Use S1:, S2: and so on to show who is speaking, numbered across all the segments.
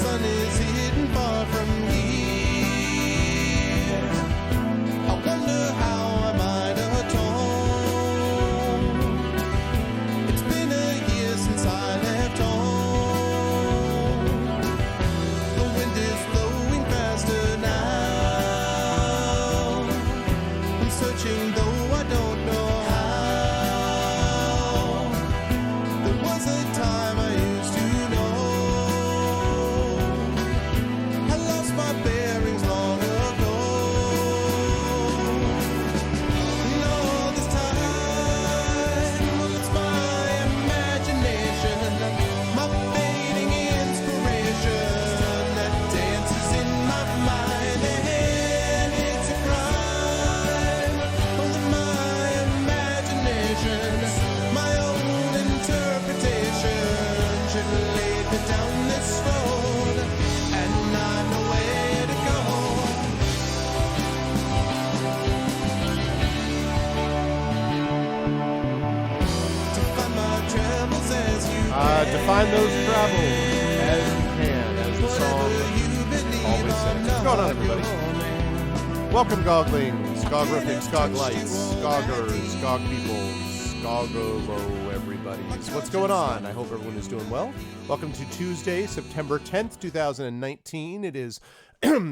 S1: sun is hidden far from here. I wonder how I might atone. It's been a year since I left home. The wind is blowing faster now. I'm searching though I don't know how. There was a time I used to know. I lost my bearings long ago. And all this time, well, it's my imagination, my fading inspiration that dances in my mind. And it's a crime. Only my imagination, my own interpretation should lead me down this road, and I know where to go. To find my travels as you
S2: Define those travels as you can, as the song always says. What's going on, everybody? Welcome, Goglings, Skogrific, Skoglites, Skoggers, Skog people, Skogolo, everybody's. What's going on? I hope everyone is doing well. Welcome to Tuesday, September 10th, 2019. It is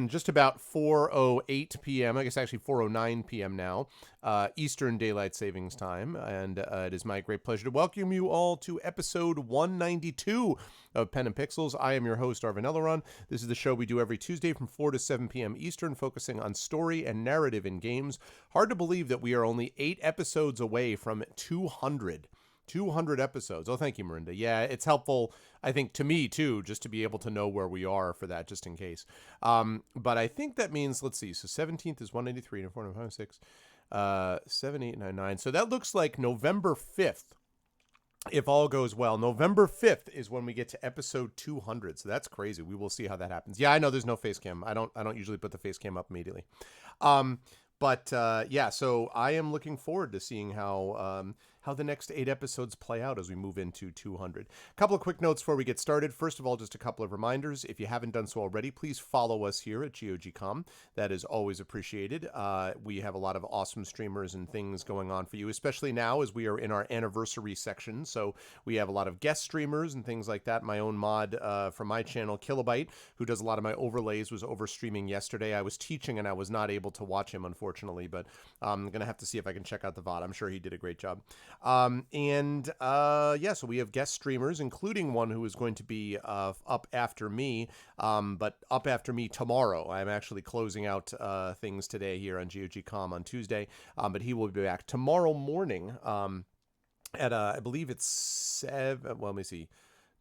S2: just about 4:08 p.m. I guess actually 4:09 p.m. now, Eastern Daylight Savings Time, and it is my great pleasure to welcome you all to episode 192 of Pen and Pixels. I am your host, Arvin Elleron. This is the show we do every Tuesday from 4 to 7 p.m. Eastern, focusing on story and narrative in games. Hard to believe that we are only 8 episodes away from 200 episodes. Oh, thank you, Miranda. Yeah, it's helpful, I think, to me, too, just to be able to know where we are for that, just in case. But I think that means, let's see, so 17th is 193, and 4, 5, 6, 7, 8, 9, 9. So that looks like November 5th, if all goes well. November 5th is when we get to episode 200. So that's crazy. We will see how that happens. Yeah, I know there's no face cam. I don't usually put the face cam up immediately. But yeah, so I am looking forward to seeing how the next 8 episodes play out as we move into 200. A couple of quick notes before we get started. First of all, just a couple of reminders. If you haven't done so already, please follow us here at GOG.com. That is always appreciated. We have a lot of awesome streamers and things going on for you, especially now as we are in our anniversary section. So we have a lot of guest streamers and things like that. My own mod from my channel, Kilobyte, who does a lot of my overlays, was over streaming yesterday. I was teaching and I was not able to watch him, unfortunately, but I'm going to have to see if I can check out the VOD. I'm sure he did a great job. Yeah, so we have guest streamers, including one who is going to be up after me, but up after me tomorrow. I'm actually closing out things today here on GOG.com on Tuesday, but he will be back tomorrow morning at, I believe it's 7, well, let me see.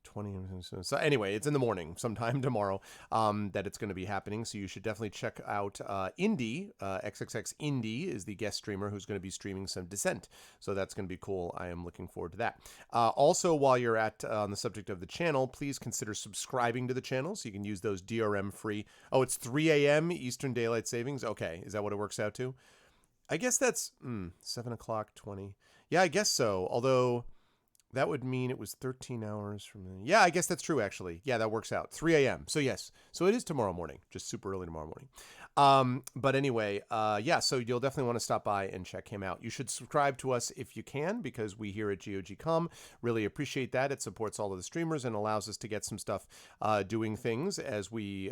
S2: 20. So anyway, it's in the morning sometime tomorrow that it's going to be happening. So you should definitely check out Indy. XXX Indy is the guest streamer who's going to be streaming some Descent. So that's going to be cool. I am looking forward to that. Also, while you're on the subject of the channel, please consider subscribing to the channel so you can use those DRM free. Oh, it's 3 a.m. Eastern Daylight Savings. Okay. Is that what it works out to? I guess that's 7 o'clock 20. Yeah, I guess so. Although that would mean it was 13 hours from then. Yeah, I guess that's true, actually. Yeah, that works out. 3 a.m. So, yes. So, it is tomorrow morning. Just super early tomorrow morning. But anyway, yeah, so you'll definitely want to stop by and check him out. You should subscribe to us if you can, because we here at GOG.com really appreciate that. It supports all of the streamers and allows us to get some stuff doing things as we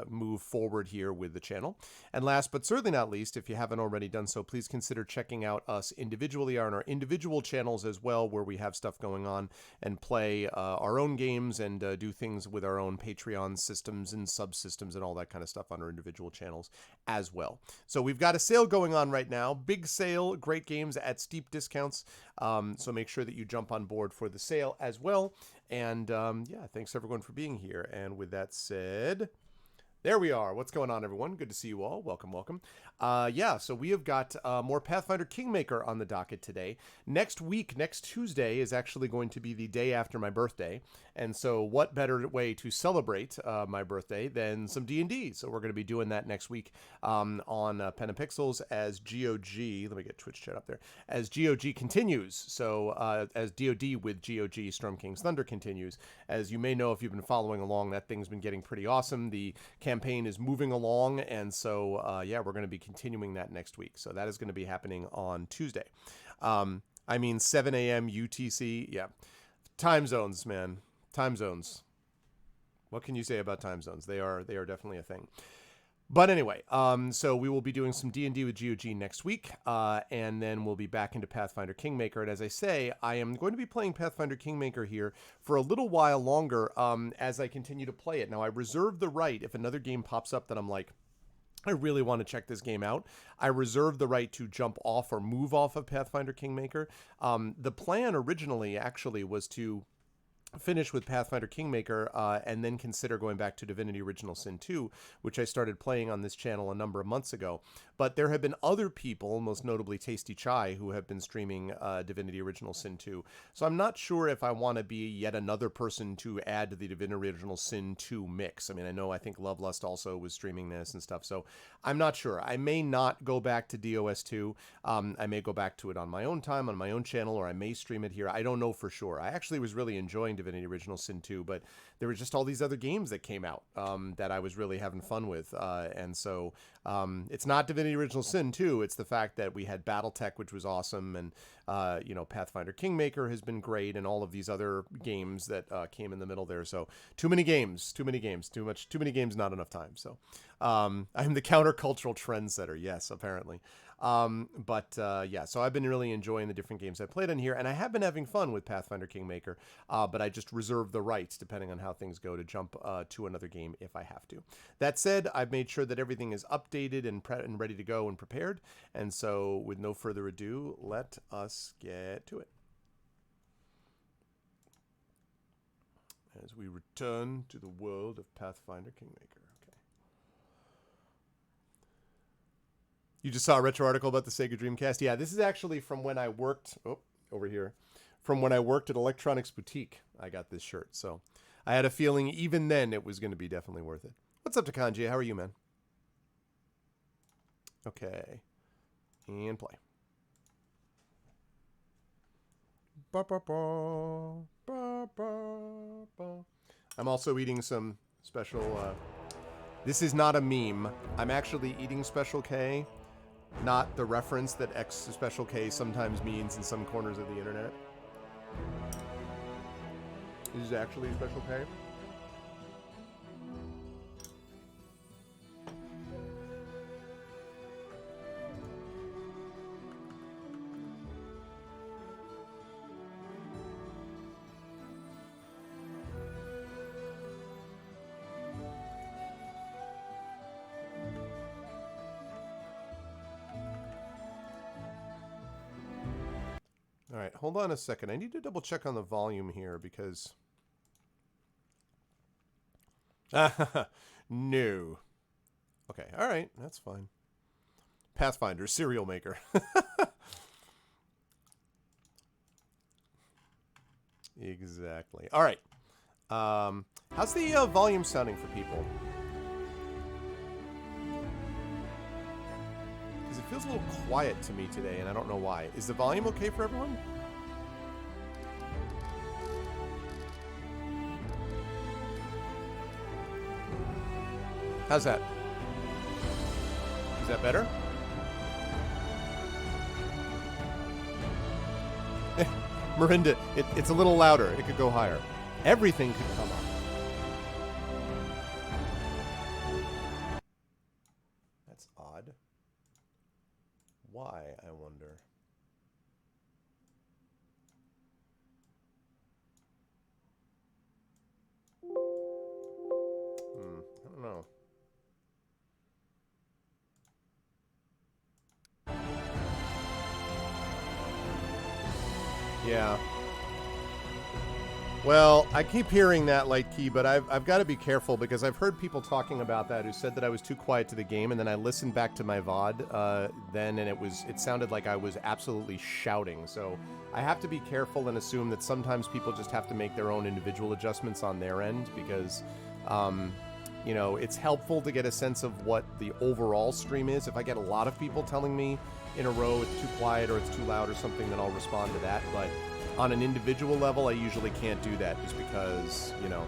S2: move forward here with the channel. And last but certainly not least, if you haven't already done so, please consider checking out us individually on our individual channels as well, where we have stuff going on and play our own games and do things with our own Patreon systems and subsystems and all that kind of stuff on our individual channels as well. So we've got a sale going on right now. Big sale, great games at steep discounts. So make sure that you jump on board for the sale as well. And yeah, thanks everyone for being here. And with that said, There we are. What's going on, everyone? Good to see you all. Welcome, welcome. Yeah, so we have got more Pathfinder Kingmaker on the docket today. Next week, next Tuesday, is actually going to be the day after my birthday. And so what better way to celebrate my birthday than some D&D? So we're going to be doing that next week on Pen and Pixels as GOG. Let me get Twitch chat up there. As GOG continues. So as DOD with GOG Storm King's Thunder continues. As you may know if you've been following along, that thing's been getting pretty awesome. The campaign is moving along, and so yeah, we're going to be continuing that next week. So that is going to be happening on Tuesday. I mean 7 a.m. UTC. Yeah, time zones, man. Time zones. What can you say about time zones? They are definitely a thing. But anyway, so we will be doing some D&D with GOG next week, and then we'll be back into Pathfinder Kingmaker. And as I say, I am going to be playing Pathfinder Kingmaker here for a little while longer as I continue to play it. Now, I reserve the right, if another game pops up that I'm like, I really want to check this game out, I reserve the right to jump off or move off of Pathfinder Kingmaker. The plan originally actually was to finish with Pathfinder Kingmaker and then consider going back to Divinity Original Sin 2, which I started playing on this channel a number of months ago. But there have been other people, most notably Tasty Chai, who have been streaming Divinity Original Sin 2. So I'm not sure if I want to be yet another person to add to the Divinity Original Sin 2 mix. I mean, I think Lovelust also was streaming this and stuff, so I'm not sure. I may not go back to DOS 2. I may go back to it on my own time, on my own channel, or I may stream it here. I don't know for sure. I actually was really enjoying Divinity Original Sin 2, but there were just all these other games that came out that I was really having fun with. And so it's not Divinity Original Sin 2. It's the fact that we had Battletech, which was awesome, and Pathfinder Kingmaker has been great, and all of these other games that came in the middle there. So too many games, too many games, too many games, not enough time. So I'm the countercultural trendsetter. Yes, apparently. Yeah, so I've been really enjoying the different games I played on here, and I have been having fun with Pathfinder Kingmaker, but I just reserve the rights, depending on how things go, to jump to another game if I have to. That said, I've made sure that everything is updated and ready to go and prepared, and so with no further ado, let us get to it. As we return to the world of Pathfinder Kingmaker. You just saw a retro article about the Sega Dreamcast? Yeah, this is actually from when I worked... Oh, over here. From when I worked at Electronics Boutique, I got this shirt. So I had a feeling even then it was going to be definitely worth it. What's up, Takanji? How are you, man? Okay. And play. Ba, ba, ba, ba, ba, ba. I'm also eating some special... This is not a meme. I'm actually eating Special K. Not the reference that X Special K sometimes means in some corners of the internet. This is actually Special K. All right, hold on a second. I need to double check on the volume here because... No. Okay, all right, that's fine. Pathfinder, cereal maker. Exactly. All right. How's the volume sounding for people? Because it feels a little quiet to me today, and I don't know why. Is the volume okay for everyone? How's that? Is that better? Marinda, it's a little louder. It could go higher. Everything could come up. That's odd. Why, I wonder? I don't know. Yeah. Well, I keep hearing that, Light Key, but I've got to be careful because I've heard people talking about that who said that I was too quiet to the game, and then I listened back to my VOD then, and it sounded like I was absolutely shouting. So I have to be careful and assume that sometimes people just have to make their own individual adjustments on their end because, you know, it's helpful to get a sense of what the overall stream is. If I get a lot of people telling me in a row it's too quiet or it's too loud or something, then I'll respond to that, but on an individual level, I usually can't do that just because, you know.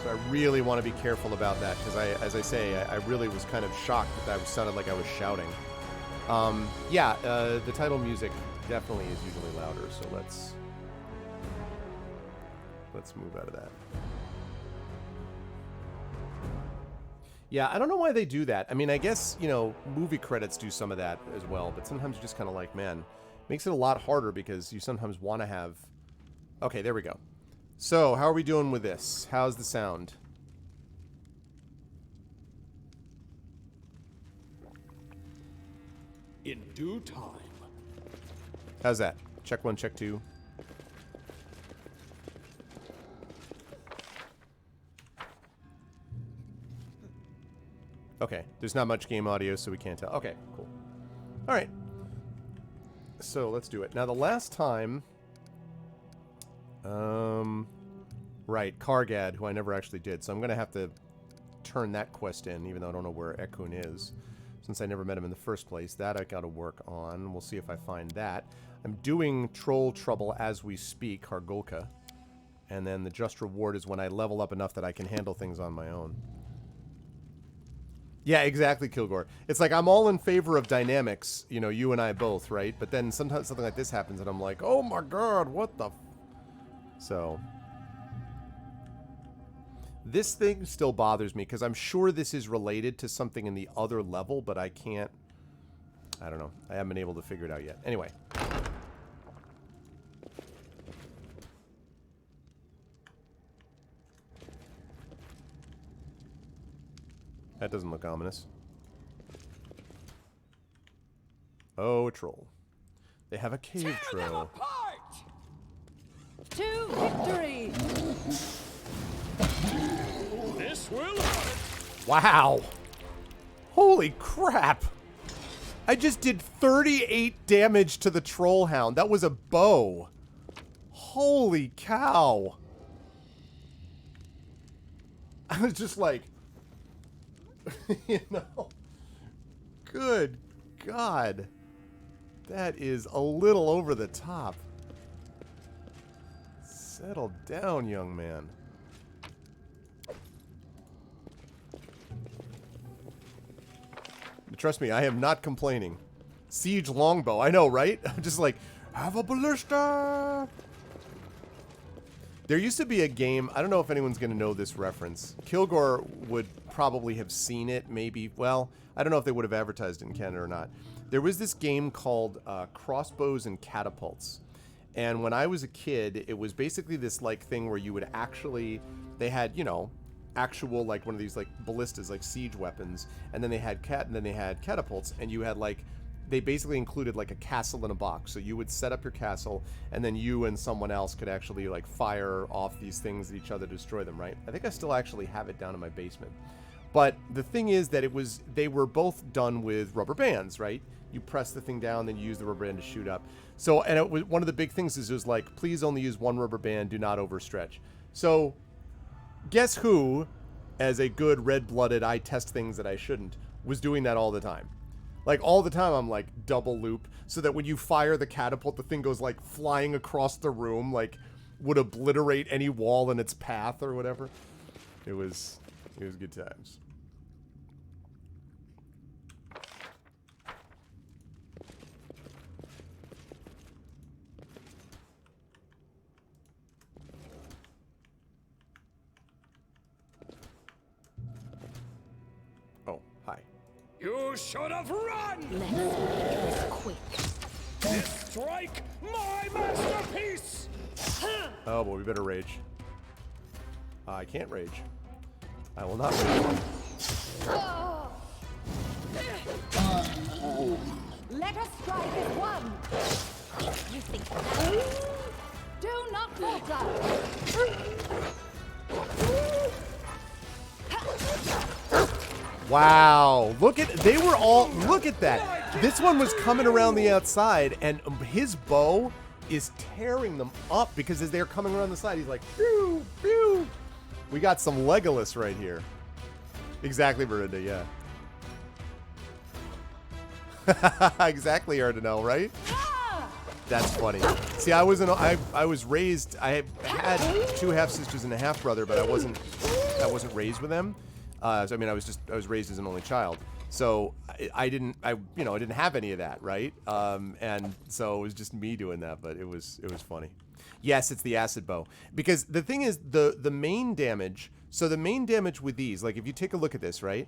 S2: So I really want to be careful about that because as I say, I really was kind of shocked that I sounded like I was shouting. Yeah, the title music definitely is usually louder, so let's move out of that. Yeah, I don't know why they do that. I mean, I guess, you know, movie credits do some of that as well, but sometimes you're just kind of like, man, makes it a lot harder because you sometimes want to have... Okay, there we go. So, how are we doing with this? How's the sound?
S3: In due time.
S2: How's that? Check 1, check 2. Okay, there's not much game audio, so we can't tell. Okay, cool. All right. So, let's do it. Now, the last time... Right, Kargad, who I never actually did. So I'm going to have to turn that quest in, even though I don't know where Ekun is. Since I never met him in the first place. That I got to work on. We'll see if I find that. I'm doing Troll Trouble as we speak, Hargolka. And then the Just Reward is when I level up enough that I can handle things on my own. Yeah, exactly, Kilgore. It's like I'm all in favor of dynamics, you know, you and I both, right? But then sometimes something like this happens and I'm like, oh my god, what the... So... This thing still bothers me because I'm sure this is related to something in the other level, but I can't... I don't know. I haven't been able to figure it out yet. Anyway. That doesn't look ominous. Oh, a troll. They have a cave troll.
S4: To victory!
S3: This will...
S2: Wow. Holy crap. I just did 38 damage to the troll hound. That was a bow. Holy cow. I was just like... you know, good God, that is a little over the top. Settle down, young man. But trust me, I am not complaining. Siege longbow, I know, right? I'm just like, have a ballista. There used to be a game, I don't know if anyone's going to know this reference. Kilgore would probably have seen it, maybe. Well, I don't know if they would have advertised it in Canada or not. There was this game called Crossbows and Catapults. And when I was a kid, it was basically this, like, thing where you would actually... They had, you know, actual, like, one of these, like, ballistas, like, siege weapons. And then they had catapults, and you had, like... They basically included like a castle in a box. So you would set up your castle and then you and someone else could actually like fire off these things at each other to destroy them, right? I think I still actually have it down in my basement. But the thing is that they were both done with rubber bands, right? You press the thing down, then you use the rubber band to shoot up. So, and it was, one of the big things is it was like, please only use one rubber band, do not overstretch. So guess who, as a good red-blooded, I test things that I shouldn't, was doing that all the time. Like, all the time, I'm like, double loop, so that when you fire the catapult, the thing goes, like, flying across the room, like, would obliterate any wall in its path or whatever. It was good times. Oh, hi.
S3: You should have run!
S4: Let's make this quick.
S3: Strike my masterpiece!
S2: Oh boy, we better rage. I can't rage. I will not rage.
S4: Let us strike as one. You think that? Do not falter.
S2: Wow. Look at, they were all, look at that. This one was coming around the outside, and his bow is tearing them up because as they're coming around the side, he's like, pew, pew. We got some Legolas right here. Exactly, Verinda, yeah. Exactly, Ardenel, right? That's funny. See, I was raised. I had 2 half sisters and a half brother, but I wasn't raised with them. So I mean, I was raised as an only child. So I didn't have any of that, right? And so it was just me doing that, but it was funny. Yes, it's the acid bow, because the thing is the main damage. So the main damage with these, like if you take a look at this, right?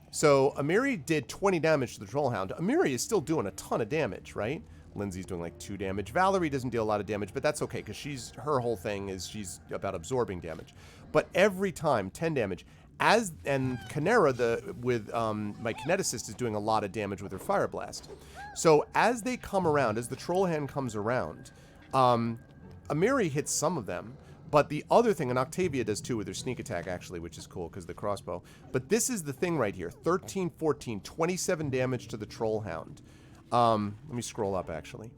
S2: So Amiri did 20 damage to the Trollhound. Amiri is still doing a ton of damage, right? Lindsay's doing like 2 damage. Valerie doesn't deal a lot of damage, but that's okay because her whole thing is she's about absorbing damage. But every time 10 damage. And Canera with my kineticist is doing a lot of damage with her fire blast. So as they come around, as the Trollhound comes around, Amiri hits some of them. But the other thing, and Octavia does too with her sneak attack, actually, which is cool because of the crossbow. But this is the thing right here. 13, 14, 27 damage to the Trollhound. Let me scroll up, actually.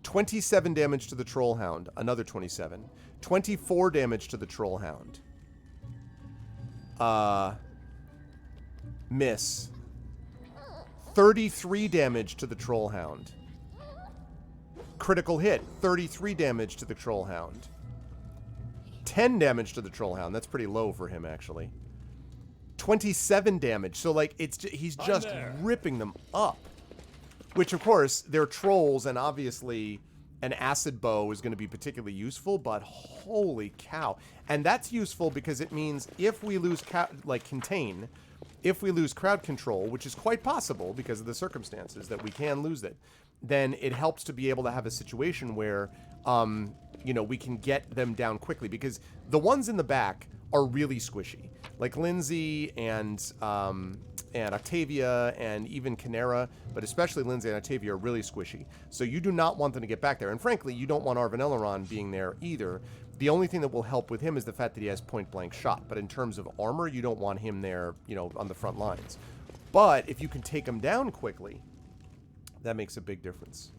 S2: 27 damage to the Trollhound. Another 27. 24 damage to the Trollhound. Miss. 33 damage to the Trollhound. Critical hit, 33 damage to the Trollhound. 10 damage to the Trollhound. That's pretty low for him, actually. 27 damage. So, like, he's just ripping them up. Which, of course, they're trolls, and obviously an acid bow is going to be particularly useful, but holy cow. And that's useful because it means if we lose, contain, if we lose crowd control, which is quite possible because of the circumstances that we can lose it, then it helps to be able to have a situation where, we can get them down quickly. Because the ones in the back are really squishy. Like Lindsay and Octavia and even Canera, but especially Lindsay and Octavia are really squishy. So you do not want them to get back there. And frankly, you don't want Arven Elrond being there either. The only thing that will help with him is the fact that he has point-blank shot. But in terms of armor, you don't want him there, on the front lines. But if you can take him down quickly, that makes a big difference.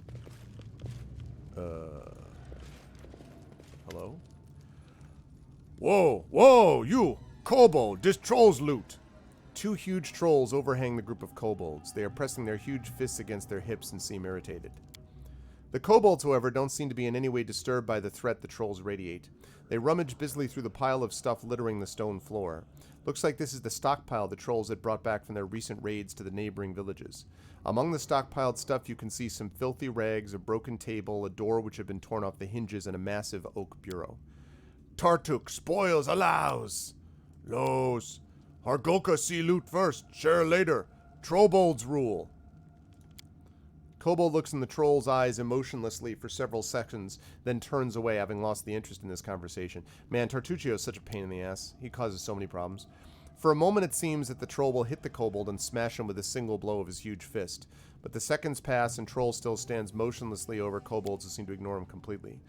S2: Hello? Whoa, you! Kobold, this troll's loot! 2 huge trolls overhang the group of kobolds. They are pressing their huge fists against their hips and seem irritated. The kobolds, however, don't seem to be in any way disturbed by the threat the trolls radiate. They rummage busily through the pile of stuff littering the stone floor. Looks like this is the stockpile the trolls had brought back from their recent raids to the neighboring villages. Among the stockpiled stuff you can see some filthy rags, a broken table, a door which had been torn off the hinges, and a massive oak bureau. Tartuk, spoils allows! Los. Hargolka see loot first, share later. Trollbolds rule. Kobold looks in the troll's eyes emotionlessly for several seconds, then turns away, having lost the interest in this conversation. Man, Tartuccio is such a pain in the ass. He causes so many problems. For a moment it seems that the troll will hit the kobold and smash him with a single blow of his huge fist. But the seconds pass and Troll still stands motionlessly over kobolds who seem to ignore him completely.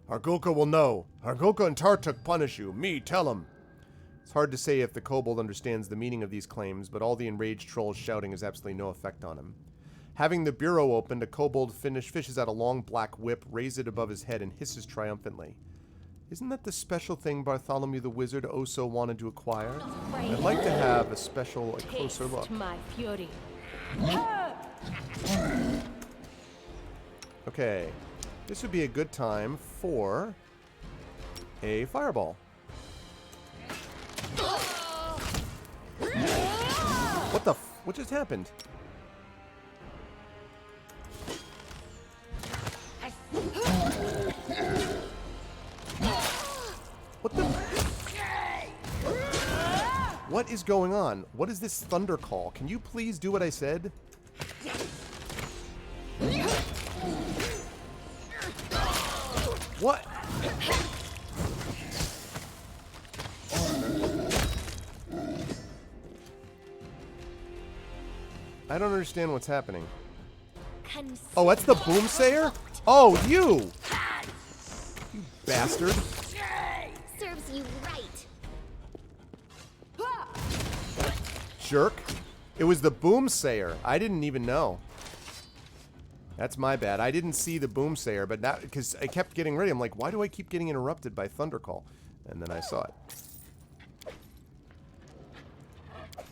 S2: Hargolka will know. Hargolka and Tartuk punish you. Me, tell him. It's hard to say if the kobold understands the meaning of these claims, but all the enraged troll's shouting has absolutely no effect on him. Having the bureau opened, a kobold fishes out a long black whip, raises it above his head, and hisses triumphantly. Isn't that the special thing Bartholomew the Wizard oh so wanted to acquire? I'd like to have a closer look.
S4: My fury.
S2: Okay, this would be a good time for a fireball. What just happened? What the? What is going on? What is this thunder call? Can you please do what I said? What? I don't understand what's happening. Oh, that's the Boomsayer? Oh, you! You bastard.
S4: Serves you right.
S2: Jerk. It was the Boomsayer. I didn't even know. That's my bad. I didn't see the Boomsayer, but now, because I kept getting ready, I'm like, why do I keep getting interrupted by Thundercall? And then I saw it.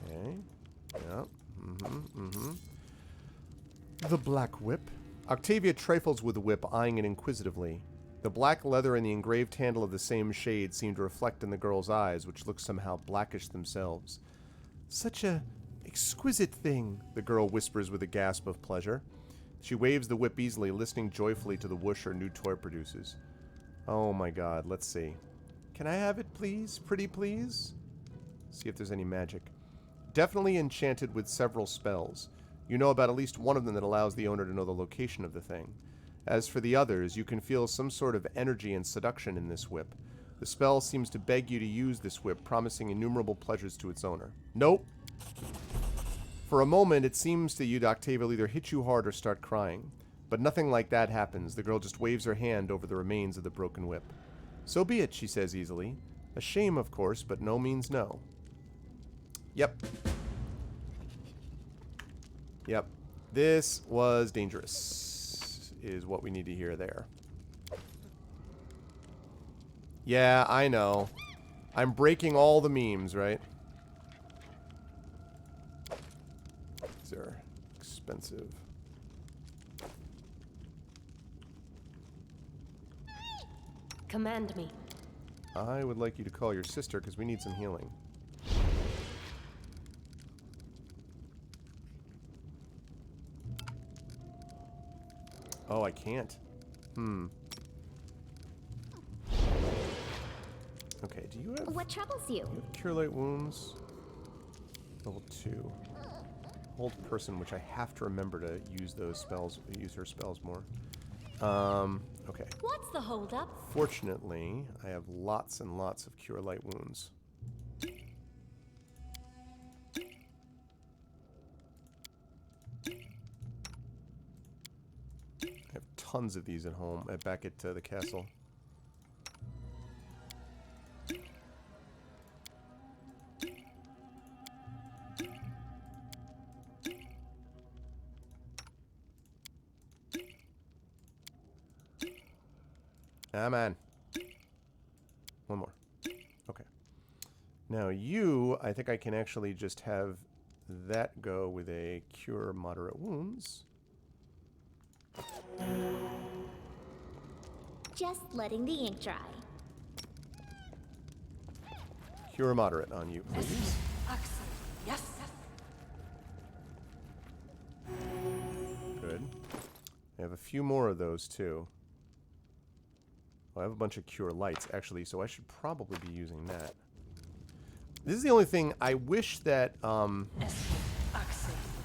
S2: Okay. Yep. The Black Whip. Octavia trifles with the whip, eyeing it inquisitively. The black leather and the engraved handle of the same shade seem to reflect in the girl's eyes, which look somehow blackish themselves. Such a exquisite thing, the girl whispers with a gasp of pleasure. She waves the whip easily, listening joyfully to the whoosh her new toy produces. Oh my god, let's see. Can I have it, please? Pretty please? See if there's any magic. Definitely enchanted with several spells. You know about at least one of them that allows the owner to know the location of the thing. As for the others, you can feel some sort of energy and seduction in this whip. The spell seems to beg you to use this whip, promising innumerable pleasures to its owner. Nope. For a moment, it seems to you that Octavia will either hit you hard or start crying. But nothing like that happens. The girl just waves her hand over the remains of the broken whip. So be it, she says easily. A shame, of course, but no means no. Yep. Yep. This was dangerous, is what we need to hear there. Yeah, I know. I'm breaking all the memes, right? These are expensive.
S5: Command me.
S2: I would like you to call your sister because we need some healing. Oh, I can't. Okay, do you have...
S4: What troubles you?
S2: You have Cure Light Wounds. Level 2. Hold Person, which I have to remember to use those spells, use her spells more. Okay.
S4: What's the holdup?
S2: Fortunately, I have lots and lots of Cure Light Wounds. I have tons of these at home, back at the castle. Ah, man. One more. Okay. Now you, I think I can actually just have that go with a Cure Moderate Wounds.
S4: Just letting the ink dry.
S2: Cure Moderate on you, please.
S5: Yes.
S2: Good. I have a few more of those, too. Well, I have a bunch of Cure Lights, actually, so I should probably be using that. This is the only thing I wish that,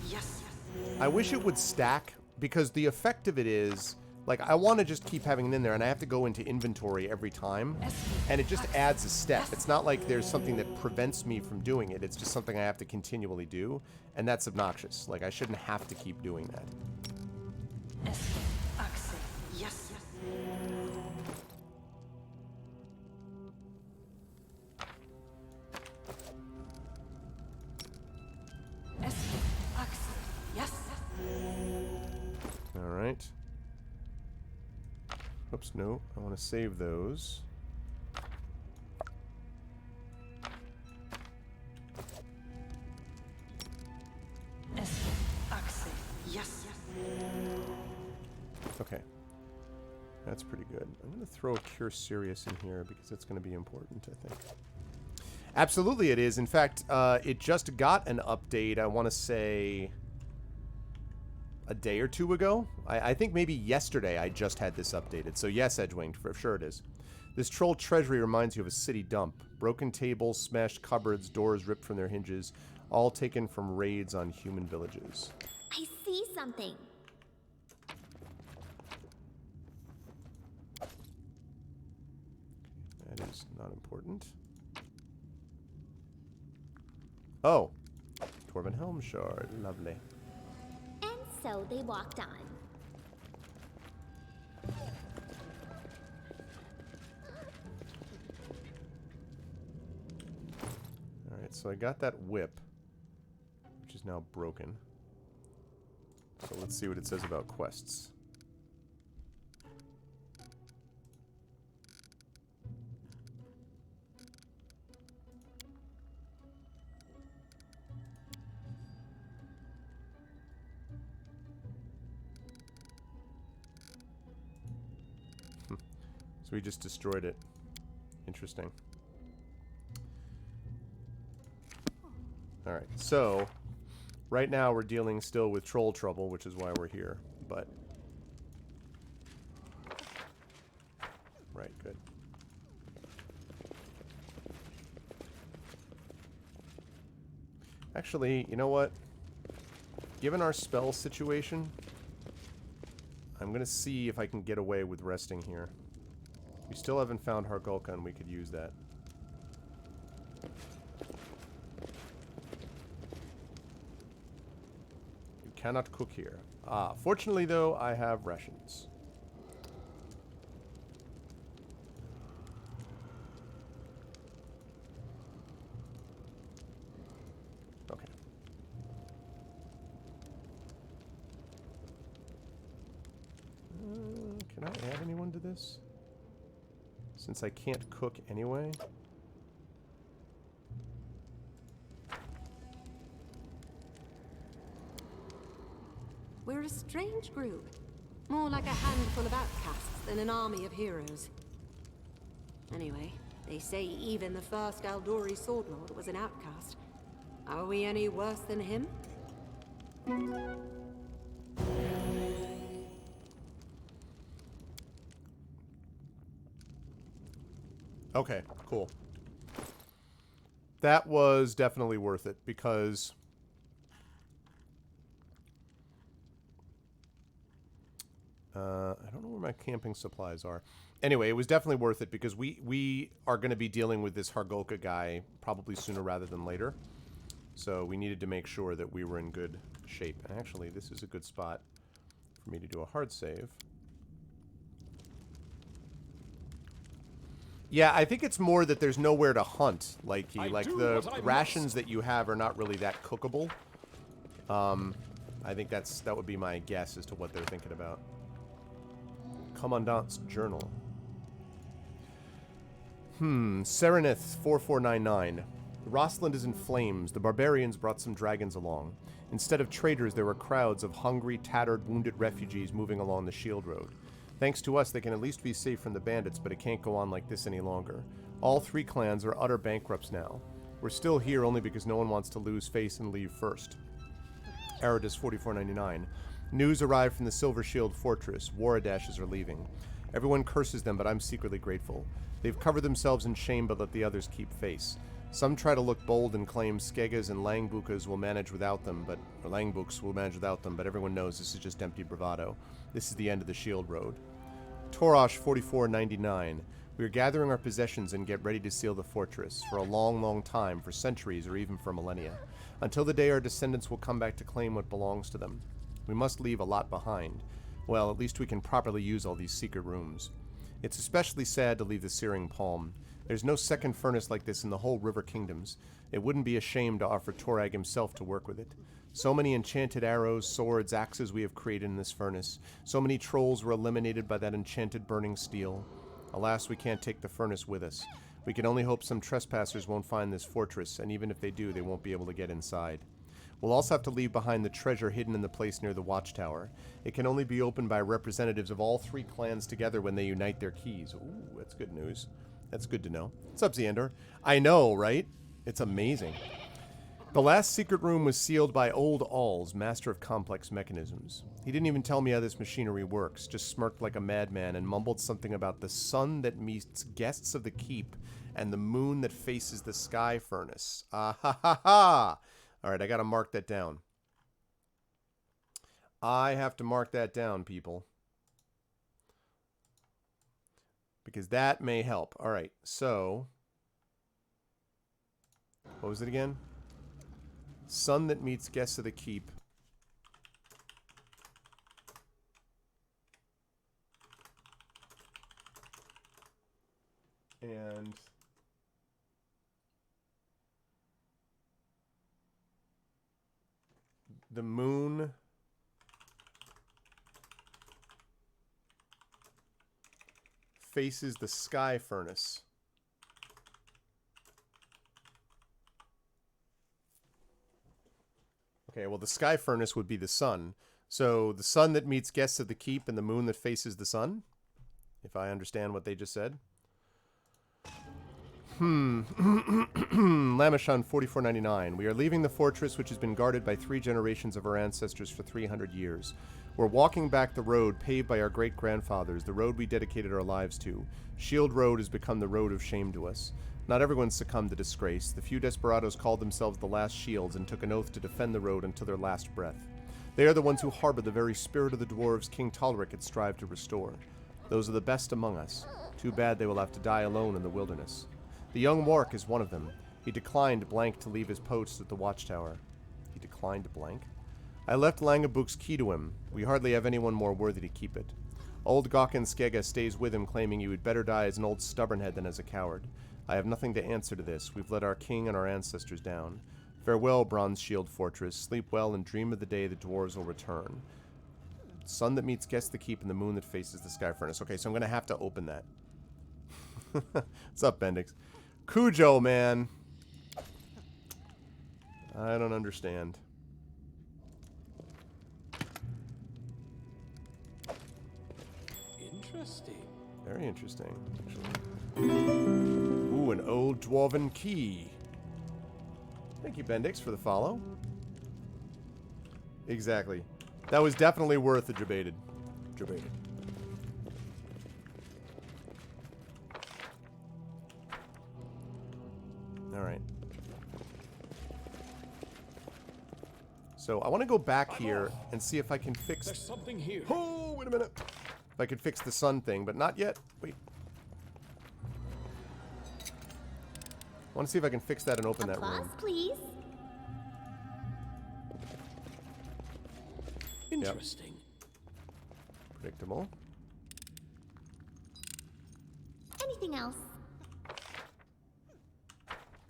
S5: Yes.
S2: I wish it would stack, because the effect of it is, like, I want to just keep having it in there, and I have to go into inventory every time, and it just adds a step. It's not like there's something that prevents me from doing it. It's just something I have to continually do, and that's obnoxious. Like, I shouldn't have to keep doing that.
S5: Yes. Yes.
S2: All right. Oops, no. I want to save those.
S5: Yes.
S2: Okay. That's pretty good. I'm going to throw a Cure Serious in here because it's going to be important, I think. Absolutely it is. In fact, it just got an update, I want to say, a day or two ago. I think maybe yesterday I just had this updated. So yes, Edgewing, for sure it is. This troll treasury reminds you of a city dump. Broken tables, smashed cupboards, doors ripped from their hinges, all taken from raids on human villages.
S4: I see something.
S2: That is not important. Oh, Dwarven Helm Shard, lovely.
S6: So they walked on.
S2: Alright, so I got that whip, which is now broken. So let's see what it says about quests. So we just destroyed it. Interesting. Alright, so right now we're dealing still with troll trouble, which is why we're here, but... Right, good. Actually, you know what? Given our spell situation, I'm gonna see if I can get away with resting here. We still haven't found Hargulka, and we could use that. You cannot cook here. Ah, fortunately, though, I have rations. Okay. Can I add anyone to this? Since I can't cook anyway.
S5: We're a strange group. More like a handful of outcasts than an army of heroes. Anyway, they say even the first Aldori Sword Lord was an outcast. Are we any worse than him?
S2: Okay, cool. That was definitely worth it, because... I don't know where my camping supplies are. Anyway, it was definitely worth it, because we are going to be dealing with this Hargulka guy probably sooner rather than later. So we needed to make sure that we were in good shape. And actually, this is a good spot for me to do a hard save. Yeah, I think it's more that there's nowhere to hunt, like the rations that you have are not really that cookable. I think that would be my guess as to what they're thinking about. Commandant's Journal. Serenith 4499. Rosalind is in flames. The barbarians brought some dragons along. Instead of traders, there were crowds of hungry, tattered, wounded refugees moving along the shield road. Thanks to us, they can at least be safe from the bandits, but it can't go on like this any longer. All three clans are utter bankrupts now. We're still here only because no one wants to lose face and leave first. Aridus 4499. News arrived from the Silver Shield Fortress. Waradashes are leaving. Everyone curses them, but I'm secretly grateful. They've covered themselves in shame, but let the others keep face. Some try to look bold and claim Skegas and Langbukas will manage without them, but everyone knows this is just empty bravado. This is the end of the Shield Road. Torosh 4499. We are gathering our possessions and get ready to seal the fortress for a long, long time, for centuries or even for millennia, until the day our descendants will come back to claim what belongs to them. We must leave a lot behind. Well, at least we can properly use all these secret rooms. It's especially sad to leave the Searing Palm. There's no second furnace like this in the whole River Kingdoms. It wouldn't be a shame to offer Torag himself to work with it. So many enchanted arrows, swords, axes we have created in this furnace. So many trolls were eliminated by that enchanted burning steel. Alas, we can't take the furnace with us. We can only hope some trespassers won't find this fortress, and even if they do, they won't be able to get inside. We'll also have to leave behind the treasure hidden in the place near the watchtower. It can only be opened by representatives of all three clans together when they unite their keys. Ooh, that's good news. That's good to know. What's up, Xander? I know, right? It's amazing. The last secret room was sealed by Old Alls, master of complex mechanisms. He didn't even tell me how this machinery works, just smirked like a madman and mumbled something about the sun that meets guests of the keep and the moon that faces the sky furnace. Ah ha ha ha! Alright, I gotta mark that down. I have to mark that down, people. Because that may help. Alright, so... what was it again? Sun that meets guests of the keep. And the moon faces the sky furnace. Okay, well, the sky furnace would be the sun. So the sun that meets guests of the keep and the moon that faces the sun, if I understand what they just said. Lamashun 4499. We are leaving the fortress which has been guarded by 3 generations of our ancestors for 300 years. We're walking back the road paved by our great-grandfathers, the road we dedicated our lives to. Shield Road has become the road of shame to us. Not everyone succumbed to disgrace. The few desperados called themselves the Last Shields and took an oath to defend the road until their last breath. They are the ones who harbor the very spirit of the dwarves King Talric had strived to restore. Those are the best among us. Too bad they will have to die alone in the wilderness. The young Wark is one of them. He declined blank to leave his post at the watchtower. He declined blank? I left Langabuk's key to him. We hardly have anyone more worthy to keep it. Old Gawkin Skega stays with him, claiming you would better die as an old stubbornhead than as a coward. I have nothing to answer to this. We've let our king and our ancestors down. Farewell, Bronze Shield Fortress. Sleep well and dream of the day the dwarves will return. Sun that meets guests the keep and the moon that faces the sky furnace. Okay, so I'm going to have to open that. What's up, Bendix? Cujo, man. I don't understand.
S3: Interesting.
S2: Very interesting, actually. Ooh, an old dwarven key. Thank you, Bendix, for the follow. Exactly. That was definitely worth the debated. Alright. So, I want to go back here and see if I can fix...
S3: There's something here.
S2: Oh, wait a minute. If I could fix the sun thing, but not yet. Wait. I want to see if I can fix that and open that room.
S6: Please.
S3: Interesting.
S2: Predictable.
S6: Anything else?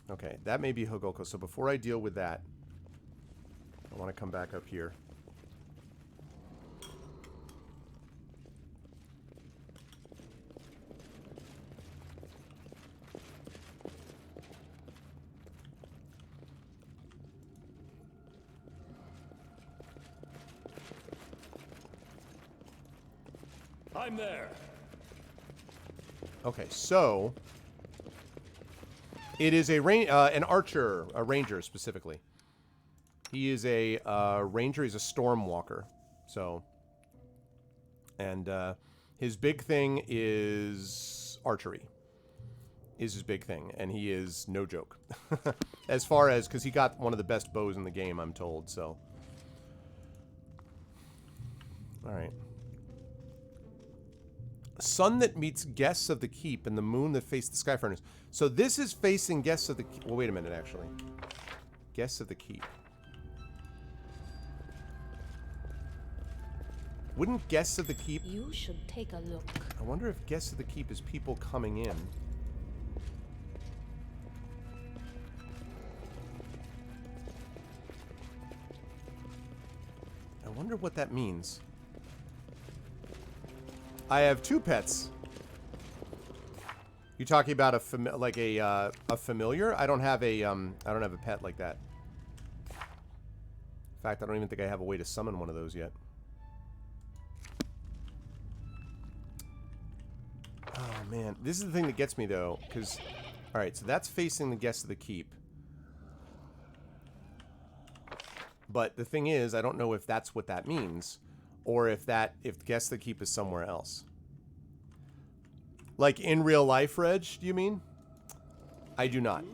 S2: Okay, that may be Hogoko. So before I deal with that, I want to come back up here.
S3: I'm there.
S2: Okay, so it is an archer, a ranger specifically. He is a ranger. He's a storm walker. So, and his big thing is archery. Is his big thing, and he is no joke. As far as, because he got one of the best bows in the game, I'm told. So, all right. Sun that meets guests of the keep and the moon that face the sky furnace. So this is facing guests of the keep. Well, wait a minute, actually. Guests of the keep. Wouldn't guests of the keep...
S6: You should take a look.
S2: I wonder if guests of the keep is people coming in. I wonder what that means. I have 2 pets. You talking about a familiar? I don't have a pet like that. In fact, I don't even think I have a way to summon one of those yet. Oh man, this is the thing that gets me though, because all right, so that's facing the guests of the keep. But the thing is, I don't know if that's what that means. Or if guess the keep is somewhere else. Like in real life, Reg, do you mean? I do not.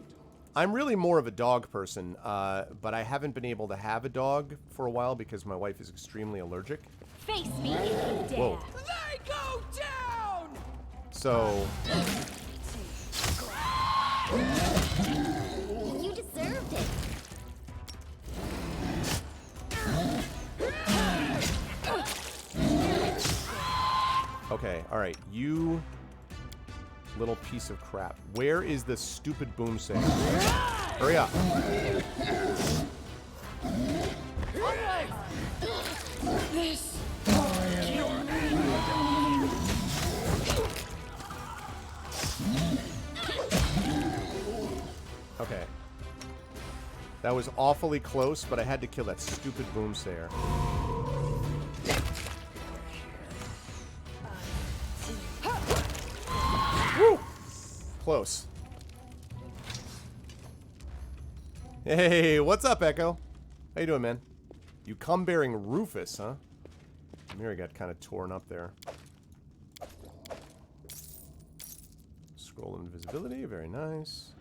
S2: I'm really more of a dog person, but I haven't been able to have a dog for a while because my wife is extremely allergic.
S6: Face me if you dare.
S2: Whoa.
S3: They go down!
S2: So...
S6: You deserved it.
S2: Okay, alright, you... Little piece of crap. Where is the stupid boom saber? Hurry up.
S3: This.
S2: Okay. That was awfully close, but I had to kill that stupid boomsayer. Woo! Close. Hey, what's up, Echo? How you doing, man? You come bearing Rufus, huh? Mary got kind of torn up there. Scroll invisibility, very nice.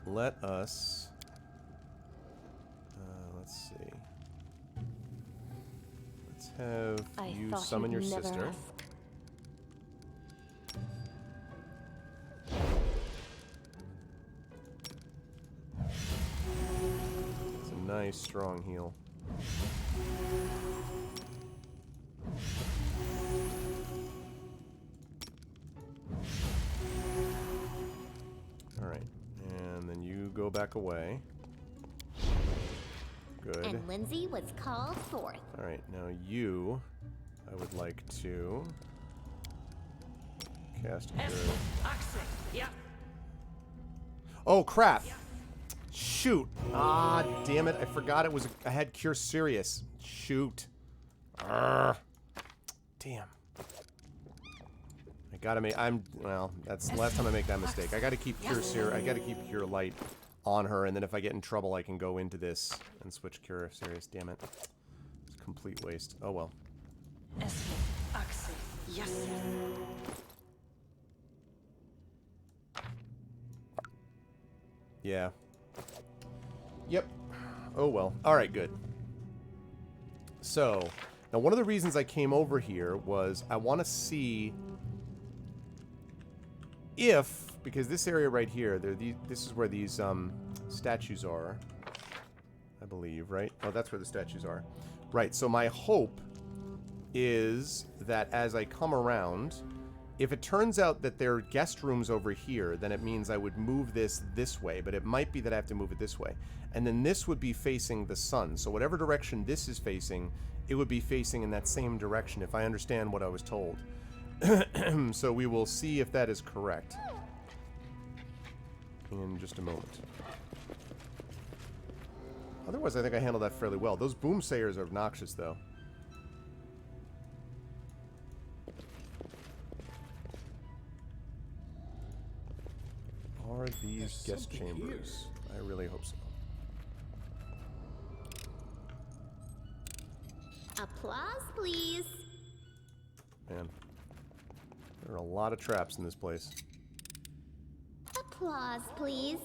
S2: Let us, let's see. Let's have you summon your sister. It's a nice strong heal. Alright. And then you go back away. Good.
S6: And Lindsay was called forth.
S2: Alright, now you, I would like to cast Cure. Oh, crap! Shoot! Ah, damn it, I forgot it was, I had Cure Serious. Shoot. Arrgh. Damn. I gotta make, well, that's the last time I make that mistake. I gotta keep Cure Serious, I gotta keep Cure Light on her, and then if I get in trouble, I can go into this and switch Cure Serious. Damn it. It's a complete waste. Oh well.
S3: Yes.
S2: Yeah. Yep. Oh well. Alright, good. So, now one of the reasons I came over here was I want to see if, because this area right here, this is where these statues are, I believe, right? Oh, that's where the statues are. Right, so my hope is that as I come around, if it turns out that there are guest rooms over here, then it means I would move this way, but it might be that I have to move it this way. And then this would be facing the sun. So whatever direction this is facing, it would be facing in that same direction, if I understand what I was told. So we will see if that is correct in just a moment. Otherwise, I think I handled that fairly well. Those boomsayers are obnoxious, though. Are these guest chambers? I really hope so.
S6: Applause, please.
S2: Man, there are a lot of traps in this place.
S6: Applause, please.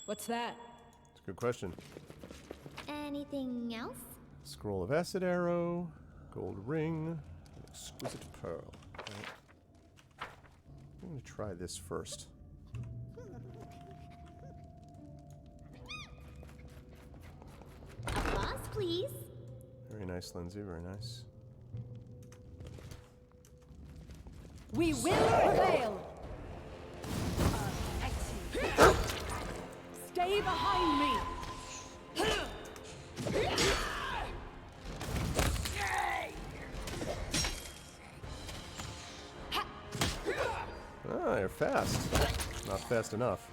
S4: What's that?
S2: It's a good question.
S6: Anything else?
S2: Scroll of Acid Arrow, Gold Ring, Exquisite Pearl. Right. I'm going to try this first.
S6: Applause, please.
S2: Very nice, Lindsay, very nice.
S4: We will prevail! Stay behind me!
S2: Ah, you're fast. Not fast enough.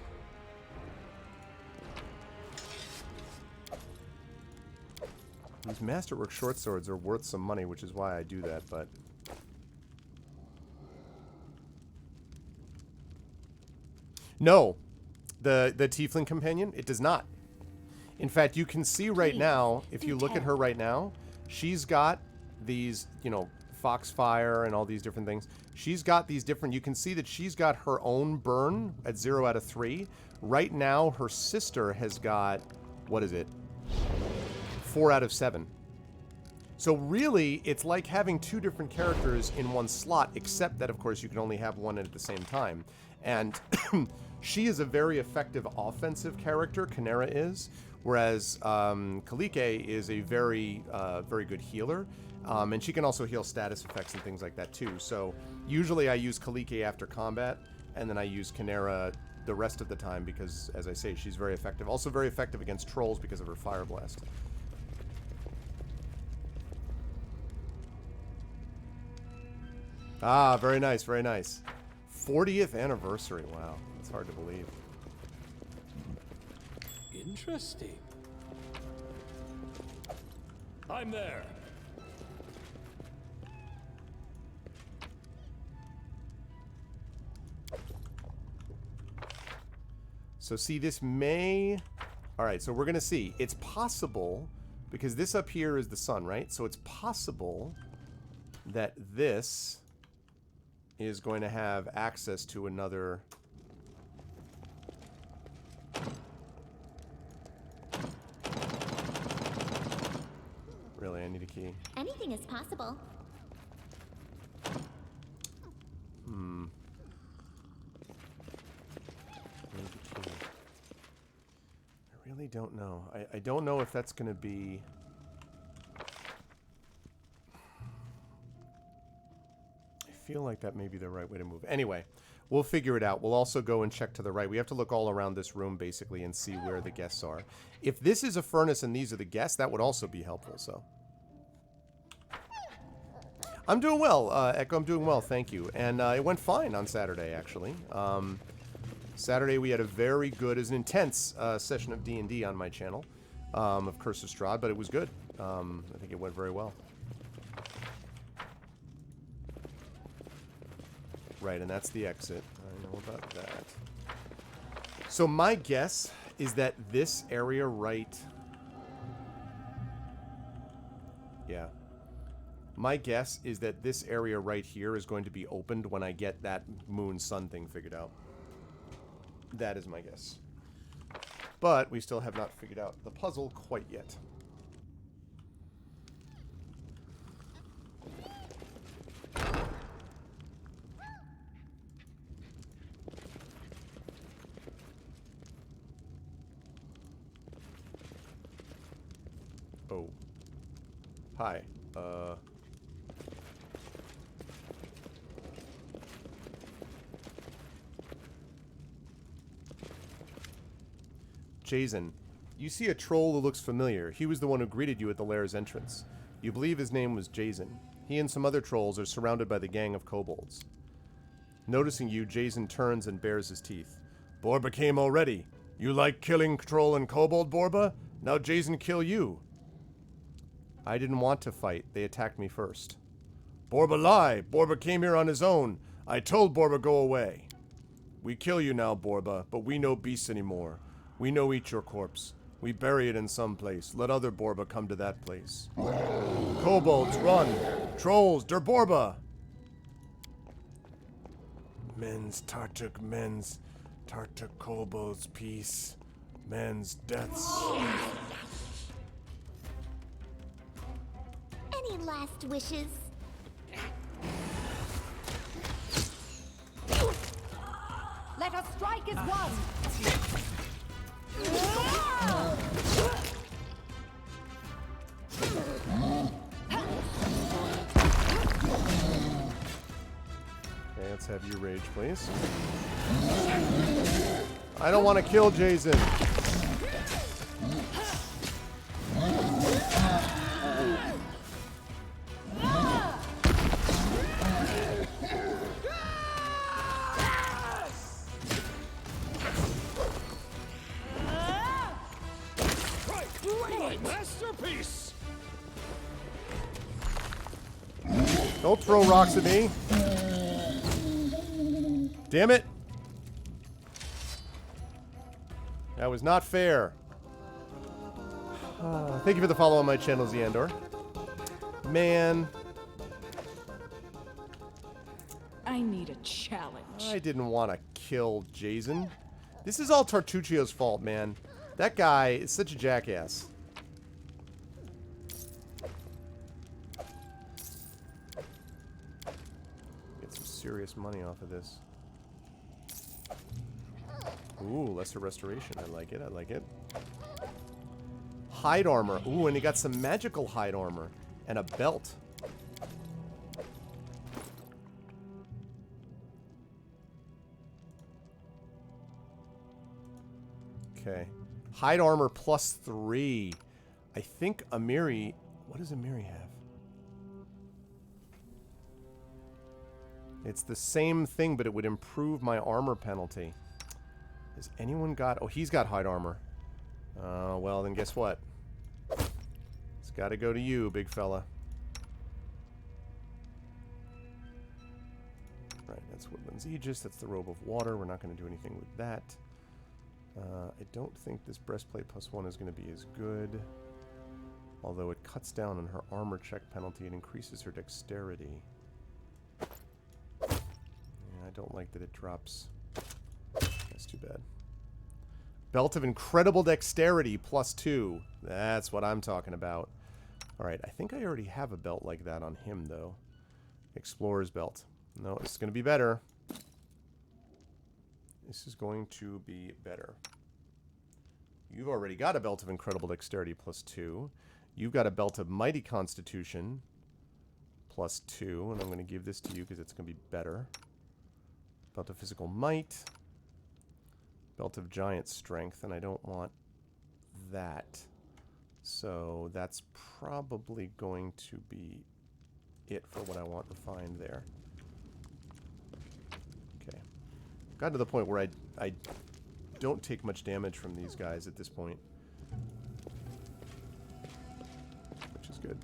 S2: These Masterwork short swords are worth some money, which is why I do that, but... No! The Tiefling Companion, it does not. In fact, you can see right now, if you look at her right now, she's got these, you know, Foxfire and all these different things. She's got these different, you can see that she's got her own burn at 0 out of 3. Right now, her sister has got, what is it? 4 out of 7. So really, it's like having two different characters in one slot, except that, of course, you can only have one at the same time. And she is a very effective offensive character, Kynera is, whereas Kalike is a very good healer. And she can also heal status effects and things like that, too. So usually I use Kalike after combat, and then I use Kynera the rest of the time because, as I say, she's very effective. Also very effective against trolls because of her Fire Blast. Ah, very nice, very nice. 40th anniversary. Wow, that's hard to believe.
S7: Interesting. I'm there.
S2: So see, this may... Alright, so we're going to see. It's possible, because this up here is the sun, right? So it's possible that this is going to have access to another... Really, I need a key.
S6: Anything is possible.
S2: I need a key. I really don't know. I don't know if that's going to be... I feel like that may be the right way to move. Anyway, we'll figure it out. We'll also go and check to the right. We have to look all around this room, basically, and see where the guests are. If this is a furnace and these are the guests, that would also be helpful, so... I'm doing well, Echo. I'm doing well, thank you. And it went fine on Saturday, actually. Saturday we had a very good, as an intense session of D&D on my channel, of Curse of Strahd, but it was good. I think it went very well. Right, and that's the exit. I know about that. So my guess is that this area right... Yeah. My guess is that this area right here is going to be opened when I get that moon-sun thing figured out. That is my guess. But we still have not figured out the puzzle quite yet. Oh. Hi. Jason, you see a troll who looks familiar. He was the one who greeted you at the lair's entrance. You believe his name was Jason. He and some other trolls are surrounded by the gang of kobolds. Noticing you, Jason turns and bares his teeth. Borba came already. You like killing troll and kobold, Borba? Now Jason kill you. I didn't want to fight. They attacked me first. Borba lie. Borba came here on his own. I told Borba go away. We kill you now, Borba, but we no beasts anymore. We no eat your corpse. We bury it in some place. Let other Borba come to that place. Kobolds, run! Trolls, der Borba! Men's Tartuk, men's Tartuk kobolds, peace. Men's deaths.
S6: Any last wishes?
S4: Let us strike as one!
S2: Okay, let's have you rage, please. I don't want to kill Jason.
S7: Masterpiece.
S2: Don't throw rocks at me. Damn it. That was not fair. Thank you for the follow on my channel, Xandor. Man.
S3: I need a challenge.
S2: I didn't want to kill Jason. This is all Tartuccio's fault, man. That guy is such a jackass. serious money off of this. Ooh, lesser restoration. I like it. I like it. Hide armor. Ooh, and he got some magical hide armor. And a belt. Okay. Hide armor +3. I think Amiri... What does Amiri have? It's the same thing, but it would improve my armor penalty. Has anyone got... Oh, he's got hide armor. Well, then guess what? It's got to go to you, big fella. Right, that's Woodland's Aegis. That's the Robe of Water. We're not going to do anything with that. I don't think this breastplate +1 is going to be as good. Although it cuts down on her armor check penalty and increases her dexterity. Yeah, I don't like that it drops. That's too bad. Belt of Incredible Dexterity +2. That's what I'm talking about. Alright, I think I already have a belt like that on him, though. Explorer's Belt. No, this is going to be better. This is going to be better. You've already got a Belt of Incredible Dexterity +2. You've got a Belt of Mighty Constitution +2. And I'm going to give this to you because it's going to be better. Belt of Physical Might. Belt of Giant Strength. And I don't want that. So that's probably going to be it for what I want to find there. Okay. Got to the point where I don't take much damage from these guys at this point. Which is good.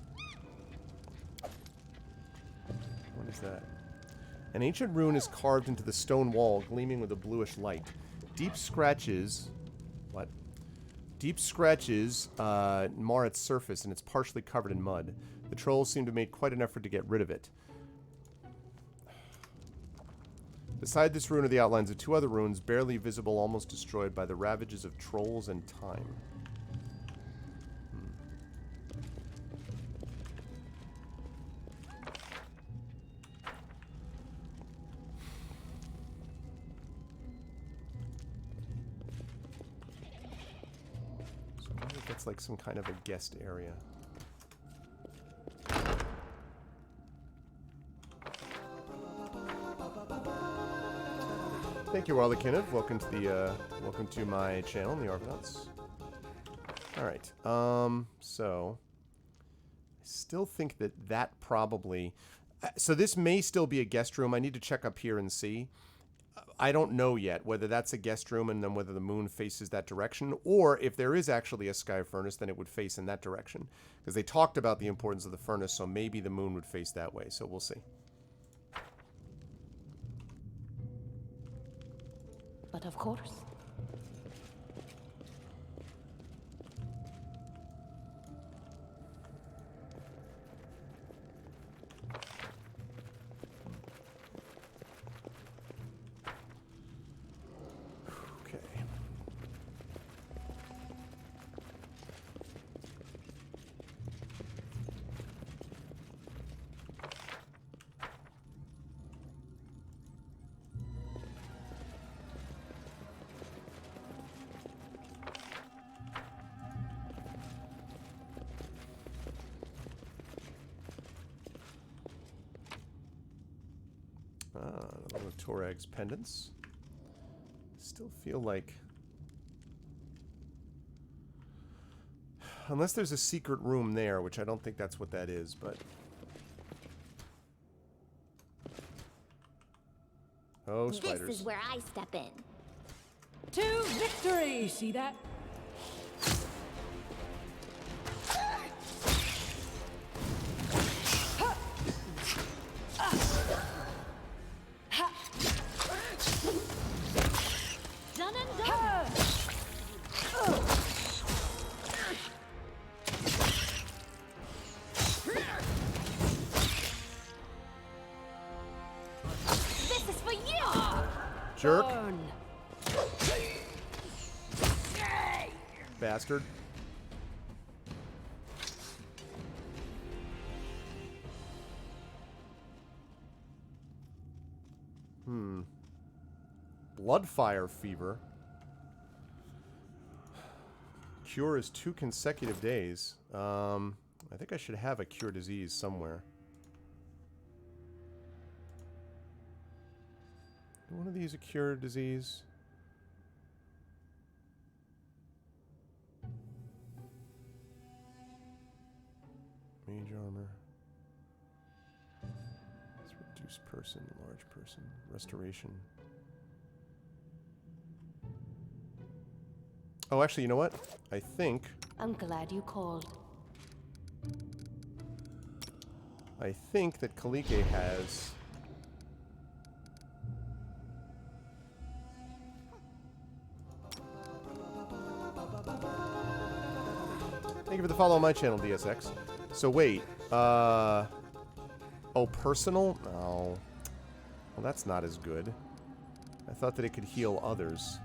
S2: What is that? An ancient rune is carved into the stone wall, gleaming with a bluish light. Deep scratches... What? Deep scratches mar its surface, and it's partially covered in mud. The trolls seem to have made quite an effort to get rid of it. Beside this rune are the outlines of 2 other runes, barely visible, almost destroyed by the ravages of trolls and time. So I wonder if that's like some kind of a guest area. Thank you, Arlekinov. Welcome to the welcome to my channel, the Argonauts. All right. So I still think that probably. So this may still be a guest room. I need to check up here and see. I don't know yet whether that's a guest room and then whether the moon faces that direction, or if there is actually a sky furnace, then it would face in that direction. Because they talked about the importance of the furnace, so maybe the moon would face that way. So we'll see.
S4: But of course.
S2: Okay. Another of Torag's pendants. Still feel like... Unless there's a secret room there, which I don't think that's what that is, but... Oh, spiders.
S6: This is where I step in.
S3: To victory! See that?
S4: Done and done.
S6: This is for you!
S2: Jerk.
S3: Burn.
S2: Bastard. Bloodfire fever. Cure is 2 consecutive days. I think I should have a cure disease somewhere. Is one of these a cure disease? Mage armor. Let's reduce person, large person, restoration. Oh, actually, you know what? I think
S8: I'm glad you called.
S2: that Kalike has. Thank you for the follow on my channel, DSX. So wait, oh, personal? No. Well, that's not as good. I thought that it could heal others.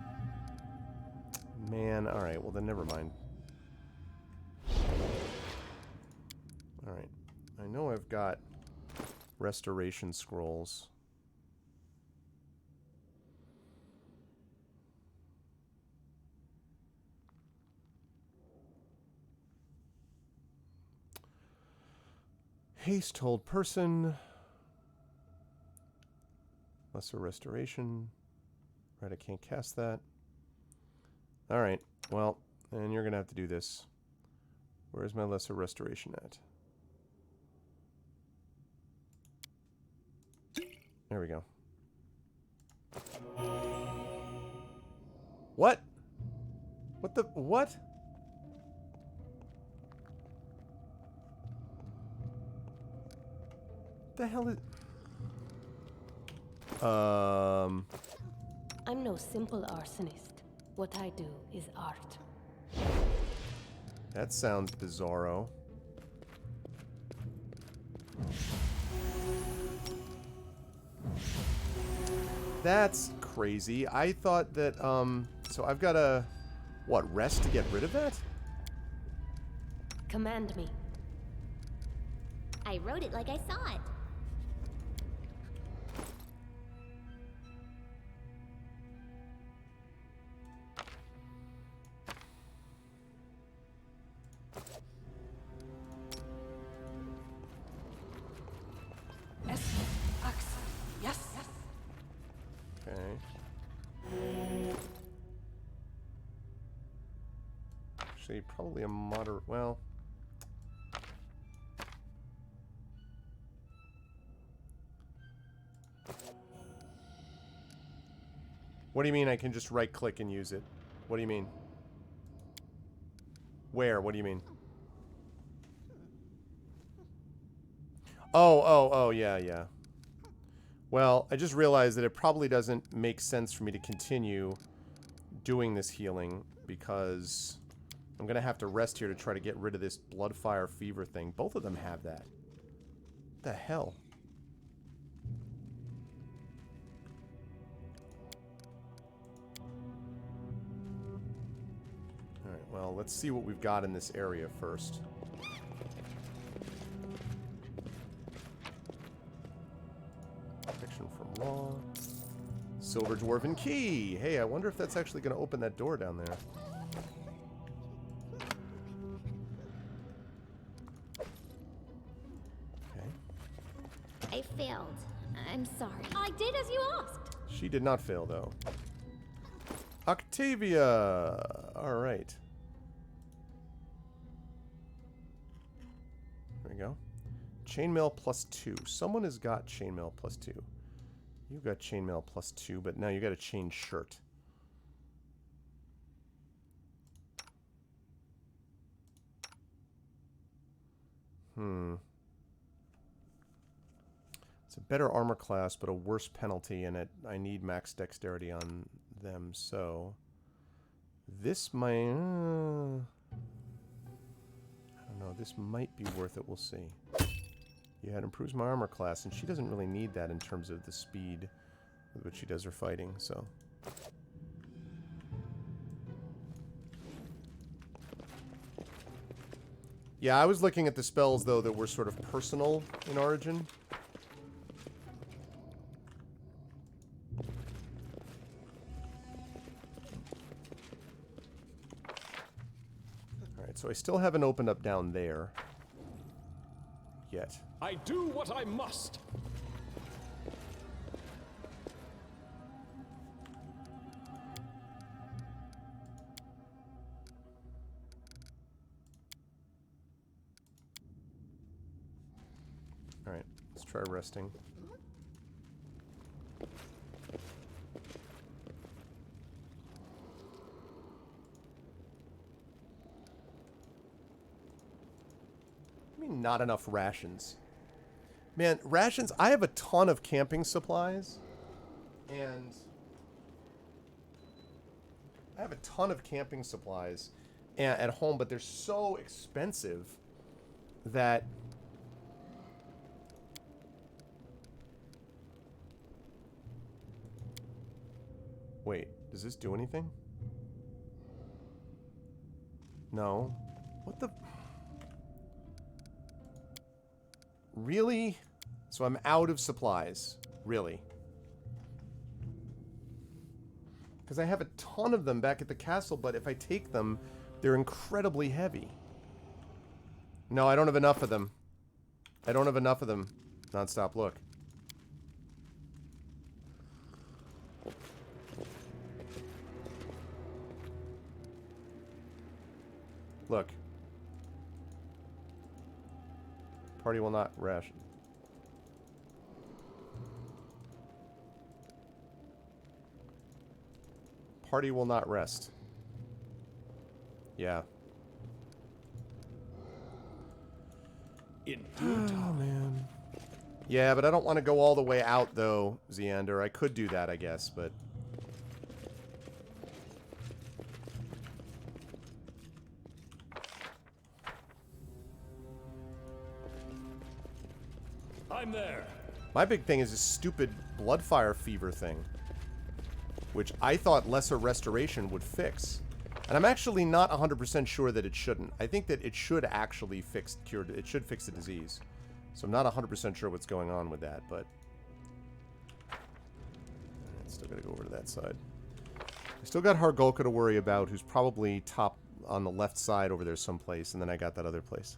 S2: Man, alright, well then never mind. Alright. I know I've got restoration scrolls. Haste, hold person. Lesser restoration. Right, I can't cast that. Alright, well, and you're gonna have to do this. Where's my lesser restoration at? There we go. What? What the... what? The hell is...
S8: I'm no simple arsonist. What I do is art.
S2: That sounds bizarro. That's crazy. I thought that, so I've got to, what, rest to get rid of that?
S8: Command me.
S6: I wrote it like I saw it.
S2: Actually, probably a moderate... well... What do you mean I can just right-click and use it? What do you mean? Where? What do you mean? Oh, yeah. Well, I just realized that it probably doesn't make sense for me to continue doing this healing because I'm going to have to rest here to try to get rid of this Bloodfire Fever thing. Both of them have that. What the hell? Alright, well, let's see what we've got in this area first. Protection from law. Silver Dwarven Key! Hey, I wonder if that's actually going to open that door down there.
S6: I failed. I'm sorry. I did as you asked.
S2: She did not fail, though. Octavia! Alright. There we go. Chainmail +2. Someone has got chainmail +2. You got chainmail +2, but now you got a chain shirt. It's a better armor class, but a worse penalty, and I need max dexterity on them, so... This might... I don't know, this might be worth it, we'll see. Yeah, it improves my armor class, and she doesn't really need that in terms of the speed with which she does her fighting, so... Yeah, I was looking at the spells, though, that were sort of personal in origin. so I still haven't opened up down there yet.
S7: I do what I must.
S2: Alright, let's try resting. I mean, not enough rations. Man, rations, I have a ton of camping supplies. And I have a ton of camping supplies at home, but they're so expensive that... Wait, does this do anything? No. What the... Really? So I'm out of supplies. Really? Because I have a ton of them back at the castle, but if I take them, they're incredibly heavy. No, I don't have enough of them. I don't have enough of them. Non-stop, look. Look. Party will not ration. Party will not rest. Yeah.
S7: In due time.
S2: Oh, man. Yeah, but I don't want to go all the way out, though, Xander. I could do that, I guess, but...
S7: I'm there.
S2: My big thing is this stupid Bloodfire Fever thing, which I thought Lesser Restoration would fix. And I'm actually not 100% sure that it shouldn't. I think that it should actually it should fix the disease. So I'm not 100% sure what's going on with that, but... Still gotta go over to that side. I still got Hargolka to worry about, who's probably top on the left side over there someplace, and then I got that other place.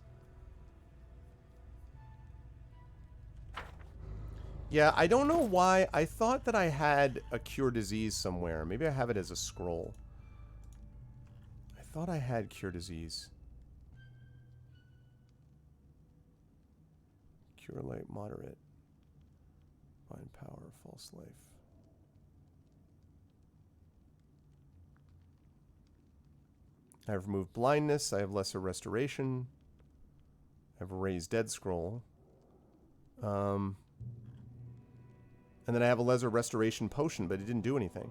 S2: Yeah, I don't know why. I thought that I had a Cure Disease somewhere. Maybe I have it as a scroll. I thought I had Cure Disease. Cure Light, Moderate. Find Power, False Life. I have removed Blindness. I have Lesser Restoration. I have a Raised Dead Scroll. And then I have a Lesser Restoration Potion, but it didn't do anything.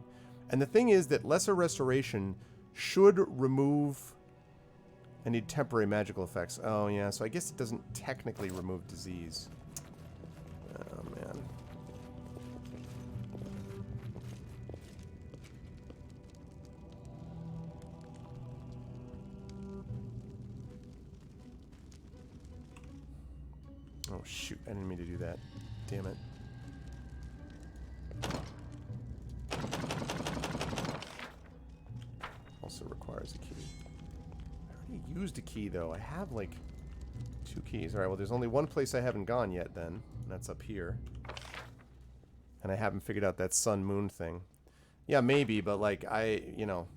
S2: And the thing is that Lesser Restoration should remove any temporary magical effects. Oh, yeah, so I guess it doesn't technically remove disease. Oh, man. Oh, shoot. I didn't mean to do that. Damn it. Also requires a key. I already used a key, though. I have, like, 2 keys. Alright, well, there's only one place I haven't gone yet, then. And that's up here. And I haven't figured out that sun-moon thing. Yeah, maybe, but, like, you know...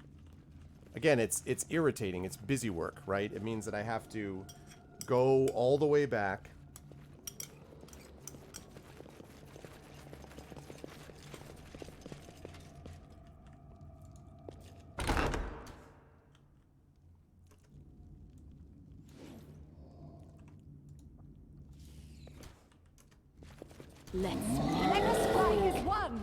S2: Again, it's irritating. It's busy work, right? It means that I have to go all the way back.
S8: Let's
S4: Let us fly as one.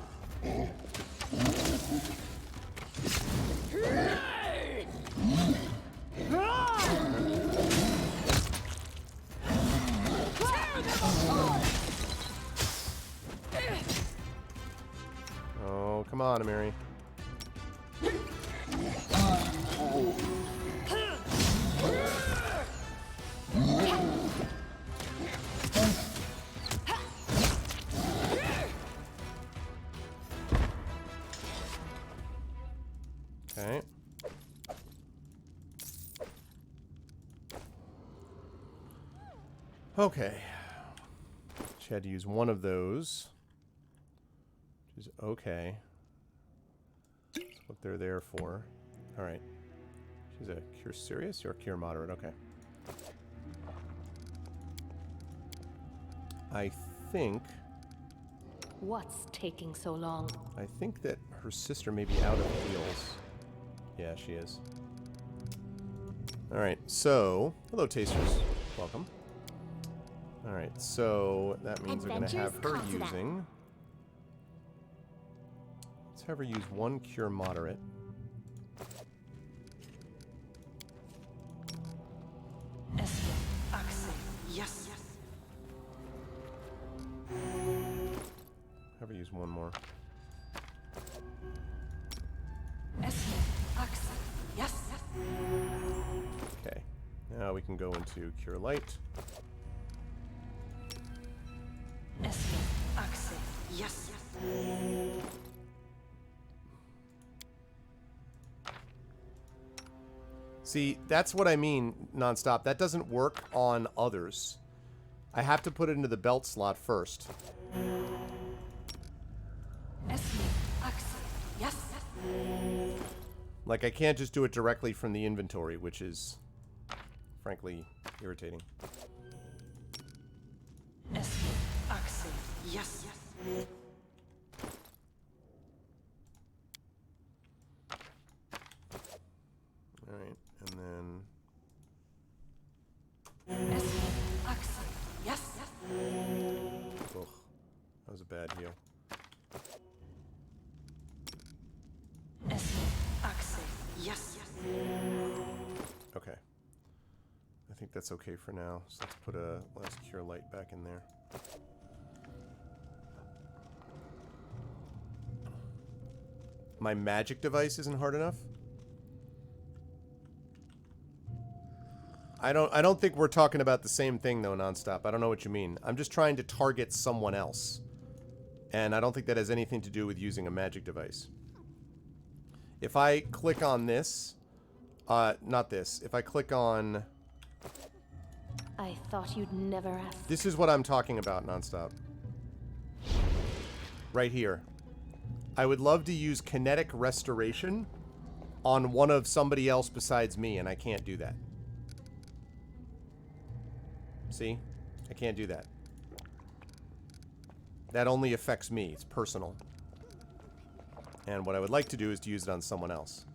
S2: Oh, come on, Amiri. Okay. Okay. She had to use one of those. Which is okay. That's what they're there for. Alright. She's a cure serious or cure moderate? Okay. I think...
S8: What's taking so long?
S2: I think that her sister may be out of heals. Yeah, she is. Alright, so... Hello, tasters. Welcome. Alright, so that means we're going to have her using... Let's have her use one cure moderate.
S5: Yes.
S2: Have her use one more.
S5: Yes.
S2: Okay. Now we can go into cure light.
S5: Yes.
S2: See, that's what I mean, nonstop. That doesn't work on others. I have to put it into the belt slot first.
S5: Yes.
S2: Like, I can't just do it directly from the inventory, which is, frankly, irritating.
S5: Yes.
S2: Alright, and then...
S5: Yes.
S2: Ugh, that was a bad heal.
S5: Yes.
S2: Okay. I think that's okay for now. So let's put a last cure light back in there. My magic device isn't hard enough? I don't think we're talking about the same thing though, nonstop. I don't know what you mean. I'm just trying to target someone else. And I don't think that has anything to do with using a magic device. If I click on this, not this. If I click on...
S8: I thought you'd never ask.
S2: This is what I'm talking about, nonstop. Right here. I would love to use kinetic restoration on one of somebody else besides me, and I can't do that. See? I can't do that. That only affects me. It's personal. And what I would like to do is to use it on someone else.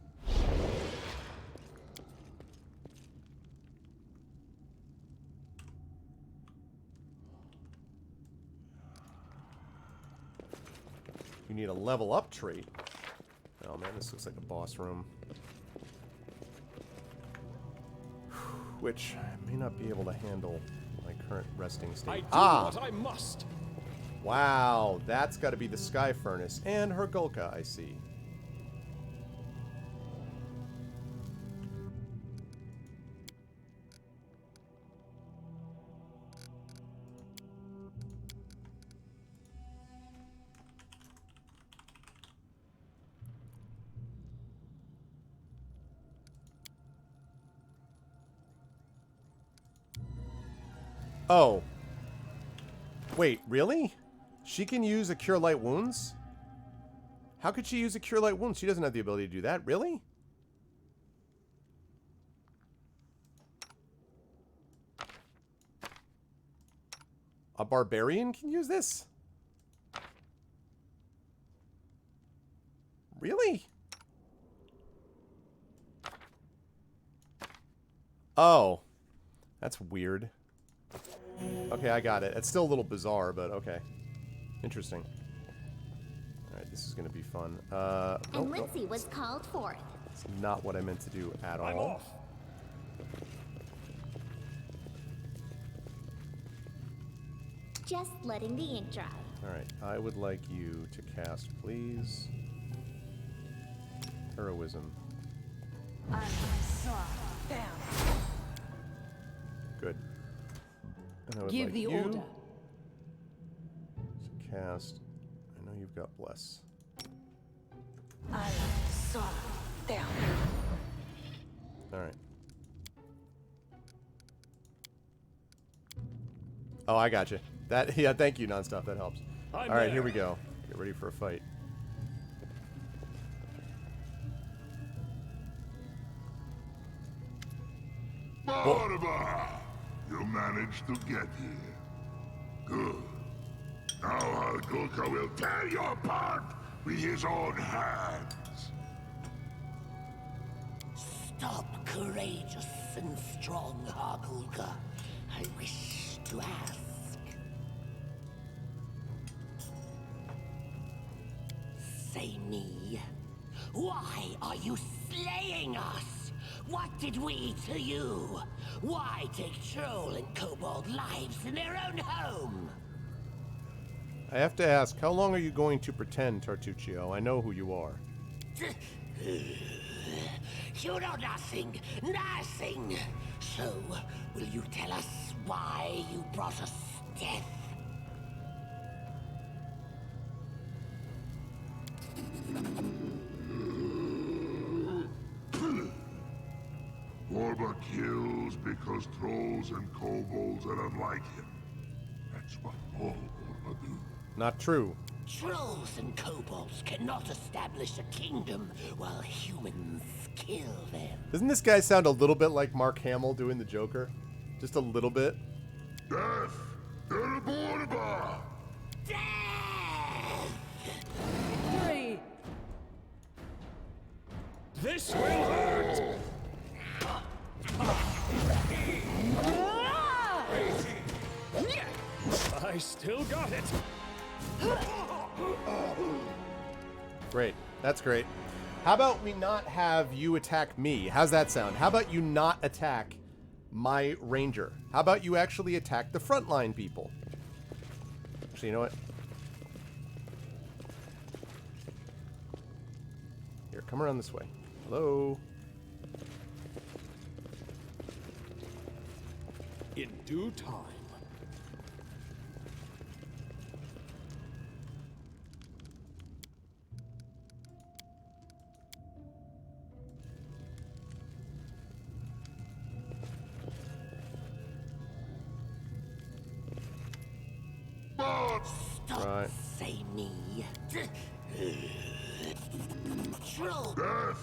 S2: You need a level up trait. Oh man, this looks like a boss room. Which I may not be able to handle my current resting state.
S7: I do what I must.
S2: Wow, that's got to be the Sky Furnace. And her Gulka, I see. Oh. Wait, really? She can use a Cure Light Wounds? How could she use a Cure Light Wounds? She doesn't have the ability to do that. Really? A barbarian can use this? Really? Oh. That's weird. Okay, I got it. It's still a little bizarre, but okay. Interesting. Alright, this is going to be fun.
S6: And Lindsay was called forth.
S2: It's not what I meant to do at all.
S7: I'm off.
S6: Just letting the ink dry.
S2: Alright, I would like you to cast, please. Heroism. Good. And I would
S3: Give
S2: like
S3: the
S2: you
S3: order.
S2: to cast. I know you've got Bless. Alright. Oh, I got you. That yeah. Thank you, nonstop. That helps.
S7: I'm
S2: All right,
S7: there.
S2: here we go. Get ready for a fight.
S9: Barba! You managed to get here. Good. Now Hargulka will tear you apart with his own hands.
S10: Stop, courageous and strong Hargulka. I wish to ask. Say me, why are you slaying us? What did we to you? Why take troll and kobold lives in their own home?
S2: I have to ask, how long are you going to pretend, Tartuccio? I know who you are.
S10: You know nothing, nothing. So, will you tell us why you brought us death?
S9: Barba kills because trolls and kobolds are unlike him. That's what all Barba do.
S2: Not true.
S10: Trolls and kobolds cannot establish a kingdom while humans kill them.
S2: Doesn't this guy sound a little bit like Mark Hamill doing the Joker? Just a little bit.
S9: Death to the Barba!
S10: Death!
S3: Victory!
S7: This will hurt! I still got it!
S2: Great. That's great. How about we not have you attack me? How's that sound? How about you not attack my ranger? How about you actually attack the frontline people? Actually, you know what? Here, come around this way. Hello?
S7: In due time.
S10: Stop,
S2: Right.
S10: say me. Troll! Death!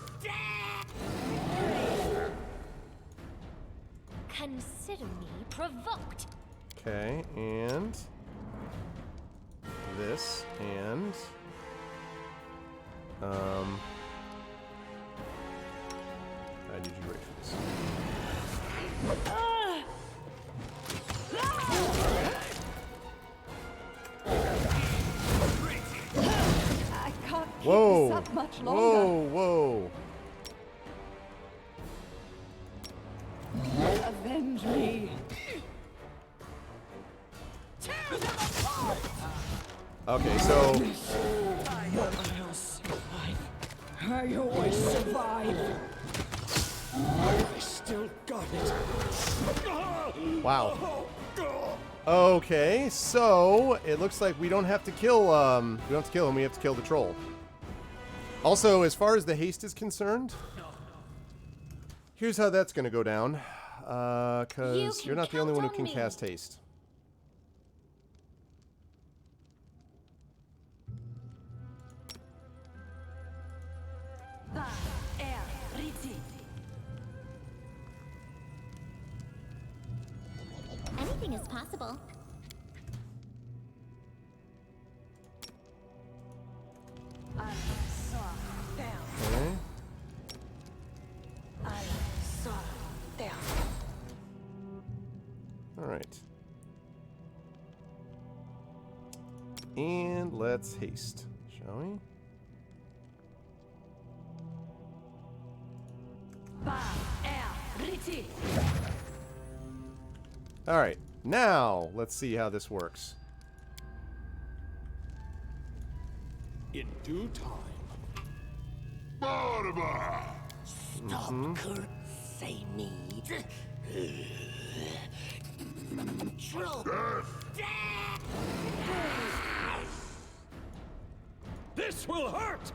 S6: Consider me provoked.
S2: Okay, and this, and I need you ready for this.
S3: I can't keep
S2: Whoa!
S3: this up much longer.
S2: Whoa! Whoa!
S3: Avenge me.
S2: Okay, so
S3: I'll survive. I always survive.
S7: I still got it!
S2: wow. Okay, so it looks like we don't have to kill we don't have to kill him, we have to kill the troll. Also, as far as the haste is concerned, here's how that's gonna go down. Cause you're not the only one who can cast haste.
S6: Anything is possible.
S2: Okay. Alright. And let's haste, shall we? Alright, now let's see how this works.
S7: In due time.
S9: Barba!
S10: Stop, say me. Troll!
S9: Death!
S7: This will hurt!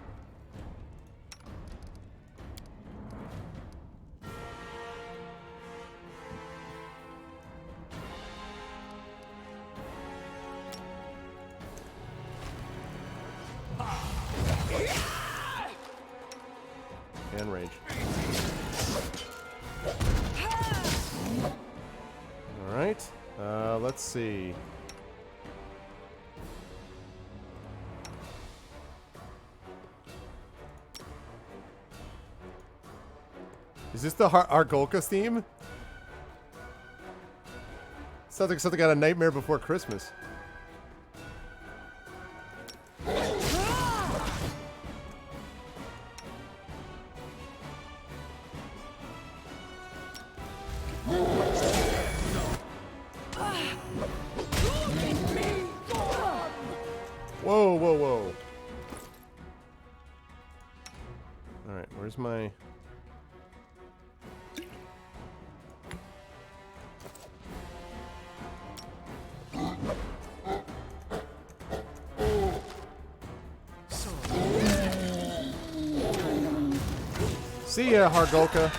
S2: And rage. Alright. Let's see. Is this the Argolka theme? Sounds like something out of Nightmare Before Christmas. Whoa, whoa, whoa. Alright, where's my... See ya, Hargolka.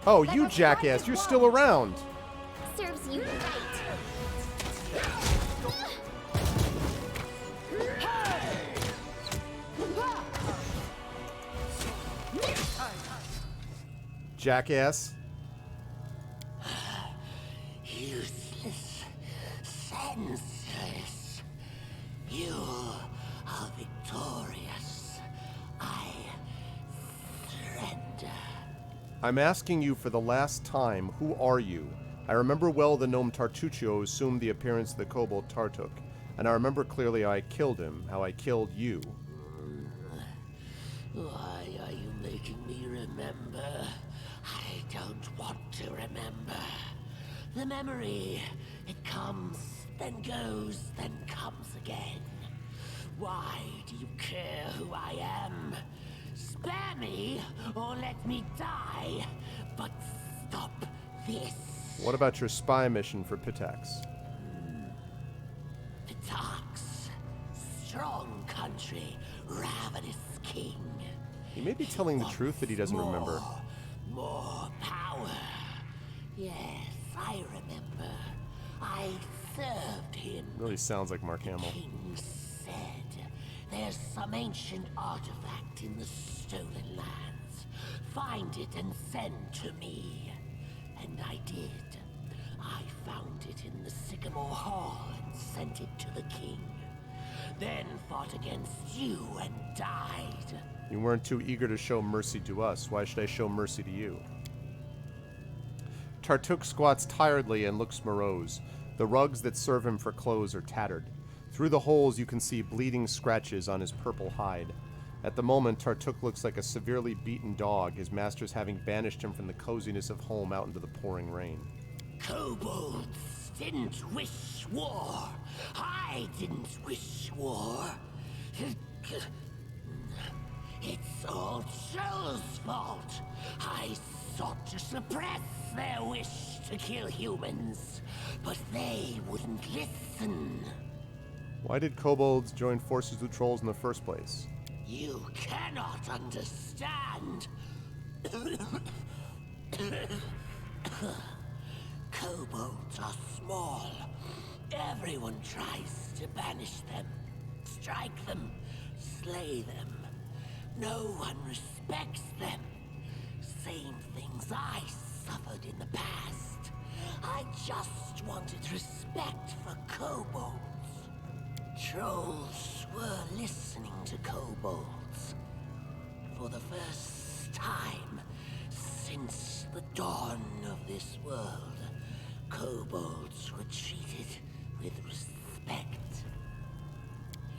S2: Oh, you jackass, you're still around.
S6: Serves you right.
S2: Jackass.
S10: Useless. Senseless. You are victorious. I surrender.
S2: I'm asking you for the last time, who are you? I remember well the gnome Tartuccio assumed the appearance of the kobold Tartuk, and I remember clearly how I killed him, how I killed you.
S10: Why are you making me remember? I don't want to remember. The memory, it comes, then goes, then comes again. Why do you care who I am? Spare me, or let me die, but stop this.
S2: What about your spy mission for Pitax?
S10: Pitax, strong country, ravenous king.
S2: He may be telling the truth that he doesn't remember.
S10: More power. Yes, I remember. I served him.
S2: Really sounds like Mark Hamill.
S10: The king said, there's some ancient artifact in the stolen lands. Find it and send to me. And I did. I found it in the Sycamore Hall and sent it to the king. Then fought against you and died.
S2: You weren't too eager to show mercy to us. Why should I show mercy to you? Tartuk squats tiredly and looks morose. The rugs that serve him for clothes are tattered. Through the holes you can see bleeding scratches on his purple hide. At the moment, Tartuk looks like a severely beaten dog, his masters having banished him from the coziness of home out into the pouring rain.
S10: Kobolds didn't wish war. I didn't wish war. It's all Joel's fault. I sought to suppress their wish to kill humans, but they wouldn't listen.
S2: Why did kobolds join forces with trolls in the first place?
S10: You cannot understand. Kobolds are small. Everyone tries to banish them, strike them, slay them. No one respects them. Same things I suffered in the past. I just wanted respect for kobolds. Trolls were listening to kobolds. For the first time since the dawn of this world, kobolds were treated with respect.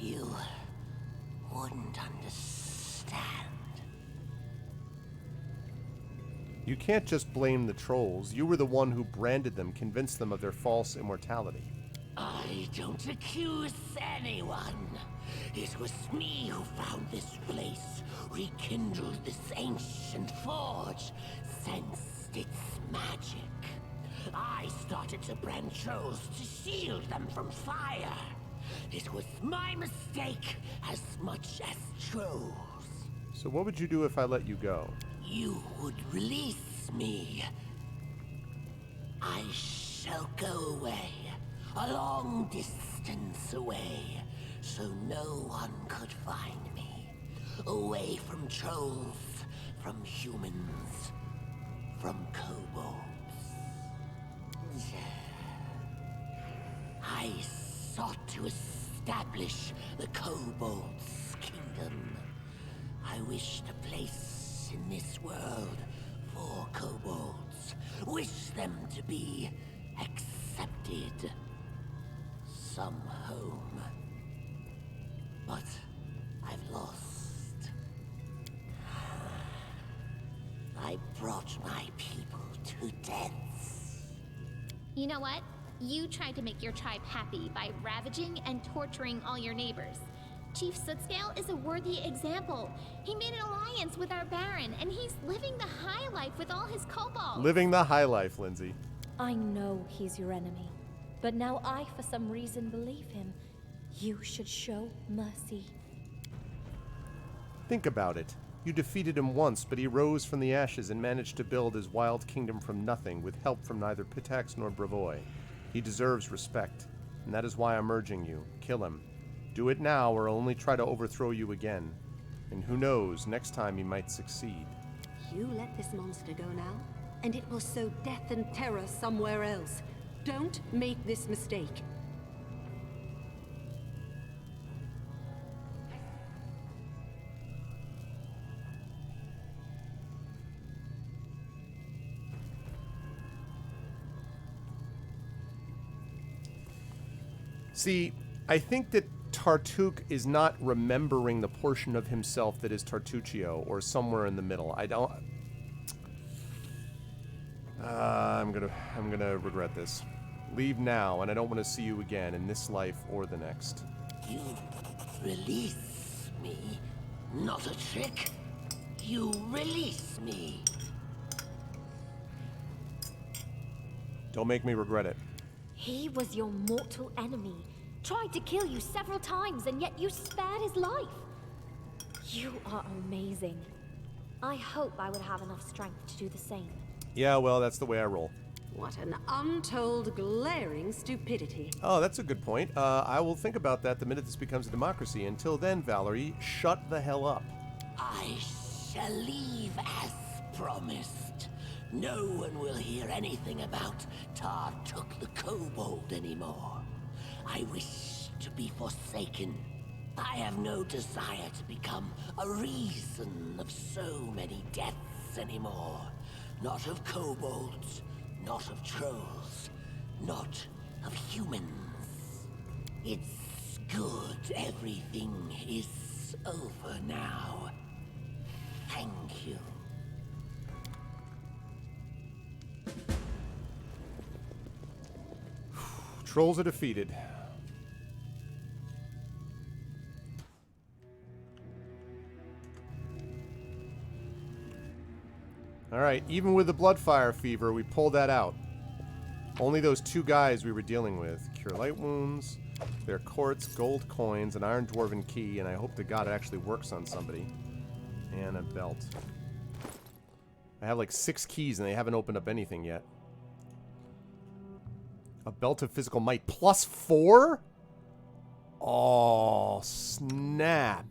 S10: You wouldn't understand.
S2: You can't just blame the trolls. You were the one who branded them, convinced them of their false immortality.
S10: I don't accuse anyone. It was me who found this place, rekindled this ancient forge, sensed its magic. I started to brand trolls to shield them from fire. It was my mistake as much as trolls.
S2: So what would you do if I let you go?
S10: You would release me. I shall go away, a long distance away, so no one could find me. Away from trolls, from humans, from kobolds. I sought to establish the kobolds' kingdom. I wished a place in this world for kobolds. Wish them to be accepted. Some home. But I've lost. I brought my people to death.
S6: You know what? You tried to make your tribe happy by ravaging and torturing all your neighbors. Chief Sootscale is a worthy example. He made an alliance with our Baron, and he's living the high life with all his kobolds.
S2: Living the high life, Lindsay.
S8: I know he's your enemy, but now I, for some reason, believe him. You should show mercy.
S2: Think about it. You defeated him once, but he rose from the ashes and managed to build his wild kingdom from nothing with help from neither Pitax nor Bravoy. He deserves respect, and that is why I'm urging you. Kill him. Do it now or I'll only try to overthrow you again. And who knows, next time he might succeed.
S5: You let this monster go now, and it will sow death and terror somewhere else. Don't make this mistake.
S2: See, I think that Tartuk is not remembering the portion of himself that is Tartuccio, or somewhere in the middle. I don't... I'm gonna regret this. Leave now, and I don't want to see you again in this life or the next.
S10: You release me? Not a trick. You release me.
S2: Don't make me regret it.
S8: He was your mortal enemy. Tried to kill you several times, and yet you spared his life. You are amazing. I hope I would have enough strength to do the same.
S2: Yeah, well, that's the way I roll.
S5: What an untold, glaring stupidity.
S2: Oh, that's a good point. I will think about that the minute this becomes a democracy. Until then, Valerie, shut the hell up.
S10: I shall leave as promised. No one will hear anything about Tartuk the Kobold anymore. I wish to be forsaken. I have no desire to become a reason of so many deaths anymore. Not of kobolds, not of trolls, not of humans. It's good everything is over now. Thank you.
S2: Trolls are defeated. Alright, even with the Bloodfire Fever, we pulled that out. Only those two guys we were dealing with. Cure light wounds, their quartz, gold coins, an iron dwarven key, and I hope to God it actually works on somebody. And a belt. I have like 6 keys and they haven't opened up anything yet. A belt of physical might plus 4? Oh, snap.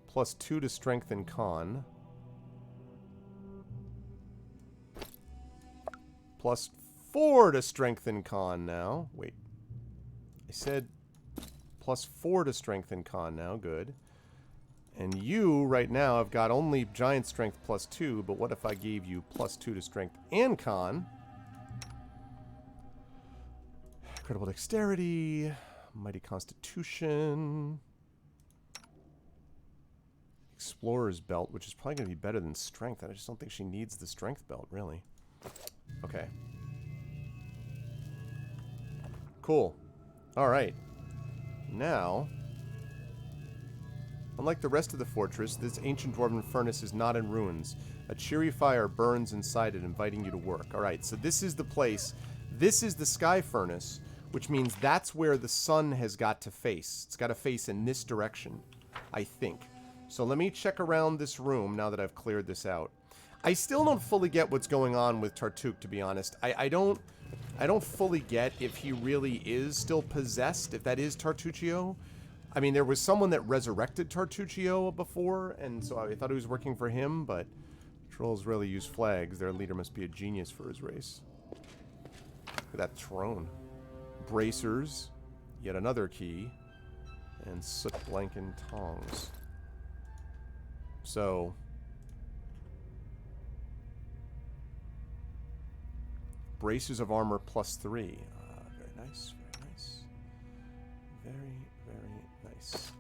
S2: Plus 2 to strength and con. Plus 4 to strength and con now. Wait. I said plus 4 to strength and con now. Good. And you, right now, have got only giant strength plus 2, but what if I gave you plus 2 to strength and con? Incredible dexterity. Mighty constitution. Explorer's belt, which is probably going to be better than strength. I just don't think she needs the strength belt, really. Okay. Cool. Alright. Now, unlike the rest of the fortress, this ancient dwarven furnace is not in ruins. A cheery fire burns inside it, inviting you to work. Alright, so this is the place. This is the sky furnace, which means that's where the sun has got to face. It's got to face in this direction, I think. So let me check around this room now that I've cleared this out. I still don't fully get what's going on with Tartuk, to be honest. I don't I don't fully get if he really is still possessed, if that is Tartuccio. I mean, there was someone that resurrected Tartuccio before, and so I thought he was working for him, but trolls rarely use flags. Their leader must be a genius for his race. Look at that throne. Bracers, yet another key, and soot blanken tongs. So... Bracers of armor +3. Very nice, very nice. Very, very nice.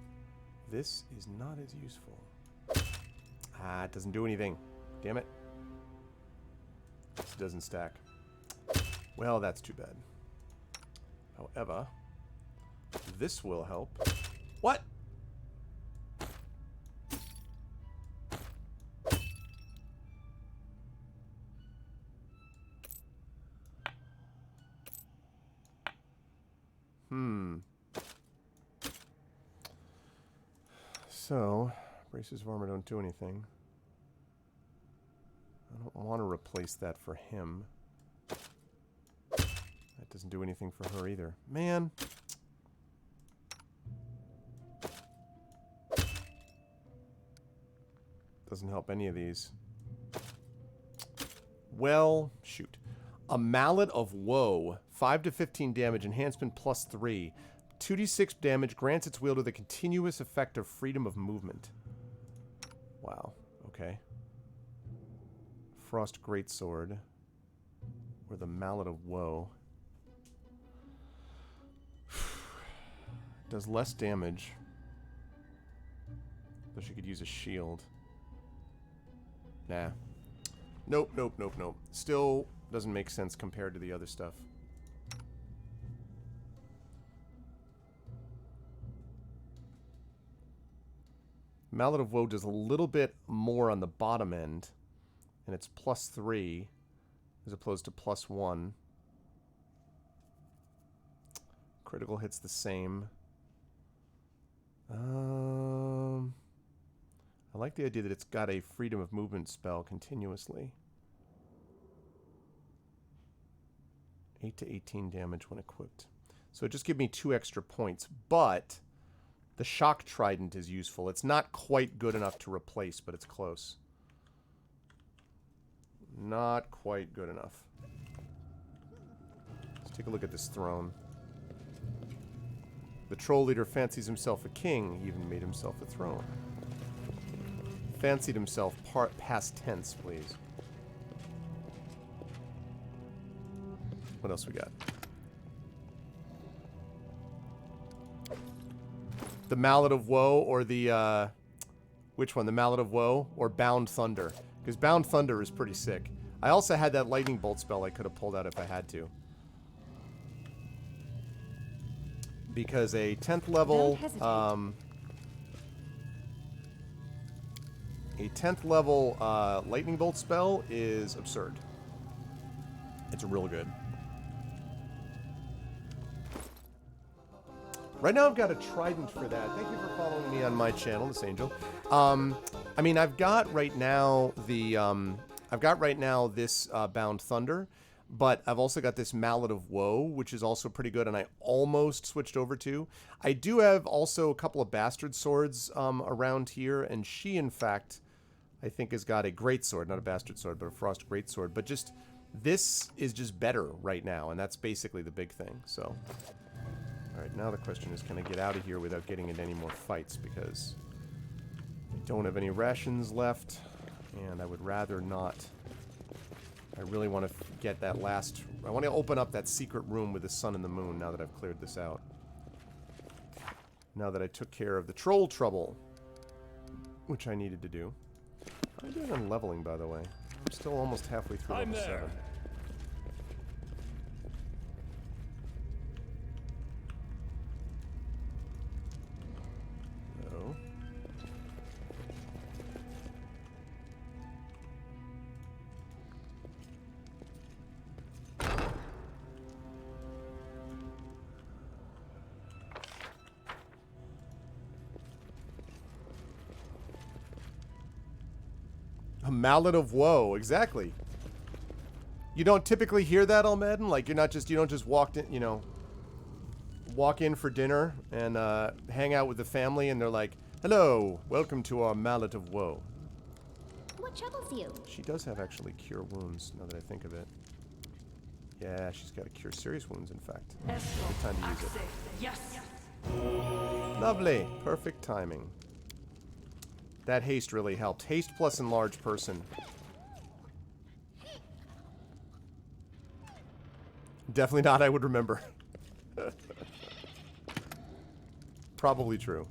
S2: This is not as useful. Ah, it doesn't do anything. Damn it. This doesn't stack. Well, that's too bad. However, this will help. What? So, braces of armor don't do anything. I don't want to replace that for him. That doesn't do anything for her either. Man! Doesn't help any of these. Well, shoot. A Mallet of Woe. 5 to 15 damage, enhancement +3. 2d6 damage, grants its wielder the continuous effect of freedom of movement. Wow, okay. Frost Greatsword. Or the Mallet of Woe. Does less damage. Though she could use a shield. Nah. Nope, nope, nope, nope. Still doesn't make sense compared to the other stuff. Mallet of Woe does a little bit more on the bottom end, and it's +3 as opposed to +1. Critical hits the same. I like the idea that it's got a freedom of movement spell continuously. 8 to 18 damage when equipped. So it just gives me 2 extra points, but the Shock Trident is useful. It's not quite good enough to replace, but it's close. Not quite good enough. Let's take a look at this throne. The troll leader fancies himself a king. He even made himself a throne. Fancied himself past tense, please. What else we got? The Mallet of Woe, or the, which one? The Mallet of Woe, or Bound Thunder? Because Bound Thunder is pretty sick. I also had that Lightning Bolt spell I could have pulled out if I had to. Because a 10th level, Lightning Bolt spell is absurd. It's real good. Right now I've got a trident for that. Thank you for following me on my channel, this Angel. I mean, I've got right now this Bound Thunder, but I've also got this Mallet of Woe, which is also pretty good, and I almost switched over to. I do have also a couple of Bastard Swords around here, and she, in fact, I think has got a Greatsword, not a Bastard Sword, but a Frost Greatsword. But just, this is just better right now, and that's basically the big thing, so. Alright, now the question is, can I get out of here without getting into any more fights, because I don't have any rations left, and I would rather not. I really want to get that last... I want to open up that secret room with the sun and the moon now that I've cleared this out. Now that I took care of the troll trouble, which I needed to do. How am I doing on leveling, by the way? I'm still almost halfway through level 7. No. A Mallet of Woe, exactly. You don't typically hear that, Almedin? Like, you don't just walk in, you know, walk in for dinner and hang out with the family and they're like, hello, welcome to our mallet of woe.
S6: What troubles you?
S2: She does have actually cure wounds, now that I think of it. Yeah, she's got to cure serious wounds, in fact. Good time to use it.
S3: Yes.
S2: Lovely. Perfect timing. That haste really helped. Haste plus enlarged person. Definitely not, I would remember. Probably true.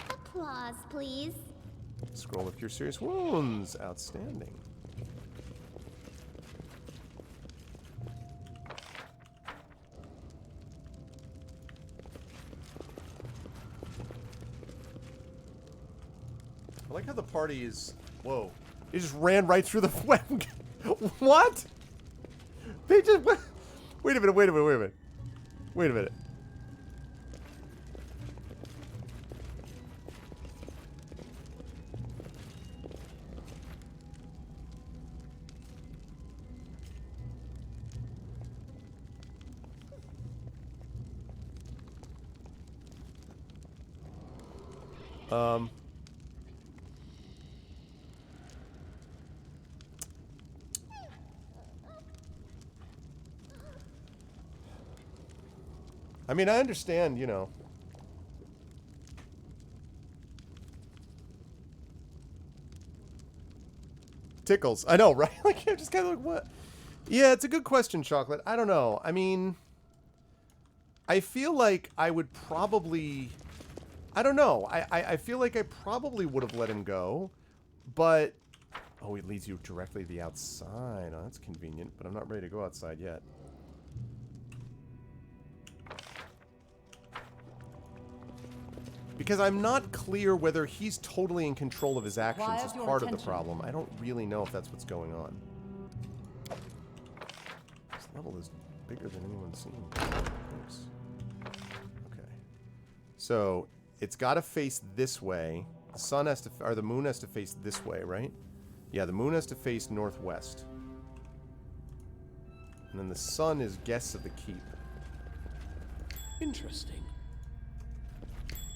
S6: Applause, please.
S2: Scroll of cure serious wounds. Outstanding. I like how the party is... Whoa. It just ran right through the... What? They just... Wait a minute, wait a minute, wait a minute. Wait a minute. I mean, I understand, you know. Tickles. I know, right? Like, I'm just kind of like, what? Yeah, it's a good question, Chocolate. I don't know. I mean, I feel like I would probably... I don't know. I feel like I probably would have let him go, but... Oh, it leads you directly to the outside. Oh, that's convenient, but I'm not ready to go outside yet. Because I'm not clear whether he's totally in control of his actions as part of the problem. I don't really know if that's what's going on. This level is bigger than anyone's seen. Oops. Okay. So, it's got to face this way. The sun has to, or the moon has to face this way, right? Yeah, the moon has to face northwest. And then the sun is guests of the keep.
S7: Interesting.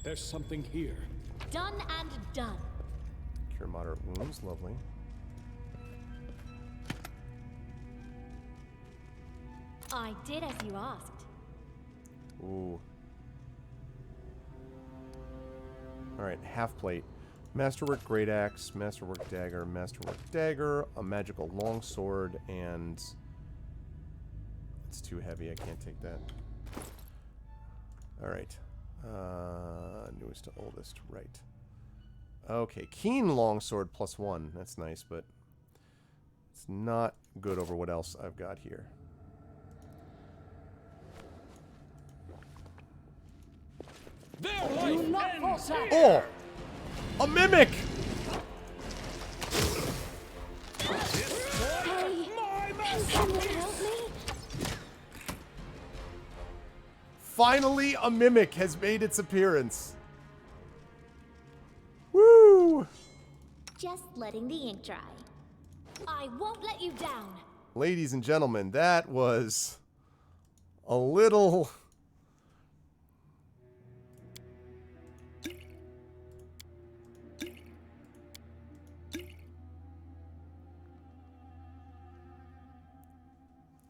S7: There's something here.
S8: Done and done.
S2: Cure moderate wounds, lovely.
S8: I did as you asked.
S2: Ooh. Alright, half plate. Masterwork great axe, masterwork dagger, a magical longsword, and it's too heavy, I can't take that. Alright. Newest to oldest, right. Okay, keen longsword +1. That's nice, but it's not good over what else I've got here.
S7: Their life ends here.
S2: Oh! A mimic!
S8: Can you help me?
S2: Finally, a mimic has made its appearance. Woo!
S6: Just letting the ink dry.
S8: I won't let you down.
S2: Ladies and gentlemen, that was a little...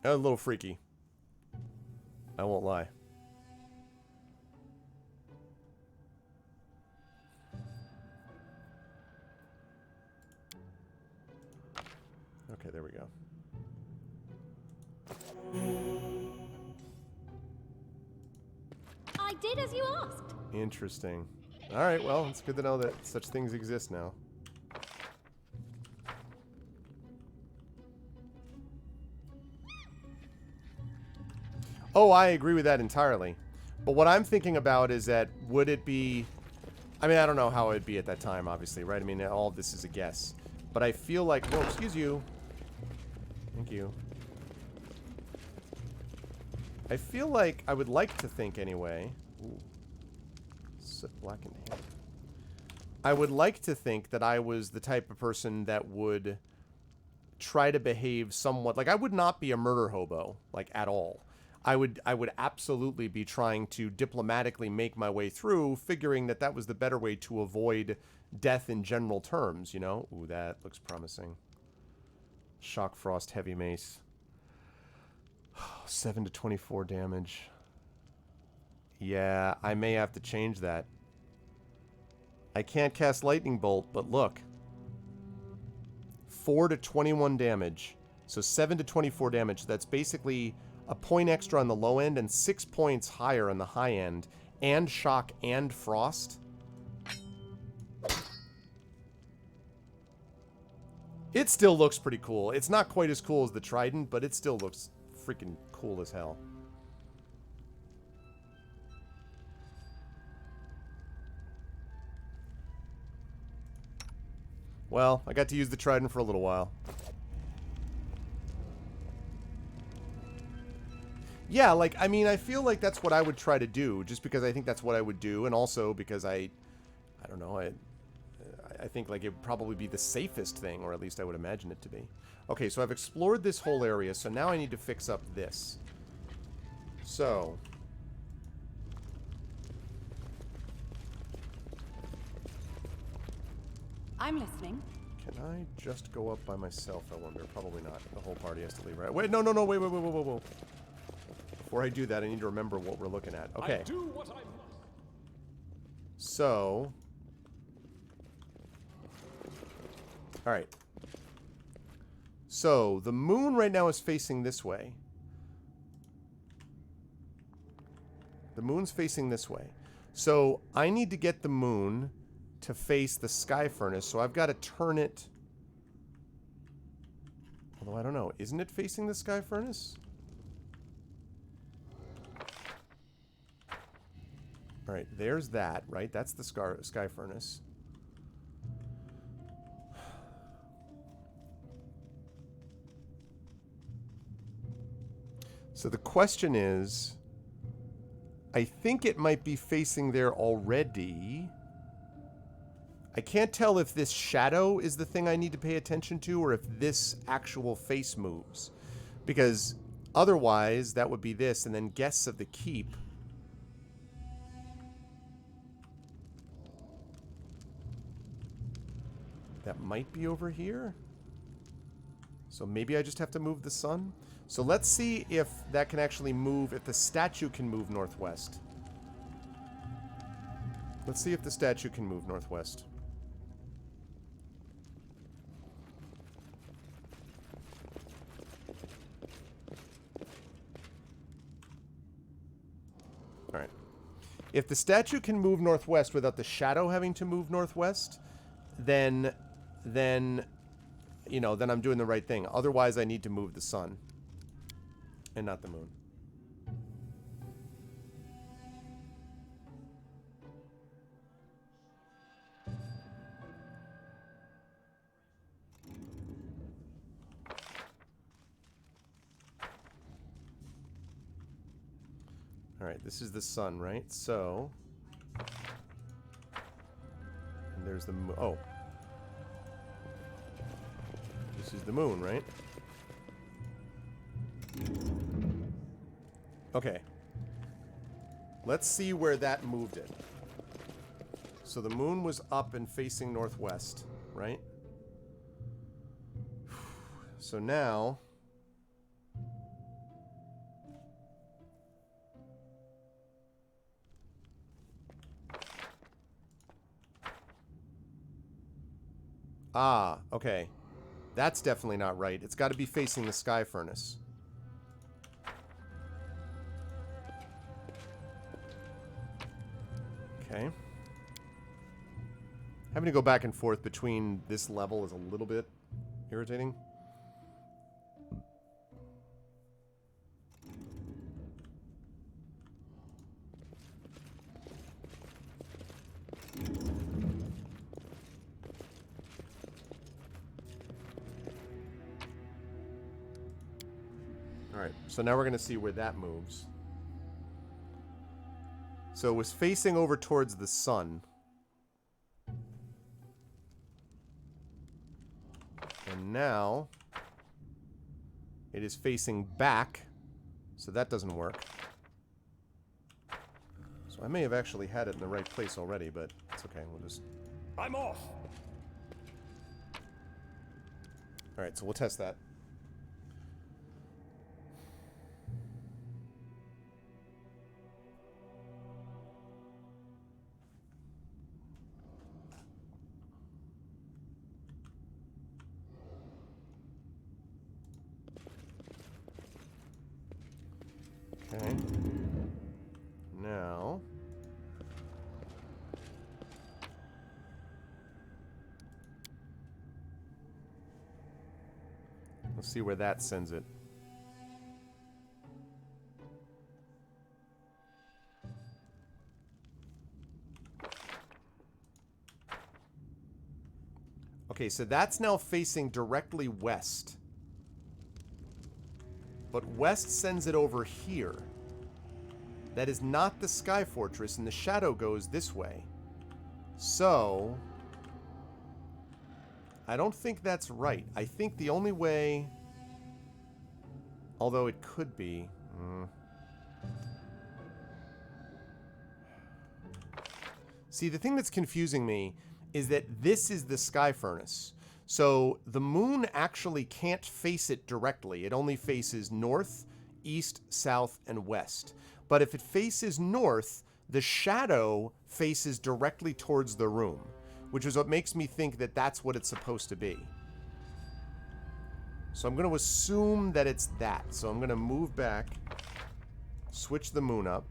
S2: a little freaky. I won't lie. Okay, there we go.
S8: I did as you asked.
S2: Interesting. Alright, well, it's good to know that such things exist now. Oh, I agree with that entirely. But what I'm thinking about is that, would it be... I mean, I don't know how it'd be at that time, obviously, right? I mean, all of this is a guess. But I feel like... Oh, excuse you. Thank you. I feel like... I would like to think, anyway... Ooh. Soot blackened hand. I would like to think that I was the type of person that would try to behave somewhat like I would not be a murder hobo, like at all. I would absolutely be trying to diplomatically make my way through, figuring that that was the better way to avoid death in general terms, you know? Ooh, that looks promising. Shock Frost Heavy Mace. 7 to 24 damage. Yeah, I may have to change that. I can't cast Lightning Bolt, but look. 4 to 21 damage. So 7 to 24 damage. That's basically a point extra on the low end and 6 points higher on the high end. And shock and frost. It still looks pretty cool. It's not quite as cool as the Trident, but it still looks freaking cool as hell. Well, I got to use the Trident for a little while. Yeah, like, I mean, I feel like that's what I would try to do, just because I think that's what I would do, and also because I don't know, I think, like, it would probably be the safest thing, or at least I would imagine it to be. Okay, so I've explored this whole area, so now I need to fix up this. So...
S4: I'm listening.
S2: Can I just go up by myself, I wonder? Probably not. The whole party has to leave, right? Wait, no, no, no, wait, wait, wait, wait, wait, wait. Before I do that, I need to remember what we're looking at. Okay.
S7: I do what I must.
S2: So... Alright. So, the moon right now is facing this way. The moon's facing this way. So, I need to get the moon to face the sky furnace, so I've got to turn it... Although, I don't know. Isn't it facing the sky furnace? Alright, there's that, right? That's the sky furnace. So the question is... I think it might be facing there already. I can't tell if this shadow is the thing I need to pay attention to or if this actual face moves. Because otherwise, that would be this, and then Guests of the Keep. That might be over here. So maybe I just have to move the sun. So let's see if that can actually move, if the statue can move northwest. Let's see if the statue can move northwest. Alright. If the statue can move northwest without the shadow having to move northwest, then you know, then I'm doing the right thing. Otherwise, I need to move the sun. And not the moon. Alright, this is the sun, right? So... And there's the moon. Oh. This is the moon, right? Okay. Let's see where that moved it. So the moon was up and facing northwest, right? So now... Ah, okay. That's definitely not right. It's got to be facing the sky furnace. Okay. Having to go back and forth between this level is a little bit irritating. Alright, so now we're going to see where that moves. So it was facing over towards the sun. And now... It is facing back, so that doesn't work. So I may have actually had it in the right place already, but it's okay. We'll just...
S7: I'm off.
S2: Alright, so we'll test that. Okay. Now... let's see where that sends it. Okay, so that's now facing directly west. But west sends it over here. That is not the Sky Fortress, and the shadow goes this way. So... I don't think that's right. I think the only way... although it could be... See, the thing that's confusing me is that this is the Sky Furnace. So the moon actually can't face it directly. It only faces north, east, south, and west. But if it faces north, the shadow faces directly towards the room, which is what makes me think that that's what it's supposed to be. So I'm going to assume that it's that. So I'm going to move back, switch the moon up.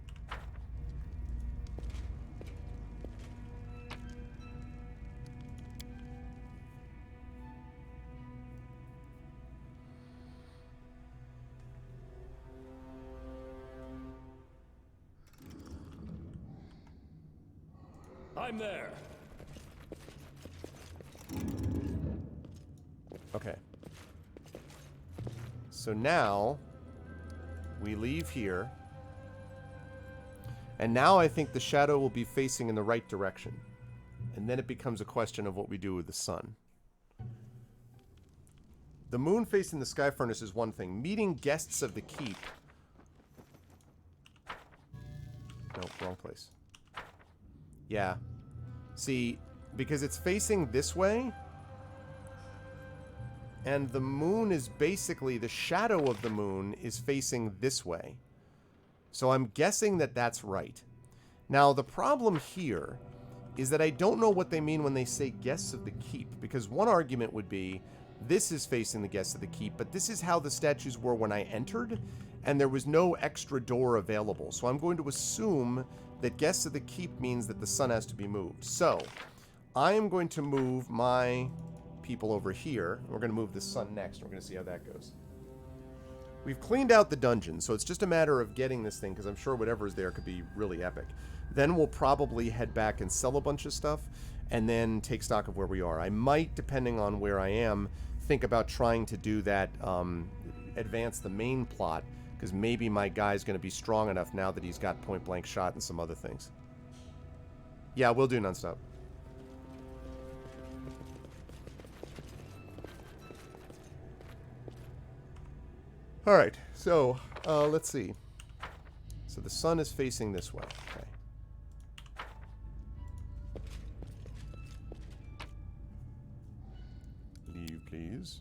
S7: I'm there.
S2: Okay. So now we leave here. And now I think the shadow will be facing in the right direction. And then it becomes a question of what we do with the sun. The moon facing the Sky Furnace is one thing. Meeting guests of the keep. No, wrong place. Yeah. See, because it's facing this way, and the moon is basically, the shadow of the moon is facing this way. So I'm guessing that that's right. Now, the problem here is that I don't know what they mean when they say guests of the keep, because one argument would be, this is facing the guests of the keep, but this is how the statues were when I entered, and there was no extra door available. So I'm going to assume that guests of the keep means that the sun has to be moved. So I am going to move my people over here. We're going to move the sun next. We're going to see how that goes. We've cleaned out the dungeon, so it's just a matter of getting this thing, because I'm sure whatever's there could be really epic. Then we'll probably head back and sell a bunch of stuff, and then take stock of where we are. I might, depending on where I am, think about trying to do that, advance the main plot, because maybe my guy's going to be strong enough now that he's got point-blank shot and some other things. Yeah, we'll do nonstop. Alright, so, let's see. So the sun is facing this way. Okay. Leave, please.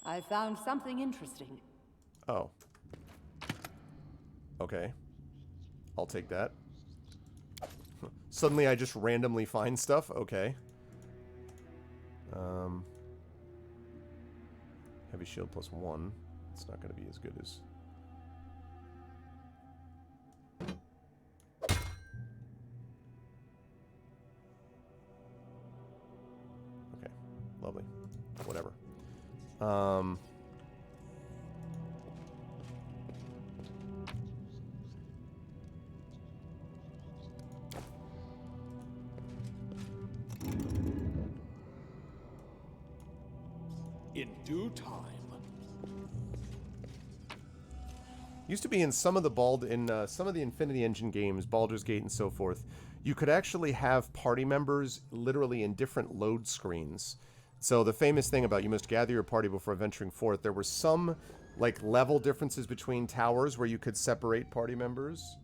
S3: I found something interesting.
S2: Oh. Okay. I'll take that. Suddenly I just randomly find stuff? Okay. Heavy shield +1. It's not going to be as good as... Okay. Lovely. Whatever.
S7: In due time.
S2: Used to be in some of the some of the Infinity Engine games, Baldur's Gate and so forth, you could actually have party members literally in different load screens. So the famous thing about you must gather your party before venturing forth, there were some like level differences between towers where you could separate party members.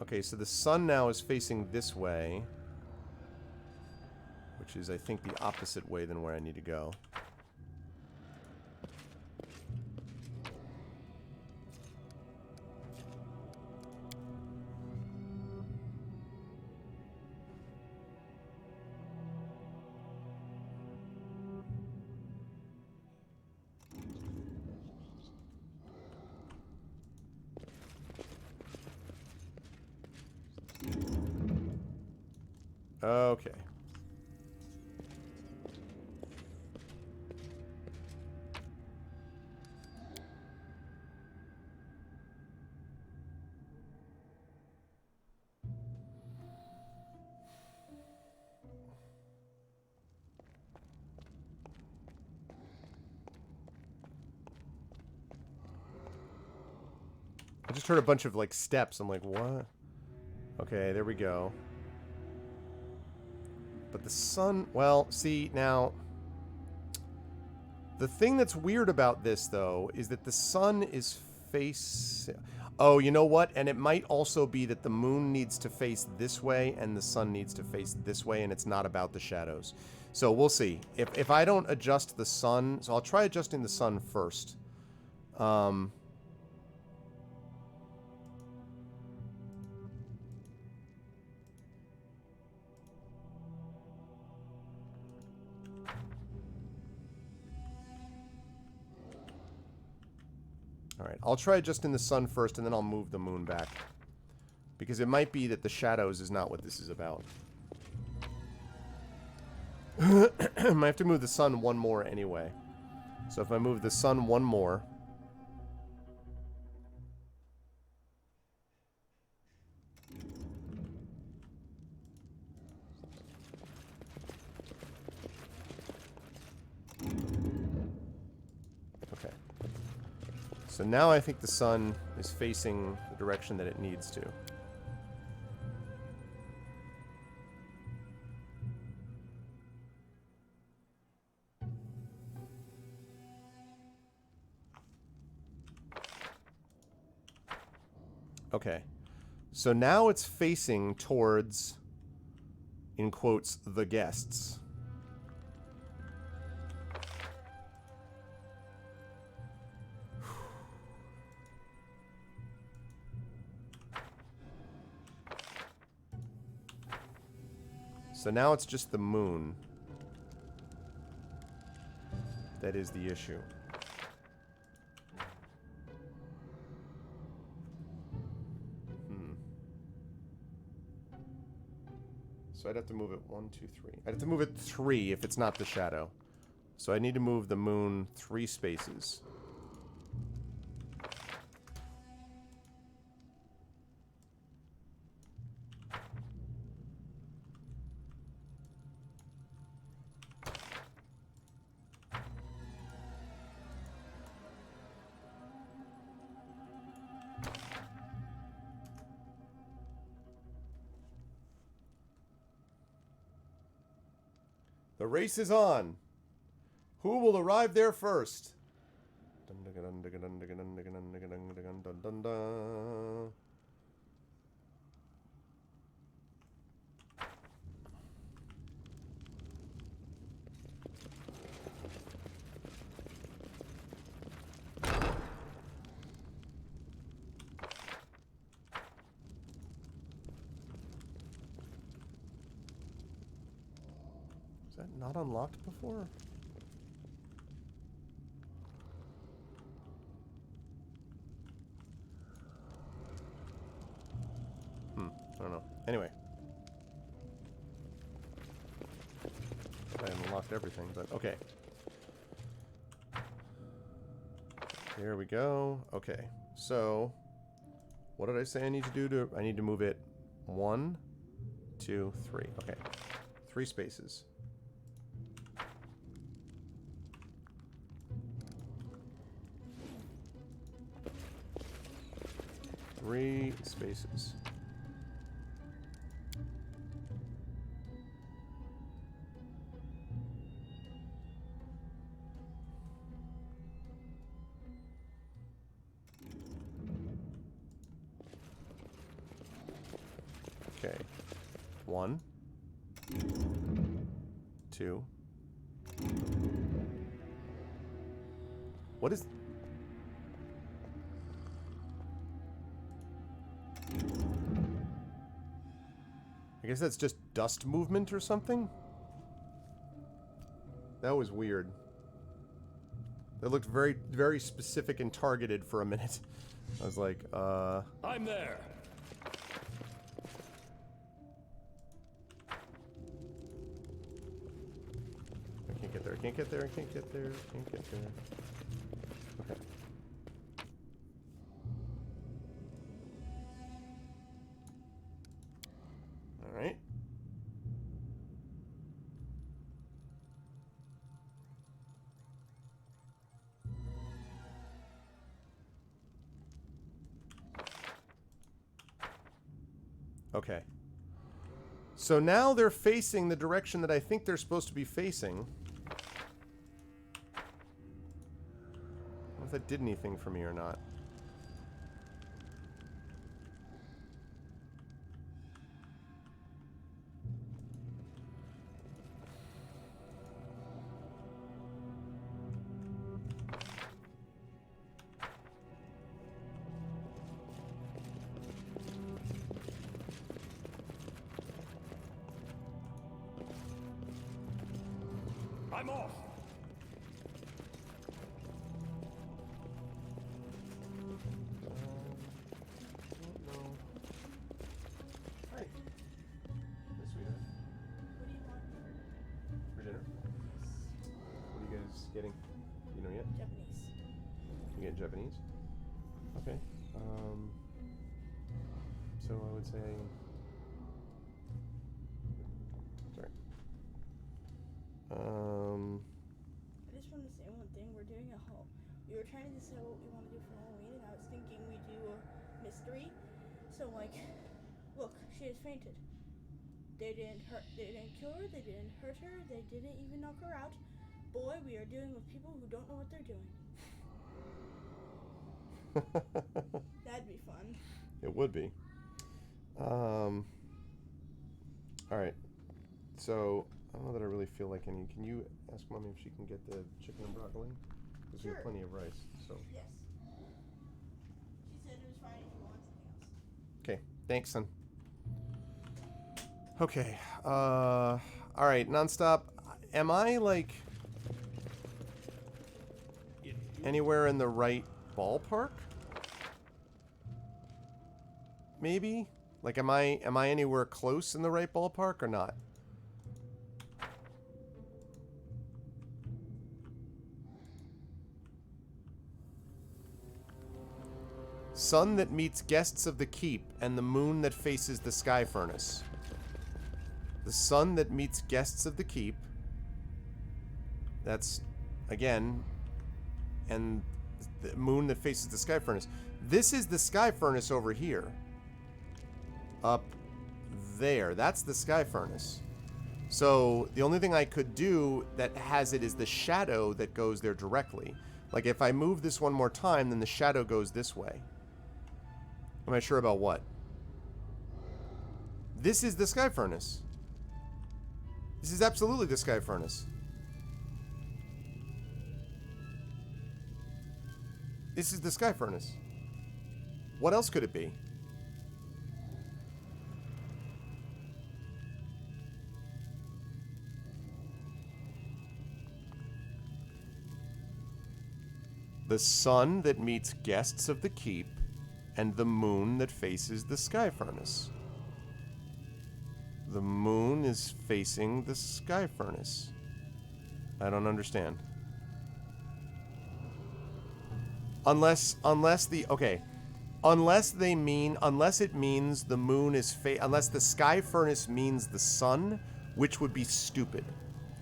S2: Okay, so the sun now is facing this way, which is, I think, the opposite way than where I need to go. Okay. I just heard a bunch of, like, steps. I'm like, what? Okay, there we go. But the sun... Well, see, now... The thing that's weird about this, though, is that the sun is face... Oh, you know what? And it might also be that the moon needs to face this way and the sun needs to face this way, and it's not about the shadows. So we'll see. If I don't adjust the sun... So I'll try adjusting the sun first. Alright, I'll try adjusting the sun first, and then I'll move the moon back. Because it might be that the shadows is not what this is about. I might have to move the sun one more anyway. So if I move the sun one more... Okay. So now I think the sun is facing the direction that it needs to. Okay. So now it's facing towards, in quotes, the guests. So now it's just the moon that is the issue. So I'd have to move it 1, 2, 3. I'd have to move it 3 if it's not the shadow. So I need to move the moon 3 spaces. The race is on. Who will arrive there first? Is that not unlocked before? I don't know. Anyway. I unlocked everything, but okay. Here we go. Okay. So, what did I say I need to do? I need to move it 1, 2, 3. Okay. 3 spaces. 3 spaces. Okay. 1, 2. What is... I guess that's just dust movement or something? That was weird. That looked very, very specific and targeted for a minute. I was like,
S7: I'm there.
S2: I can't get there, I can't get there, I can't get there, I can't get there. Okay. Alright. Okay. So now they're facing the direction that I think they're supposed to be facing. I don't know if that did anything for me or not.
S7: I'm off.
S2: Hi. Hey, sweetheart.
S4: What do you want?
S2: For dinner? What are you guys getting? You know yet?
S4: Japanese.
S2: You get Japanese? Okay. So I would say... Sorry.
S4: I just want to say one thing. We're doing a whole. We were trying to decide what we want to do for Halloween, and I was thinking we do a mystery. So like, look, she has fainted. They didn't kill her. They didn't hurt her. They didn't even knock her out. Boy, we are dealing with people who don't know what they're doing. That'd be fun.
S2: It would be. Alright. So, I don't know that I really feel like any. Can you ask Mommy if she can get the chicken and broccoli? Because we have
S4: Sure.
S2: plenty of rice, so.
S4: Yes. She said it was fine if you want something else.
S2: Okay, thanks, son. Okay, alright, nonstop. Am I, like, anywhere in the right ballpark? Maybe? Like, am I anywhere close in the right ballpark or not? Sun that meets guests of the keep, and the moon that faces the sky furnace. The sun that meets guests of the keep. That's, again, and the moon that faces the sky furnace. This is the sky furnace over here. Up there. That's the sky furnace. So the only thing I could do that has it is the shadow that goes there directly. Like if I move this one more time, then the shadow goes this way. Am I sure about what? This is the sky furnace. This is absolutely the sky furnace. This is the sky furnace. What else could it be? The sun that meets guests of the keep, and the moon that faces the sky furnace. The moon is facing the sky furnace. I don't understand. Unless it means the moon is unless the sky furnace means the sun, which would be stupid.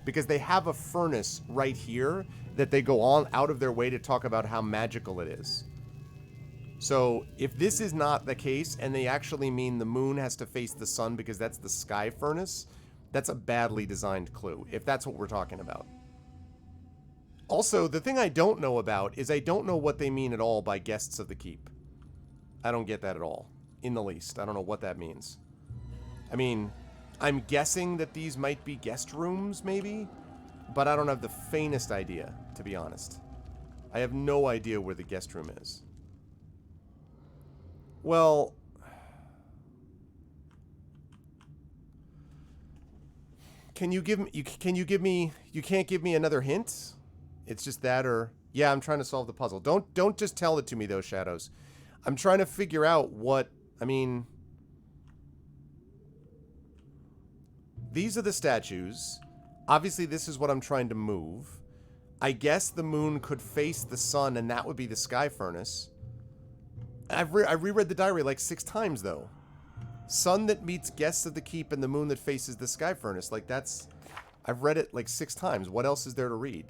S2: Because they have a furnace right here that they go on out of their way to talk about how magical it is. So if this is not the case and they actually mean the moon has to face the sun because that's the sky furnace, that's a badly designed clue, if that's what we're talking about. Also, the thing I don't know about is I don't know what they mean at all by guests of the keep. I don't get that at all. In the least. I don't know what that means. I mean, I'm guessing that these might be guest rooms, maybe? But I don't have the faintest idea, to be honest. I have no idea where the guest room is. Well, can you give me you can't give me another hint? It's just that, or yeah, I'm trying to solve the puzzle. Don't just tell it to me though, Shadows. I'm trying to figure out what, I mean, these are the statues. Obviously this is what I'm trying to move. I guess the moon could face the sun and that would be the sky furnace. I reread the diary like 6 times though. Sun that meets guests of the keep and the moon that faces the sky furnace. Like that's, I've read it like 6 times. What else is there to read?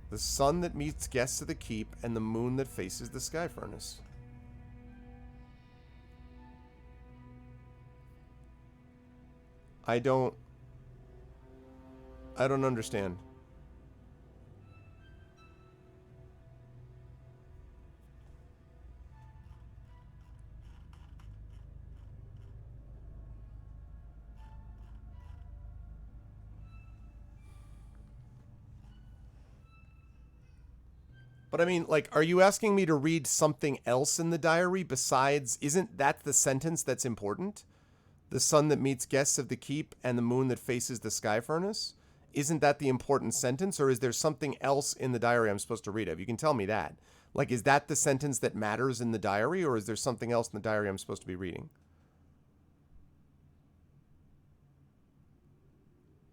S2: The sun that meets guests of the keep and the moon that faces the sky furnace. I don't understand. But I mean, like, are you asking me to read something else in the diary besides, isn't that the sentence that's important? The sun that meets guests of the keep and the moon that faces the sky furnace? Isn't that the important sentence, or is there something else in the diary I'm supposed to read? If you can tell me that. Like, is that the sentence that matters in the diary, or is there something else in the diary I'm supposed to be reading?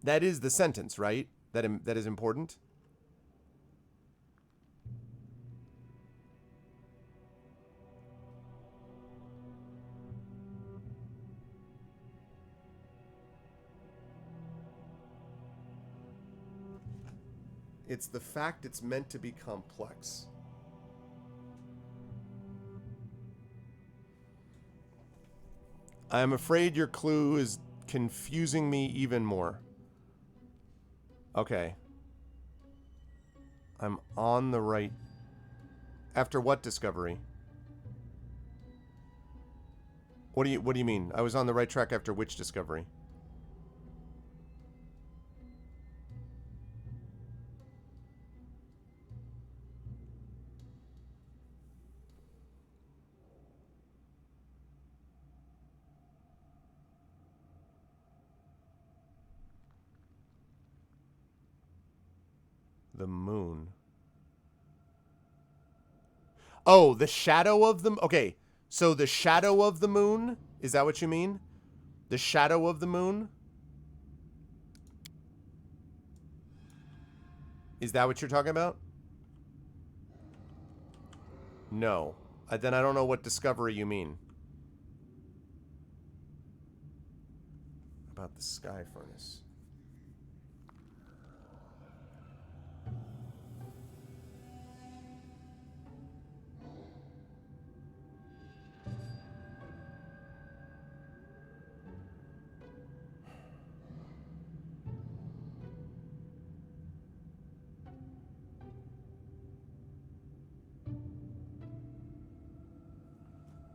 S2: That is the sentence, right? That is important? It's the fact it's meant to be complex. I'm afraid your clue is confusing me even more. Okay. I'm on the right... After what discovery? What do you mean? I was on the right track after which discovery? The moon. Oh, the shadow of the... Okay, so the shadow of the moon? Is that what you mean? The shadow of the moon? Is that what you're talking about? No. Then I don't know what discovery you mean. About the sky furnace.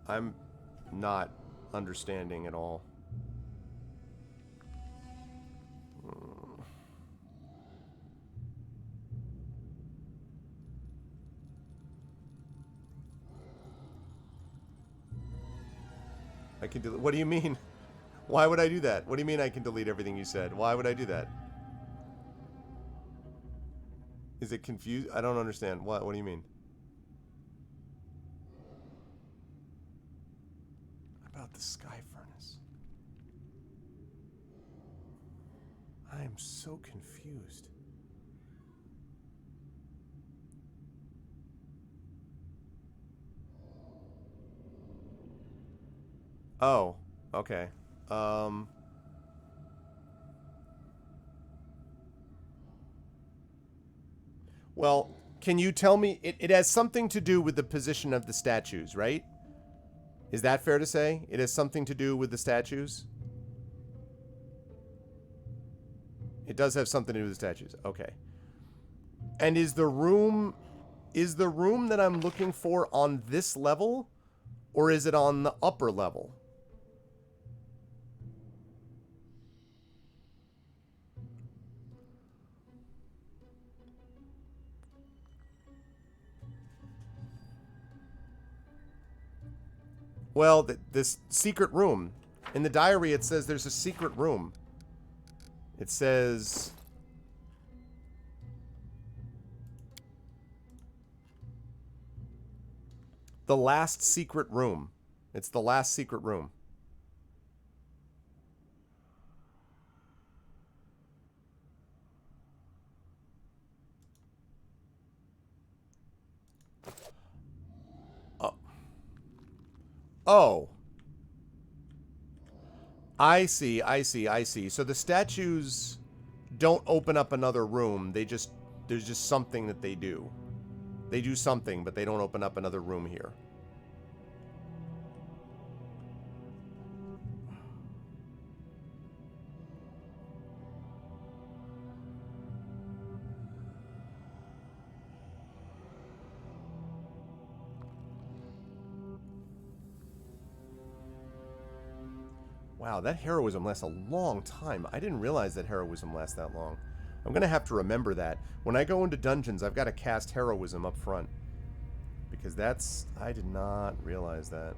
S2: I'm not understanding at all. I can delete. What do you mean? Why would I do that? What do you mean I can delete everything you said? Why would I do that? Is it confused? I don't understand. What do you mean? About the sky furnace. I am so confused. Oh, okay. Well, can you tell me... It has something to do with the position of the statues, right? Is that fair to say? It has something to do with the statues? It does have something to do with the statues. Okay. And is the room that I'm looking for on this level, or is it on the upper level? Well, this secret room. In the diary, it says there's a secret room. It says... the last secret room. It's the last secret room. Oh. I see, I see, I see. So the statues don't open up another room. There's just something that they do. They do something, but they don't open up another room here. Wow, that heroism lasts a long time. I didn't realize that heroism lasts that long. I'm going to have to remember that. When I go into dungeons, I've got to cast heroism up front. Because that's... I did not realize that.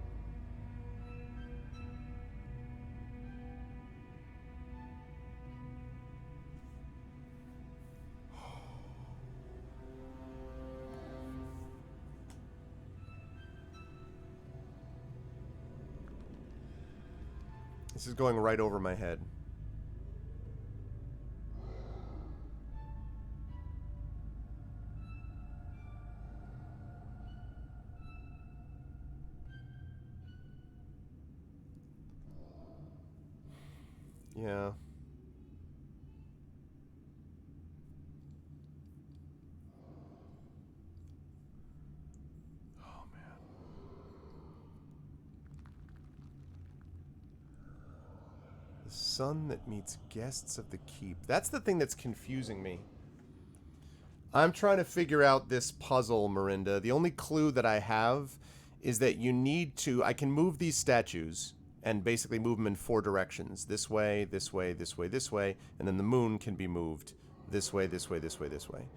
S2: This is going right over my head. Yeah. Oh, man. The sun that meets guests of the keep. That's the thing that's confusing me. I'm trying to figure out this puzzle, Miranda. The only clue that I have is that you need to... I can move these statues and basically move them in 4 directions. This way, this way, this way, this way. And then the moon can be moved this way, this way, this way, this way.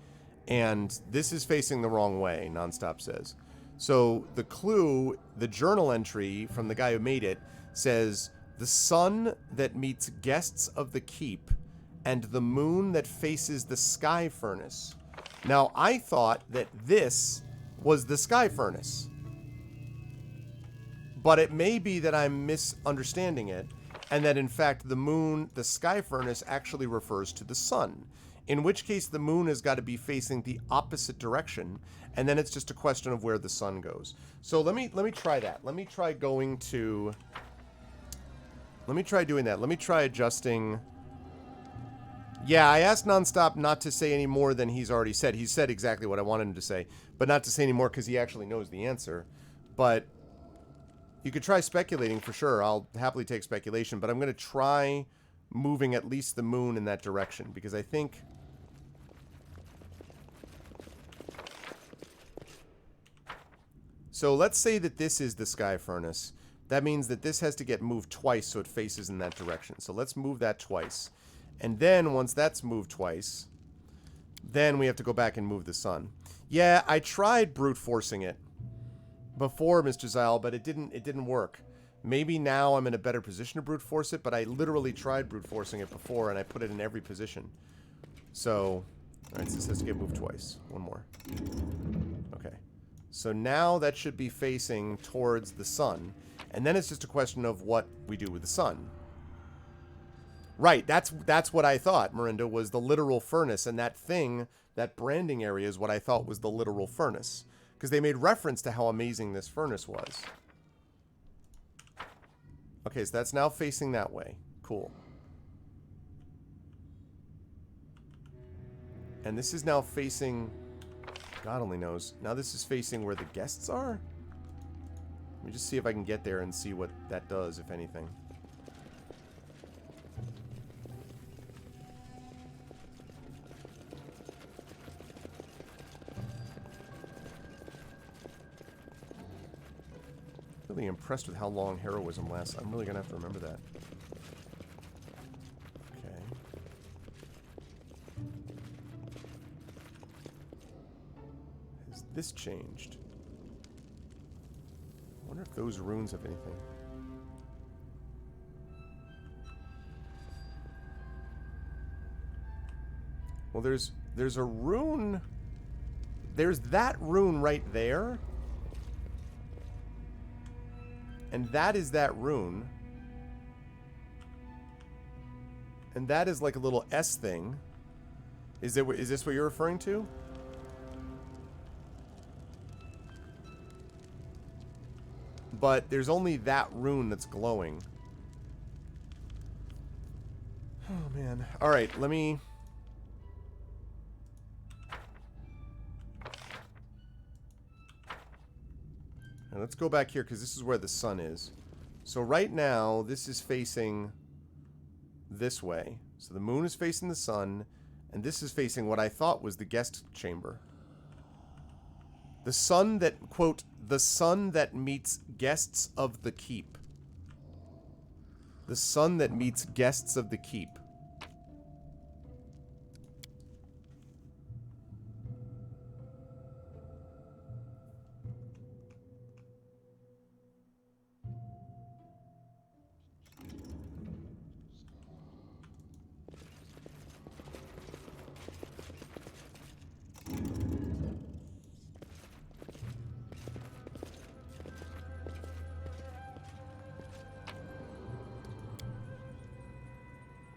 S2: And this is facing the wrong way, Nonstop says. So the clue, the journal entry from the guy who made it, says... the sun that meets guests of the keep, and the moon that faces the sky furnace. Now, I thought that this was the sky furnace. But it may be that I'm misunderstanding it, and that in fact the moon, the sky furnace, actually refers to the sun. In which case the moon has got to be facing the opposite direction, and then it's just a question of where the sun goes. So let me try that. Let me try going to... let me try doing that. Let me try adjusting. Yeah, I asked Nonstop not to say any more than he's already said. He said exactly what I wanted him to say, but not to say any more because he actually knows the answer. But you could try speculating for sure. I'll happily take speculation, but I'm going to try moving at least the moon in that direction because I think... so let's say that this is the sky furnace. That means that this has to get moved twice so it faces in that direction. So let's move that twice. And then once that's moved twice, then we have to go back and move the sun. Yeah, I tried brute forcing it before, Mr. Zyle, but it didn't work. Maybe now I'm in a better position to brute force it, but I literally tried brute forcing it before and I put it in every position. So, alright, so this has to get moved twice. One more. Okay. So now that should be facing towards the sun. And then it's just a question of what we do with the sun. Right, that's what I thought, Miranda, was the literal furnace. And that thing, that branding area is what I thought was the literal furnace. Because they made reference to how amazing this furnace was. Okay, so that's now facing that way. Cool. And this is now facing... God only knows. Now this is facing where the guests are? Let me just see if I can get there and see what that does, if anything. Really impressed with how long heroism lasts. I'm really gonna have to remember that. Okay. Has this changed? I wonder if those runes have anything. Well, there's a rune. There's that rune right there. And that is that rune. And that is like a little S thing. Is this what you're referring to? But there's only that rune that's glowing. Oh, man. Alright, let me... Now let's go back here, because this is where the sun is. So right now, this is facing this way. So the moon is facing the sun, and this is facing what I thought was the guest chamber. The sun that, quote, the sun that meets guests of the keep. The sun that meets guests of the keep.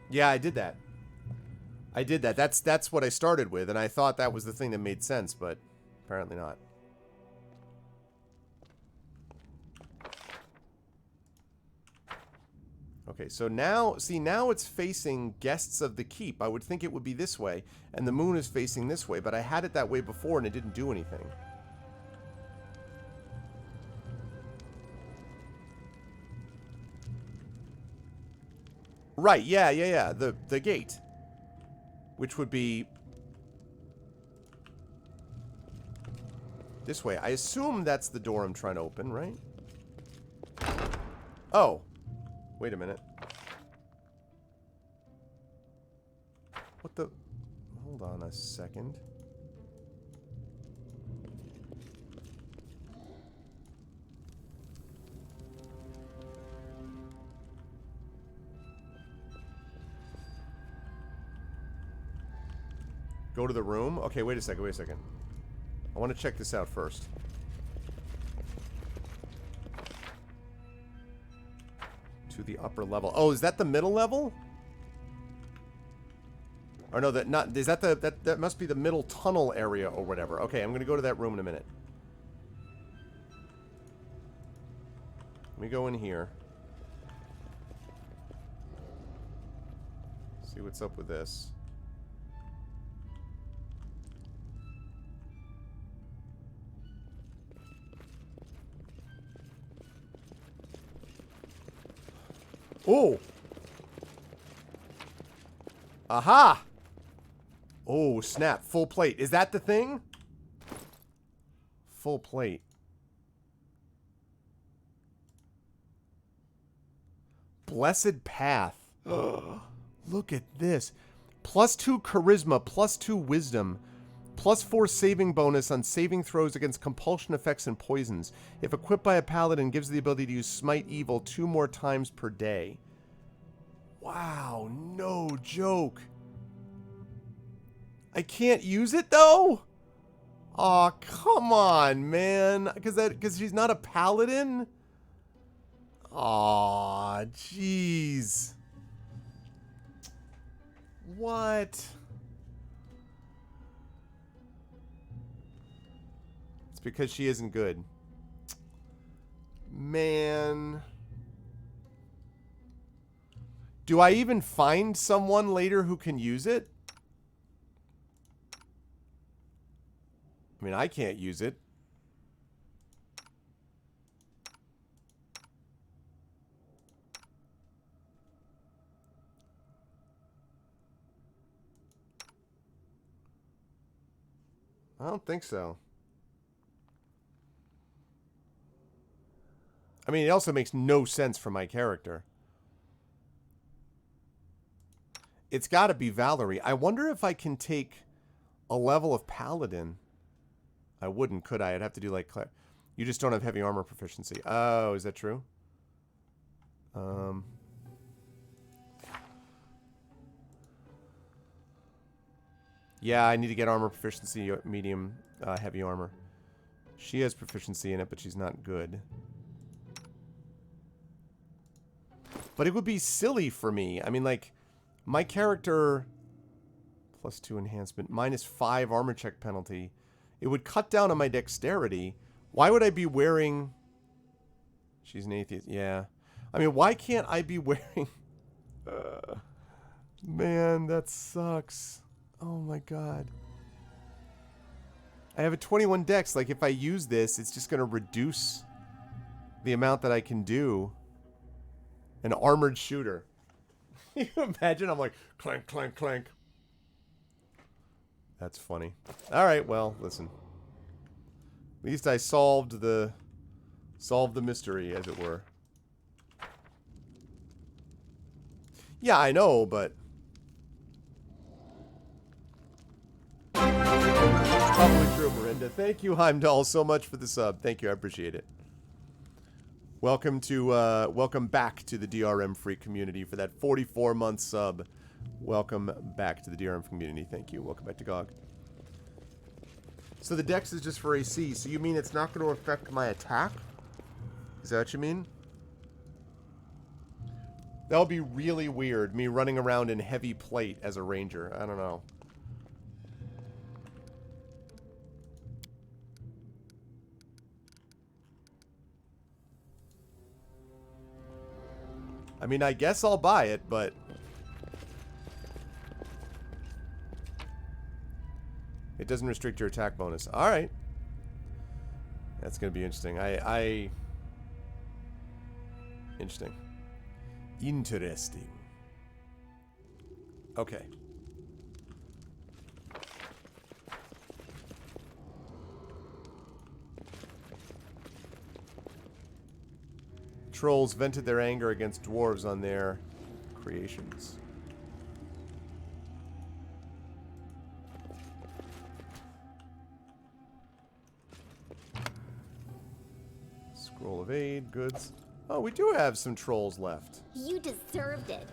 S2: Yeah, I did that. I did that. That's what I started with, and I thought that was the thing that made sense, but apparently not. Okay, so now, see, now it's facing guests of the keep. I would think it would be this way, and the moon is facing this way, but I had it that way before, and it didn't do anything. Right, yeah. The gate. Which would be... this way. I assume that's the door I'm trying to open, right? Oh. Wait a minute. What the... hold on a second. Go to the room? Okay, wait a second. I want to check this out first. To the upper level. Oh, is that the middle level? Or no, is that that must be the middle tunnel area or whatever. Okay, I'm gonna go to that room in a minute. Let me go in here. See what's up with this. Oh! Aha! Oh, snap. Full plate. Is that the thing? Full plate. Blessed Path. Look at this. +2 charisma, +2 wisdom, +4 saving bonus on saving throws against compulsion effects and poisons. If equipped by a paladin, gives the ability to use Smite Evil 2 more times per day. Wow, no joke. I can't use it though? Aw, come on, man. Because she's not a paladin? Aw, jeez. What? It's because she isn't good. Man. Do I even find someone later who can use it? I mean, I can't use it. I don't think so. I mean, it also makes no sense for my character. It's got to be Valerie. I wonder if I can take a level of Paladin. I wouldn't, could I? I'd have to do like... You just don't have heavy armor proficiency. Oh, is that true? Yeah, I need to get armor proficiency, medium, heavy armor. She has proficiency in it, but she's not good. But it would be silly for me. I mean, like, my character... +2 enhancement, -5 armor check penalty. It would cut down on my dexterity. Why would I be wearing... She's an atheist. Yeah. I mean, why can't I be wearing... Man, that sucks. Oh my god. I have a 21 dex. Like, if I use this, it's just going to reduce the amount that I can do. An armored shooter. Can you imagine? I'm like, clank, clank, clank. That's funny. Alright, well, listen. At least I solved the mystery, as it were. Yeah, I know, but... Probably true, Miranda. Thank you, Heimdall, so much for the sub. Thank you, I appreciate it. Welcome back to the DRM Freak community for that 44-month sub. Welcome back to the DRM community. Thank you. Welcome back to GOG. So the dex is just for AC. So you mean it's not going to affect my attack? Is that what you mean? That would be really weird, me running around in heavy plate as a ranger. I don't know. I mean, I guess I'll buy it, but... It doesn't restrict your attack bonus. Alright. That's going to be interesting. Interesting. Interesting. Okay. Trolls vented their anger against dwarves on their creations. Scroll of aid, goods. Oh, we do have some trolls left.
S6: You deserved it.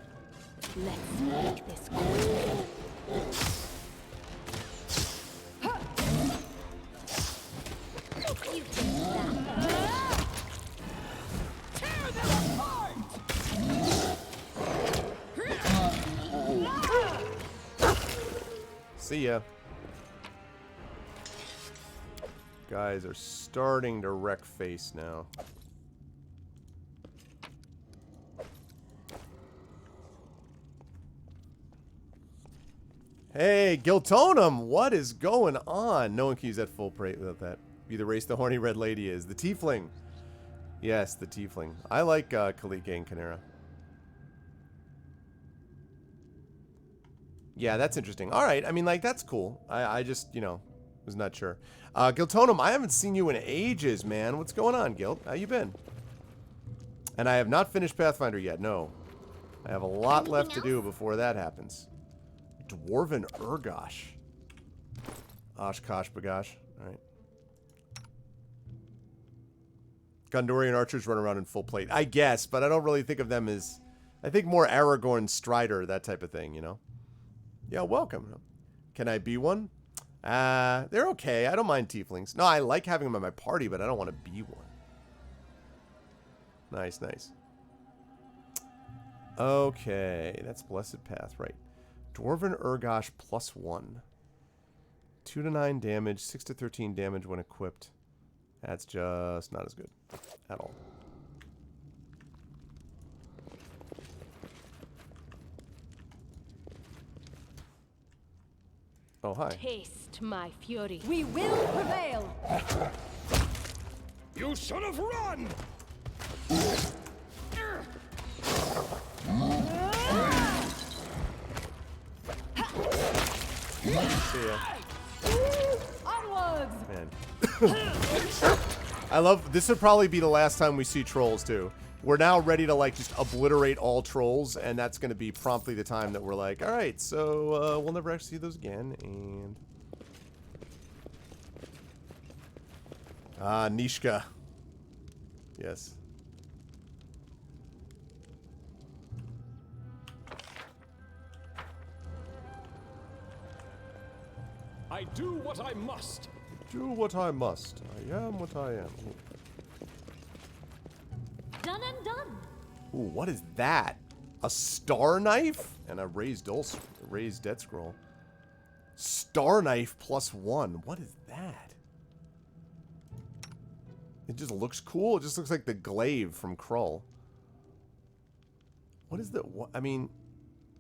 S8: Let's make this quick.
S6: You take that.
S8: Tear them apart!
S2: See ya. Guys are starting to wreck face now. Hey, Giltonum, what is going on? No one can use that full praise without that. Be the race the horny red lady is. The tiefling. Yes, the tiefling. I like Kalike and Canera. Yeah, that's interesting. Alright, I mean, like, that's cool. I just, you know, was not sure. Giltonum, I haven't seen you in ages, man. What's going on, Gilt? How you been? And I have not finished Pathfinder yet, no. I have a lot left to do before that happens. Dwarven Urgosh. Oshkosh Bagosh. Alright. Gondorian archers run around in full plate. I guess, but I don't really think of them as... I think more Aragorn, Strider, that type of thing, you know? Yeah, welcome. Can I be one? They're okay. I don't mind tieflings. No, I like having them in my party, but I don't want to be one. Nice, nice. Okay, that's Blessed Path, right. Dwarven Urgosh +1. 2 to 9 damage, 6 to 13 damage when equipped. That's just not as good at all. Oh, hi.
S8: Taste my fury.
S3: We will prevail!
S7: You should have run!
S2: See ya.
S3: Onwards!
S2: Man. I love, this would probably be the last time we see trolls too. We're now ready to like just obliterate all trolls, and that's going to be promptly the time that we're like, all right, so we'll never actually see those again. And Nishka. Yes.
S7: I do what I must.
S2: Do what I must. I am what I am.
S8: Done and done.
S2: Ooh, what is that? A star knife and a raised death scroll. Star knife +1. What is that? It just looks cool. It just looks like the glaive from Krull. What is the? What? I mean,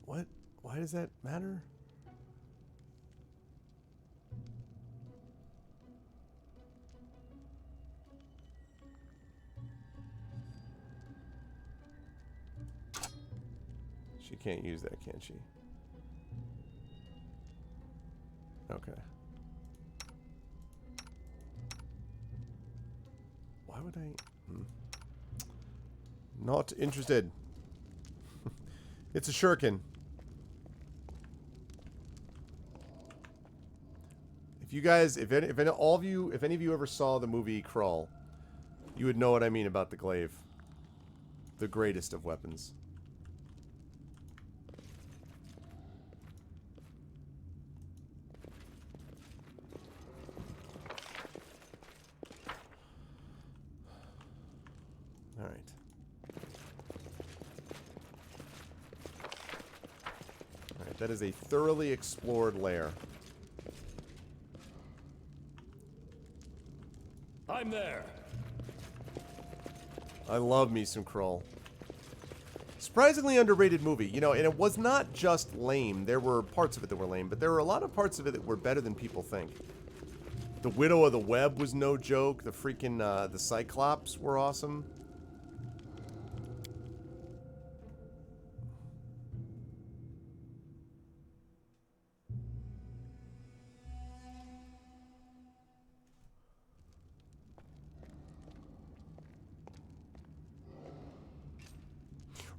S2: what? Why does that matter? She can't use that, can she? Okay. Why would I? Not interested. It's a shuriken. If you guys, if any of you ever saw the movie Krull, you would know what I mean about the glaive. The greatest of weapons. Alright. Alright, that is a thoroughly explored lair.
S7: I'm there.
S2: I love me some Krull. Surprisingly underrated movie, you know, and it was not just lame. There were parts of it that were lame, but there were a lot of parts of it that were better than people think. The Widow of the Web was no joke. The freaking, the Cyclops were awesome.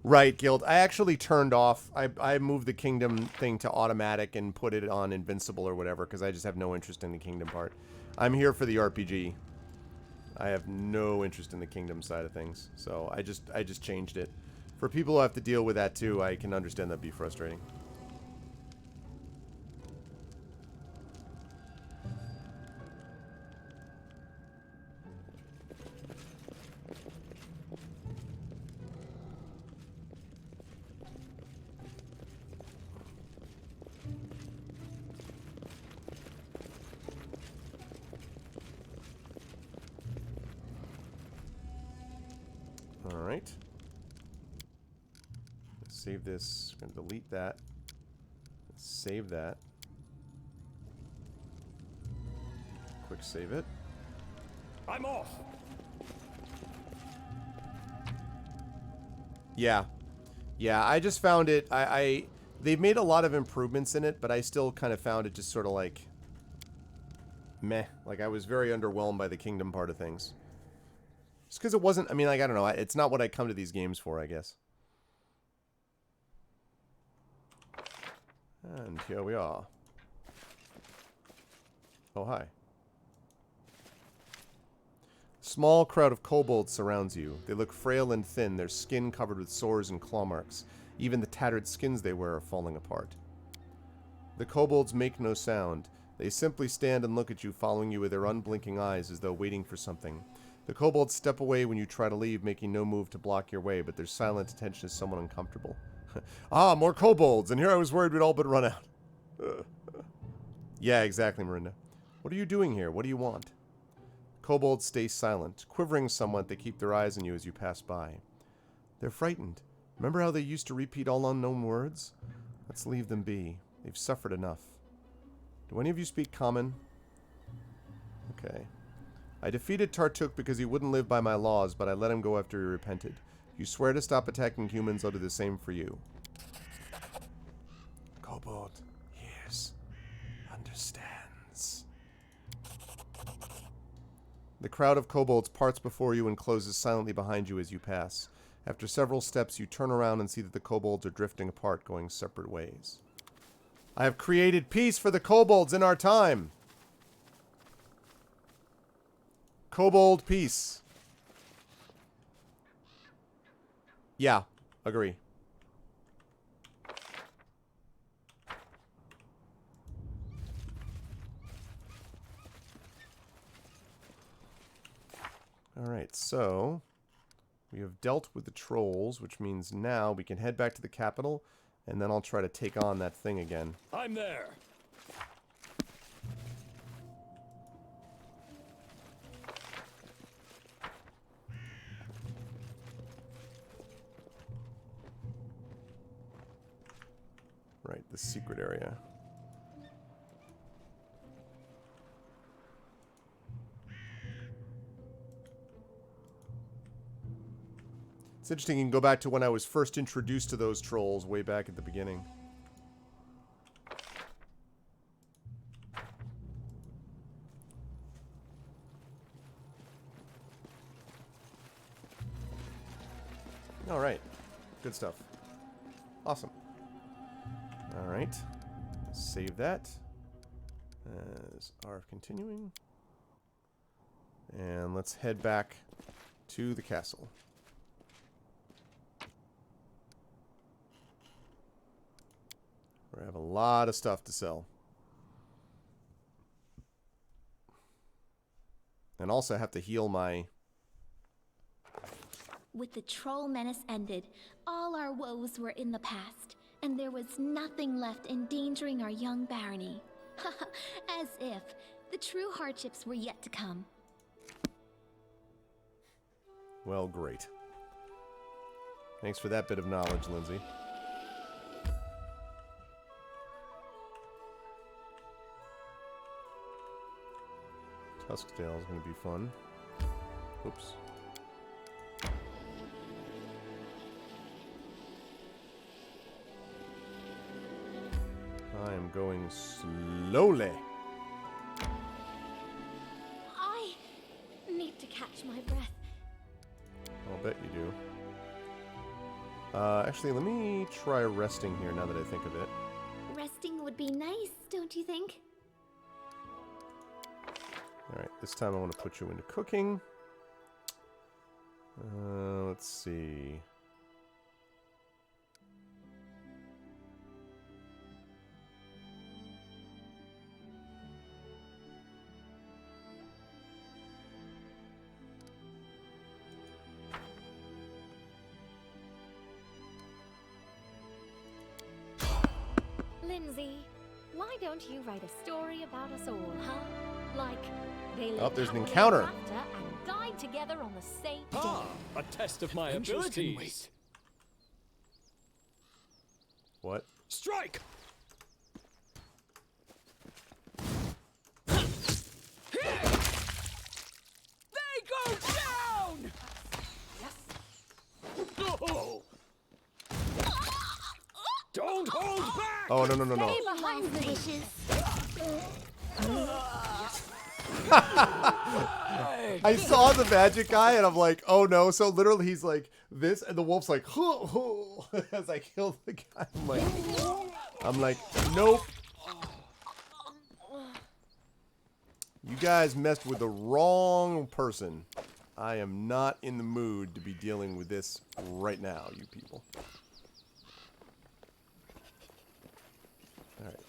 S2: Right, Guild. I actually turned off. I moved the Kingdom thing to automatic and put it on Invincible or whatever because I just have no interest in the Kingdom part. I'm here for the RPG. I have no interest in the Kingdom side of things, so I just changed it. For people who have to deal with that too, I can understand that'd be frustrating. Alright. Let's save this. I'm going to delete that. Let's save that. Quick save it.
S7: I'm off.
S2: Yeah. Yeah, I just found it. They've made a lot of improvements in it, but I still kind of found it just sort of like meh. Like I was very underwhelmed by the Kingdom part of things. Just because it wasn't, I mean, like, I don't know. It's not what I come to these games for, I guess. And here we are. Oh, hi. Small crowd of kobolds surrounds you. They look frail and thin, their skin covered with sores and claw marks. Even the tattered skins they wear are falling apart. The kobolds make no sound. They simply stand and look at you, following you with their unblinking eyes as though waiting for something. The kobolds step away when you try to leave, making no move to block your way, but their silent attention is somewhat uncomfortable. Ah, more kobolds, and here I was worried we'd all but run out. Yeah, exactly, Marinda. What are you doing here? What do you want? Kobolds stay silent. Quivering somewhat, they keep their eyes on you as you pass by. They're frightened. Remember how they used to repeat all unknown words? Let's leave them be. They've suffered enough. Do any of you speak common? Okay. I defeated Tartuk because he wouldn't live by my laws, but I let him go after he repented. If you swear to stop attacking humans, I'll do the same for you. Kobold hears, understands. The crowd of kobolds parts before you and closes silently behind you as you pass. After several steps, you turn around and see that the kobolds are drifting apart, going separate ways. I have created peace for the kobolds in our time. Kobold peace. Yeah, agree. Alright, so we have dealt with the trolls, which means now we can head back to the capital, and then I'll try to take on that thing again.
S7: I'm there.
S2: Right, the secret area. It's interesting, you can go back to when I was first introduced to those trolls way back at the beginning. Alright. Good stuff. Awesome. Alright. Save that. As RF continuing. And let's head back to the castle. We have a lot of stuff to sell. And also have to heal my...
S6: With the troll menace ended, all our woes were in the past, and there was nothing left endangering our young barony. As if the true hardships were yet to come.
S2: Well, great. Thanks for that bit of knowledge, Lindsay. Tuskdale is going to be fun. Oops. I am going slowly.
S8: I need to catch my breath.
S2: I'll bet you do. Actually, let me try resting here now that I think of it.
S6: Resting would be nice, don't you think?
S2: Alright, this time I want to put you into cooking. Let's see.
S8: Lindsay, why don't you write a story about us all, huh? Like, they
S2: Oh,
S8: lived
S2: there's an
S8: happily
S2: encounter.
S8: ever after and died together on the same day.
S7: Ah, a test of my abilities.
S2: What?
S7: Strike! They go down! Oh. Don't hold back!
S2: Oh, no, no, no, no.
S8: Stay behind me.
S6: Wishes.
S2: I saw the magic guy and I'm like, oh no. So literally he's like this and the wolf's like, as I kill the guy. I'm like, nope. You guys messed with the wrong person. I am not in the mood to be dealing with this right now, you people. Alright.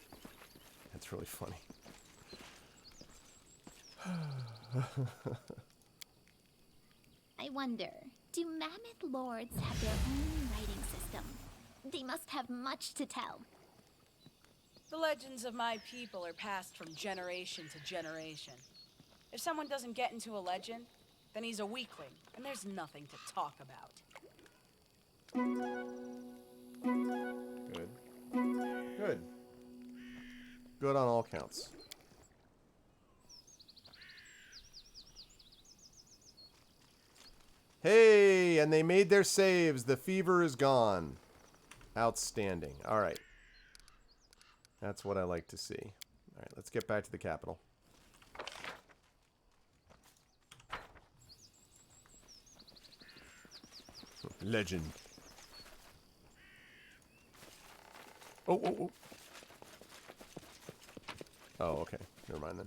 S2: That's really funny.
S6: I wonder, do Mammoth Lords have their own writing system? They must have much to tell.
S11: The legends of my people are passed from generation to generation. If someone doesn't get into a legend, then he's a weakling, and there's nothing to talk about.
S2: Good. Good. good on all counts. Hey, and they made their saves. The fever is gone. Outstanding. All right. That's what I like to see. All right, let's get back to the capital. Legend. Oh, oh, oh. Oh, okay. Never mind then.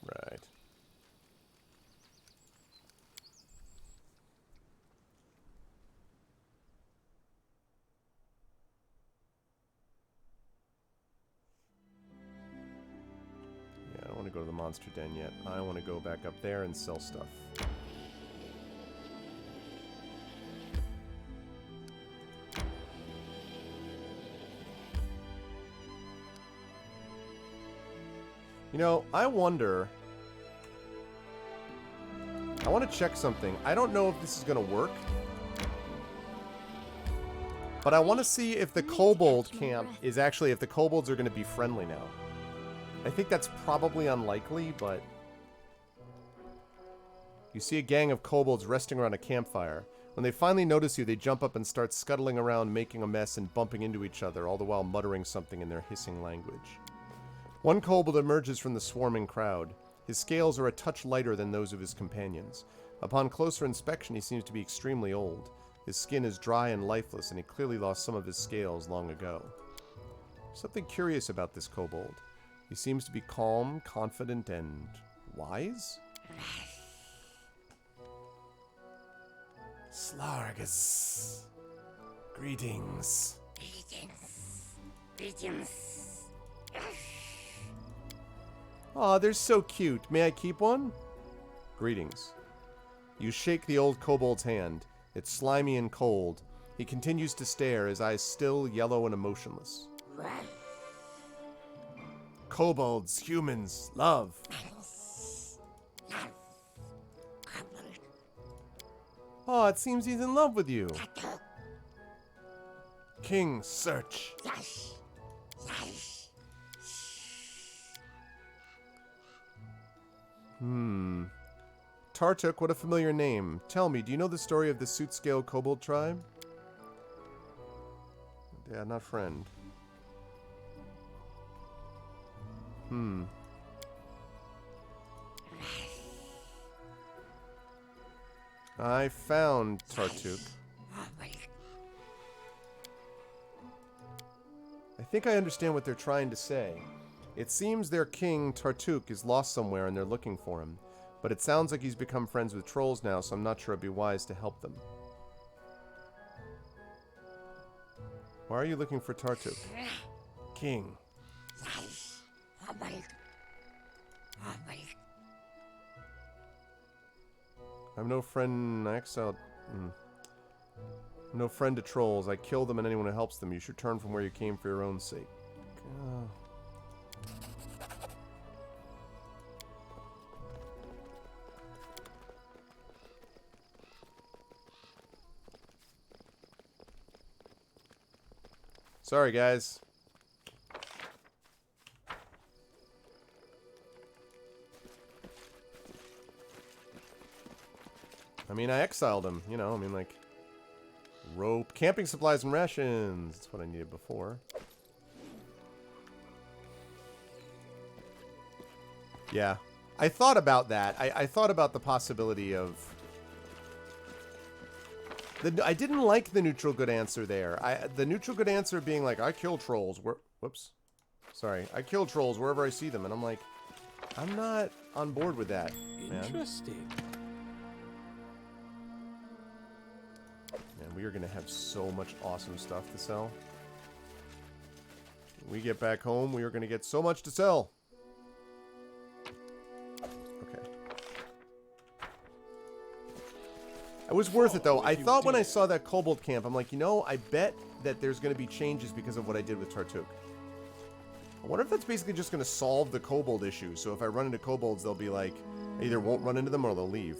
S2: Right. Yeah, I don't want to go to the monster den yet. I want to go back up there and sell stuff. You know, I wonder... I want to check something. I don't know if this is going to work. But I want to see if the kobold camp is actually... If the kobolds are going to be friendly now. I think that's probably unlikely, but... You see a gang of kobolds resting around a campfire. When they finally notice you, they jump up and start scuttling around, making a mess and bumping into each other, all the while muttering something in their hissing language. One kobold emerges from the swarming crowd. His scales are a touch lighter than those of his companions. Upon closer inspection, he seems to be extremely old. His skin is dry and lifeless, and he clearly lost some of his scales long ago. Something curious about this kobold. He seems to be calm, confident, and wise? Slargus. Greetings.
S10: Greetings.
S2: Aw, they're so cute. May I keep one? Greetings. You shake the old kobold's hand. It's slimy and cold. He continues to stare, his eyes still yellow and emotionless. Kobolds, humans, love. Oh, it seems he's in love with you. King, search. Tartuk, what a familiar name. Tell me, do you know the story of the Suitscale Kobold tribe? Yeah, not friend. I found Tartuk. I think I understand what they're trying to say. It seems their king, Tartuk, is lost somewhere and they're looking for him. But it sounds like he's become friends with trolls now, so I'm not sure it'd be wise to help them. Why are you looking for Tartuk? King. I'm no friend. I exiled. No friend to trolls. I kill them and anyone who helps them. You should turn from where you came for your own sake. Sorry, guys. I mean, I exiled him, you know, I mean, like, rope, camping supplies and rations. That's what I needed before. Yeah. I thought about that. I thought about the possibility of... I didn't like the neutral good answer there. The neutral good answer being like, I kill trolls. Whoops. Sorry. I kill trolls wherever I see them. And I'm like, I'm not on board with that, man.
S7: Interesting.
S2: Man, we are going to have so much awesome stuff to sell. When we get back home, we are going to get so much to sell. It was worth it, though. I thought when I saw that kobold camp, I'm like, you know, I bet that there's going to be changes because of what I did with Tartuk. I wonder if that's basically just going to solve the kobold issue. So if I run into kobolds, they'll be like, I either won't run into them or they'll leave.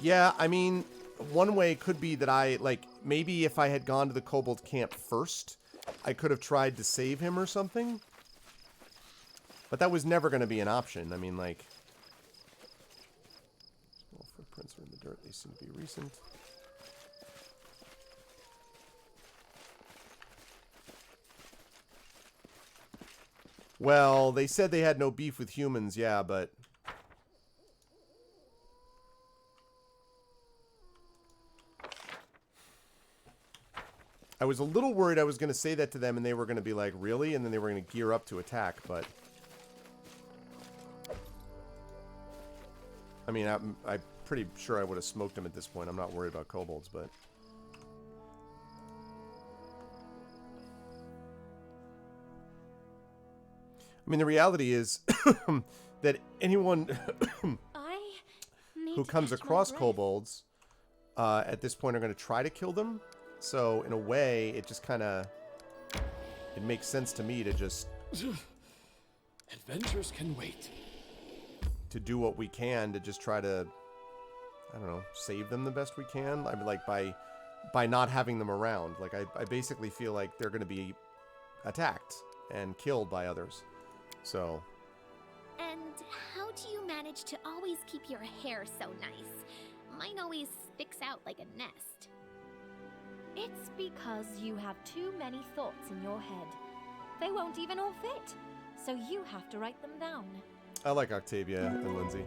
S2: Yeah, I mean, one way could be that I, like, maybe if I had gone to the kobold camp first, I could have tried to save him or something. But that was never going to be an option. I mean, like... Well, footprints are in the dirt. They seem to be recent. Well, they said they had no beef with humans, yeah, but... I was a little worried I was going to say that to them and they were going to be like, really? And then they were going to gear up to attack, but... I mean, I'm pretty sure I would have smoked them at this point. I'm not worried about kobolds, but... I mean, the reality is that anyone who comes across kobolds at this point are going to try to kill them. So, in a way, it just kind of... It makes sense to me to just...
S7: Adventures can wait.
S2: To do what we can to just try to... I don't know, save them the best we can. I mean, like, by not having them around. Like, I basically feel like they're going to be attacked and killed by others. So...
S6: And how do you manage to always keep your hair so nice? Mine always sticks out like a nest.
S8: It's because you have too many thoughts in your head. They won't even all fit, so you have to write them down.
S2: I like Octavia and Lindsay.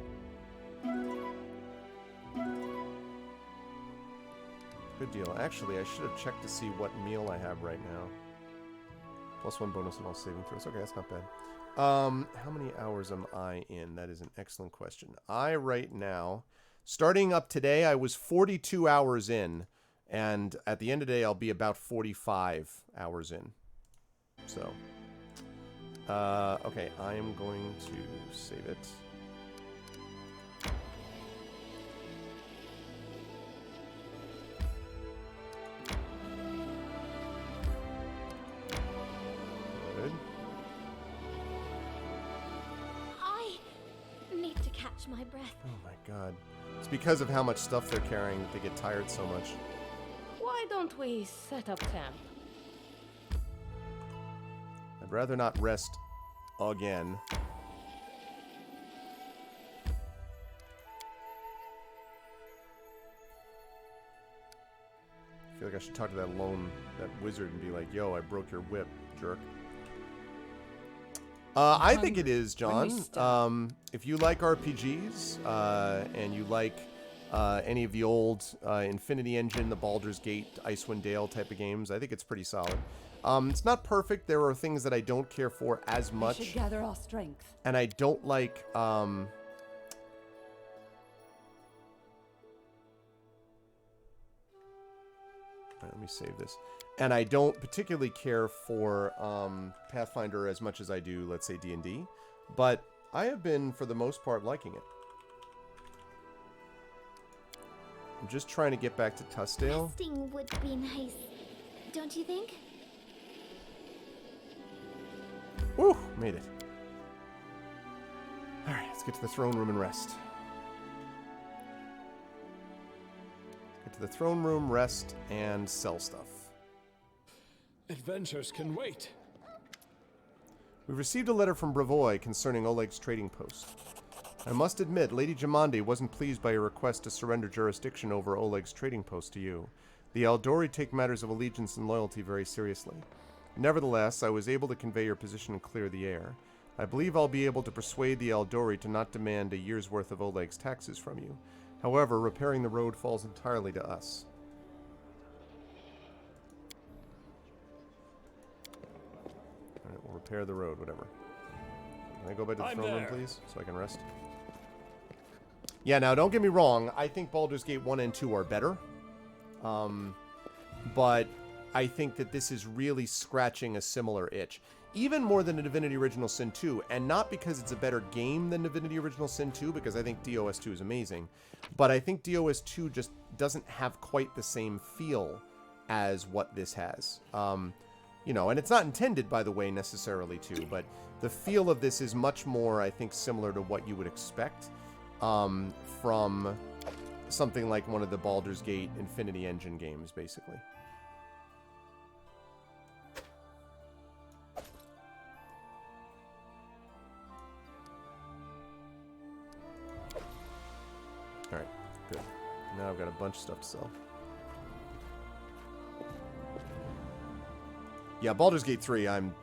S2: Good deal. Actually, I should have checked to see what meal I have right now. +1 bonus on all saving throws. Okay, that's not bad. How many hours am I in? That is an excellent question. Right now, starting up today, I was 42 hours in. And at the end of the day, I'll be about 45 hours in. So, okay, I am going to save it. Good.
S8: I need to catch my breath.
S2: Oh my god. It's because of how much stuff they're carrying that they get tired so much.
S12: Why don't we set up camp?
S2: I'd rather not rest again. I feel like I should talk to that wizard and be like, yo, I broke your whip, jerk. I think it is, John. If you like RPGs, and you like any of the old Infinity Engine, the Baldur's Gate, Icewind Dale type of games, I think it's pretty solid. It's not perfect. There are things that I don't care for as much.
S3: We should gather our strength.
S2: And I don't like... Alright, let me save this. And I don't particularly care for Pathfinder as much as I do, let's say, D&D. But I have been, for the most part, liking it. I'm just trying to get back to Tussdale.
S6: Resting would be nice, don't you think?
S2: Woo! Made it. Alright, let's get to the throne room and rest. Get to the throne room, rest, and sell stuff.
S7: Adventures can wait.
S2: We've received a letter from Bravoy concerning Oleg's trading post. I must admit, Lady Jamandi wasn't pleased by your request to surrender jurisdiction over Oleg's trading post to you. The Eldori take matters of allegiance and loyalty very seriously. Nevertheless, I was able to convey your position and clear the air. I believe I'll be able to persuade the Eldori to not demand a year's worth of Oleg's taxes from you. However, repairing the road falls entirely to us. Alright, we'll repair the road, whatever. Can I go back to the throne room, please? So I can rest? Yeah, now, don't get me wrong. I think Baldur's Gate 1 and 2 are better. But I think that this is really scratching a similar itch. Even more than Divinity Original Sin 2. And not because it's a better game than Divinity Original Sin 2, because I think DOS 2 is amazing. But I think DOS 2 just doesn't have quite the same feel as what this has. You know, and it's not intended, by the way, necessarily to, but the feel of this is much more, I think, similar to what you would expect from something like one of the Baldur's Gate Infinity Engine games, basically. Alright, good. Now I've got a bunch of stuff to sell. Yeah, Baldur's Gate 3, I'm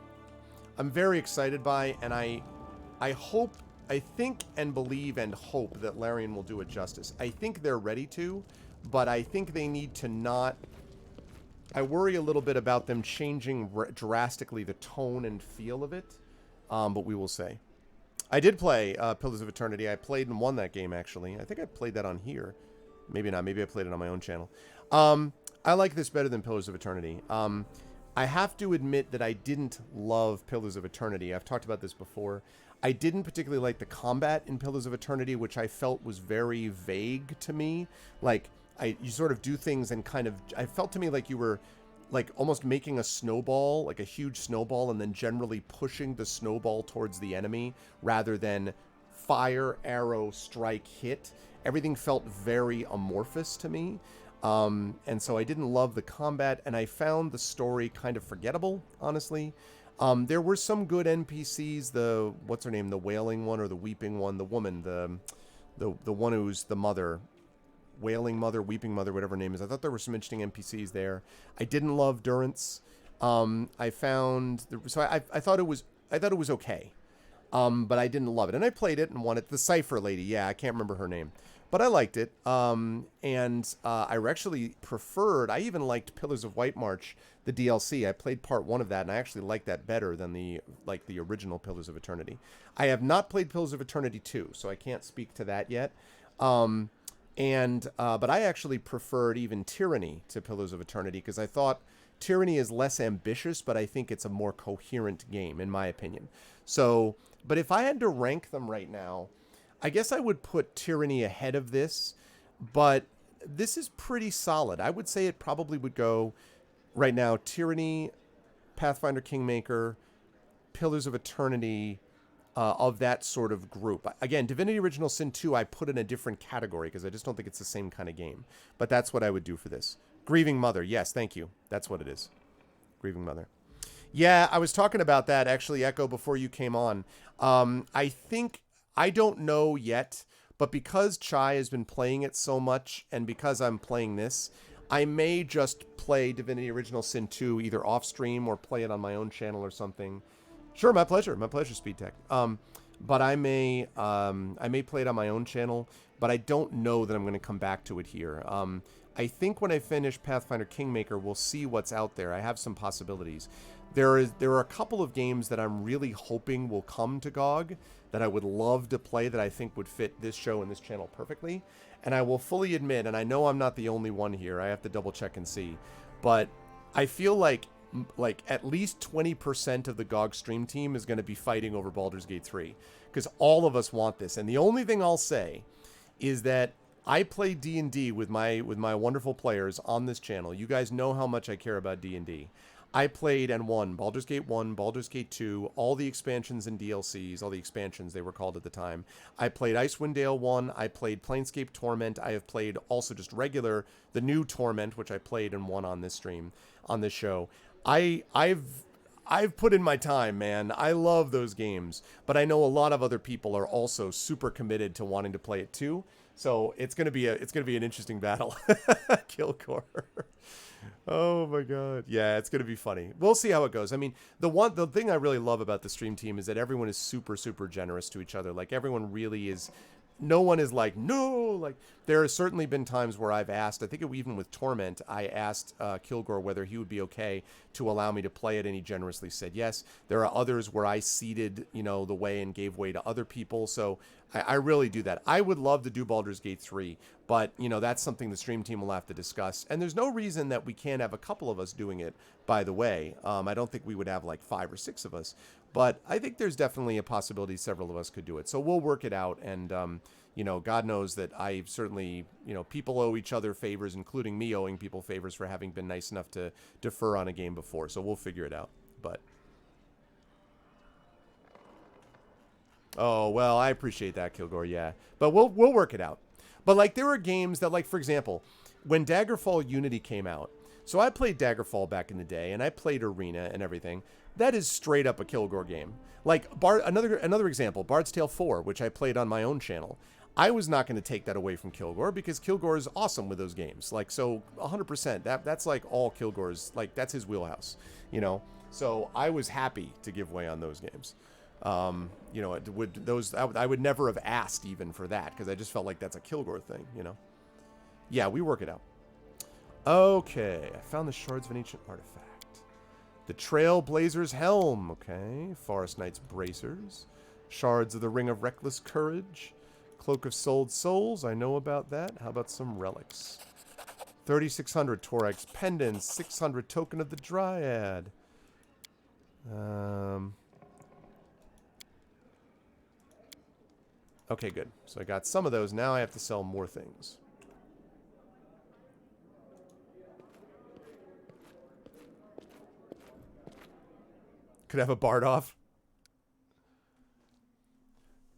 S2: very excited by, and I hope, I think and believe and hope that Larian will do it justice. I think they're ready to, but I think they need to not... I worry a little bit about them changing drastically the tone and feel of it, but we will say. I did play Pillars of Eternity. I played and won that game, actually. I think I played that on here. Maybe not. Maybe I played it on my own channel. I like this better than Pillars of Eternity. I have to admit that I didn't love Pillars of Eternity. I've talked about this before. I didn't particularly like the combat in Pillars of Eternity, which I felt was very vague to me. Like, you sort of do things and kind of... I felt to me like you were, like, almost making a snowball, like a huge snowball, and then generally pushing the snowball towards the enemy, rather than fire, arrow, strike, hit. Everything felt very amorphous to me. And so I didn't love the combat, and I found the story kind of forgettable, honestly. There were some good NPCs, the, what's her name, the wailing one or the weeping one, the woman, the one who's the mother, wailing mother, weeping mother, whatever her name is. I thought there were some interesting NPCs there. I didn't love Durance. I found, so I thought it was okay. But I didn't love it. And I played it and won it. The Cypher lady, yeah, I can't remember her name. But I liked it, and I actually preferred, I even liked Pillars of White March, the DLC. I played part 1 of that, and I actually liked that better than the original Pillars of Eternity. I have not played Pillars of Eternity 2, so I can't speak to that yet. But I actually preferred even Tyranny to Pillars of Eternity, because I thought Tyranny is less ambitious, but I think it's a more coherent game, in my opinion. So, but if I had to rank them right now, I guess I would put Tyranny ahead of this, but this is pretty solid. I would say it probably would go right now, Tyranny, Pathfinder, Kingmaker, Pillars of Eternity, of that sort of group. Again, Divinity Original Sin 2 I put in a different category because I just don't think it's the same kind of game. But that's what I would do for this. Grieving Mother. Yes, thank you. That's what it is. Grieving Mother. Yeah, I was talking about that, actually, Echo, before you came on. I don't know yet, but because Chai has been playing it so much, and because I'm playing this, I may just play Divinity Original Sin 2 either off stream or play it on my own channel or something. Sure, my pleasure, Speed Tech. But I may play it on my own channel, but I don't know that I'm going to come back to it here. I think when I finish Pathfinder Kingmaker, we'll see what's out there. I have some possibilities. There are a couple of games that I'm really hoping will come to GOG that I would love to play that I think would fit this show and this channel perfectly. And I will fully admit, and I know I'm not the only one here, I have to double check and see, but I feel like at least 20% of the GOG stream team is going to be fighting over Baldur's Gate 3, because all of us want this. And the only thing I'll say is that I play D&D with my wonderful players on this channel. You guys know how much I care about D&D. I played and won Baldur's Gate 1, Baldur's Gate 2, all the expansions and DLCs, all the expansions they were called at the time. I played Icewind Dale 1, I played Planescape Torment, I have played also just regular, the new Torment, which I played and won on this stream, on this show. I've put in my time, man. I love those games, but I know a lot of other people are also super committed to wanting to play it too. So it's gonna be an interesting battle. Kilcore. Oh my god. Yeah, it's going to be funny. We'll see how it goes. I mean, the thing I really love about the stream team is that everyone is super, super generous to each other. Like, everyone really is... No one is like, no! Like, there has certainly been times where I've asked, I think even with Torment, I asked Kilgore whether he would be okay to allow me to play it, and he generously said yes. There are others where I ceded, the way and gave way to other people, so I really do that. I would love to do Baldur's Gate 3, but, that's something the stream team will have to discuss. And there's no reason that we can't have a couple of us doing it, by the way. I don't think we would have like 5 or 6 of us, but I think there's definitely a possibility several of us could do it. So we'll work it out, and, God knows that I certainly, people owe each other favors, including me owing people favors for having been nice enough to defer on a game before, so we'll figure it out, but... Oh, well, I appreciate that, Kilgore, yeah. But we'll work it out. But like there are games that, like, for example, when Daggerfall Unity came out, so I played Daggerfall back in the day, and I played Arena and everything. That is straight up a Kilgore game. Like another example, Bard's Tale 4, which I played on my own channel. I was not going to take that away from Kilgore because Kilgore is awesome with those games. Like, so 100%, that's like all Kilgore's, like, that's his wheelhouse, you know? So I was happy to give way on those games. You know, I would never have asked even for that because I just felt like that's a Kilgore thing, you know? Yeah, we work it out. Okay, I found the shards of an ancient artifact. The Trailblazer's helm, okay. Forest Knight's bracers. Shards of the Ring of Reckless Courage. Cloak of Souled Souls, I know about that. How about some relics? 3,600 Torag's pendants. 600 Token of the Dryad. Okay, good. So I got some of those. Now I have to sell more things. Could have a Bard off.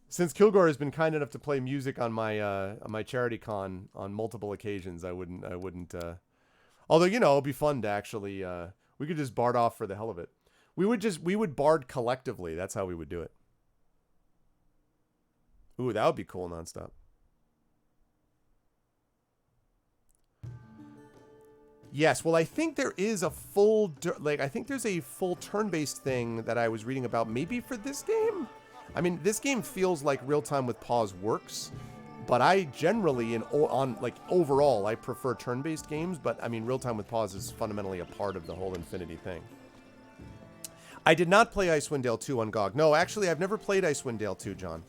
S2: Since Kilgore has been kind enough to play music on my charity con on multiple occasions, I wouldn't. Although, you know, it'd be fun to actually. We could just Bard off for the hell of it. We would Bard collectively. That's how we would do it. Ooh, that would be cool nonstop. Yes, well, I think there is a full, I think there's a full turn-based thing that I was reading about maybe for this game. I mean, this game feels like Real-Time with Pause works, but I generally, overall, I prefer turn-based games, but I mean, Real-Time with Pause is fundamentally a part of the whole Infinity thing. I did not play Icewind Dale 2 on GOG. No, actually, I've never played Icewind Dale 2, John.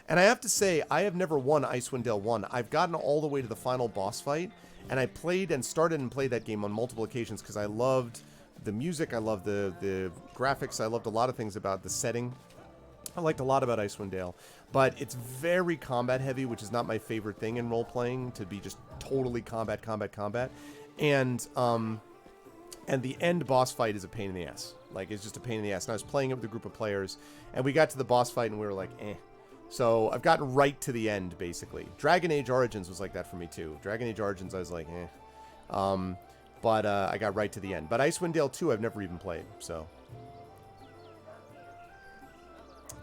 S2: And I have to say, I have never won Icewind Dale 1. I've gotten all the way to the final boss fight, and I played and started and played that game on multiple occasions because I loved the music, I loved the graphics, I loved a lot of things about the setting. I liked a lot about Icewind Dale, but it's very combat heavy, which is not my favorite thing in role-playing, to be just totally combat. And the end boss fight is a pain in the ass. Like, it's just a pain in the ass. And I was playing it with a group of players, and we got to the boss fight, and we were like, eh. So I've gotten right to the end, basically. Dragon Age Origins was like that for me, too. Dragon Age Origins, I was like, eh. But I got right to the end. But Icewind Dale 2, I've never even played, so.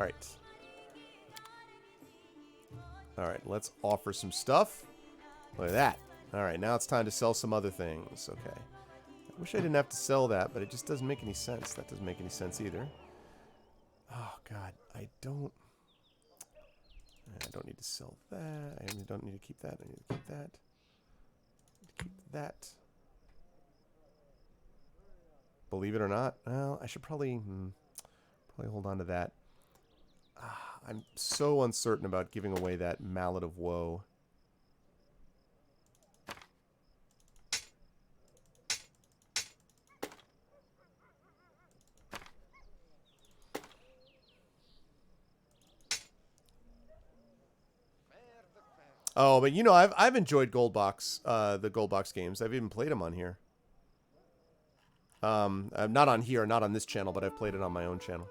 S2: Alright. Alright, let's offer some stuff. Look at that. Alright, now it's time to sell some other things. Okay. I wish I didn't have to sell that, but it just doesn't make any sense. That doesn't make any sense either. Oh, God. I don't need to sell that. I don't need to keep that. I need to keep that. Keep that. Believe it or not, well, I should probably hold on to that. I'm so uncertain about giving away that Mallet of Woe. Oh, but you know, I've enjoyed Goldbox, the Goldbox games. I've even played them on here. Not on here, not on this channel, but I've played it on my own channel.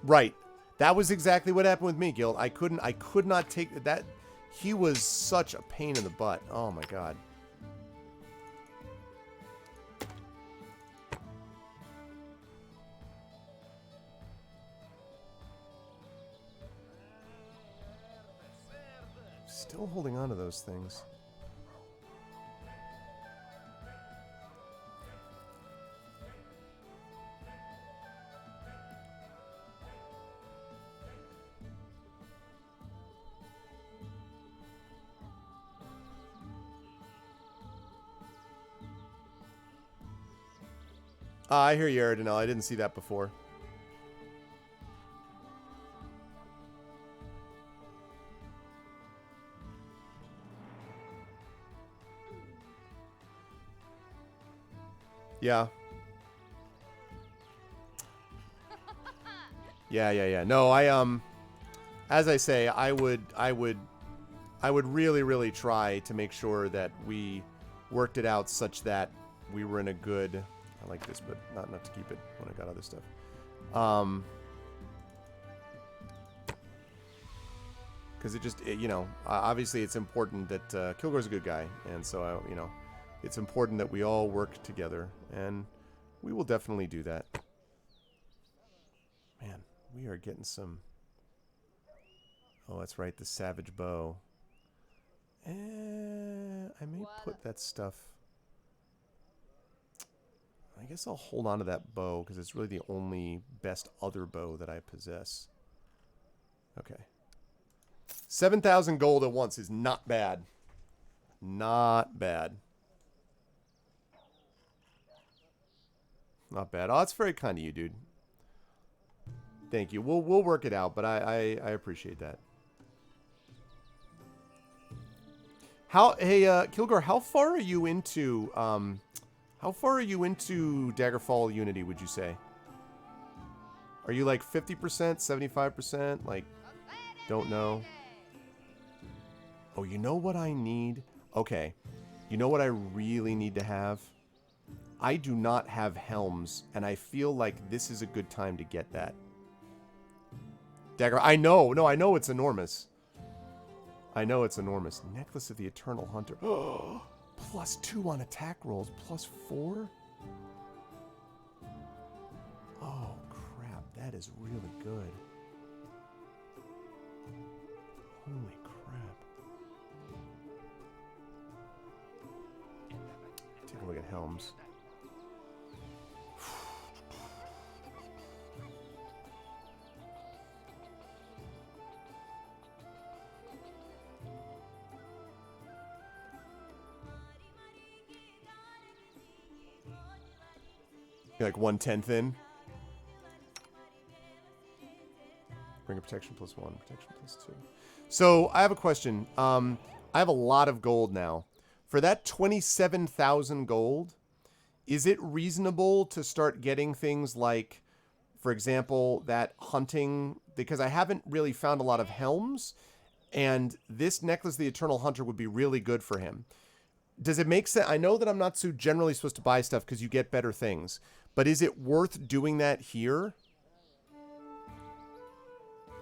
S2: Right. That was exactly what happened with me, Guild. I could not take that. He was such a pain in the butt. Oh my God. Still holding on to those things. I hear you, Aridinel. I didn't see that before. Yeah. Yeah. No, as I say, I would really try to make sure that we worked it out such that we were in a good, I like this, but not enough to keep it when I got other stuff. because you know, obviously it's important that Kilgore's a good guy, and so you know, it's important that we all work together, and we will definitely do that. Man, we are getting some. Oh, that's right, the Savage Bow. I may put that stuff. I guess I'll hold on to that bow because it's really the only best other bow that I possess. Okay. 7,000 gold at once is not bad. Not bad. Not bad. Oh, that's very kind of you, dude. Thank you. We'll work it out, but I appreciate that. Hey, Kilgore, how far are you into Daggerfall Unity, would you say? Are you like 50%, 75%? Like, don't know. Oh, you know what I need? Okay. You know what I really need to have? I do not have helms, and I feel like this is a good time to get that. Dagger, I know. No, I know it's enormous. I know it's enormous. Necklace of the Eternal Hunter. Oh, +2 on attack rolls. +4? Oh, crap. That is really good. Holy crap. Take a look at helms. You're like 1/10 in. Ring of protection +1, protection +2. So I have a question. I have a lot of gold now. For that 27,000 gold, is it reasonable to start getting things like, for example, that hunting? Because I haven't really found a lot of helms, and this Necklace of the Eternal Hunter would be really good for him. Does it make sense? I know that I'm not so generally supposed to buy stuff because you get better things. But is it worth doing that here?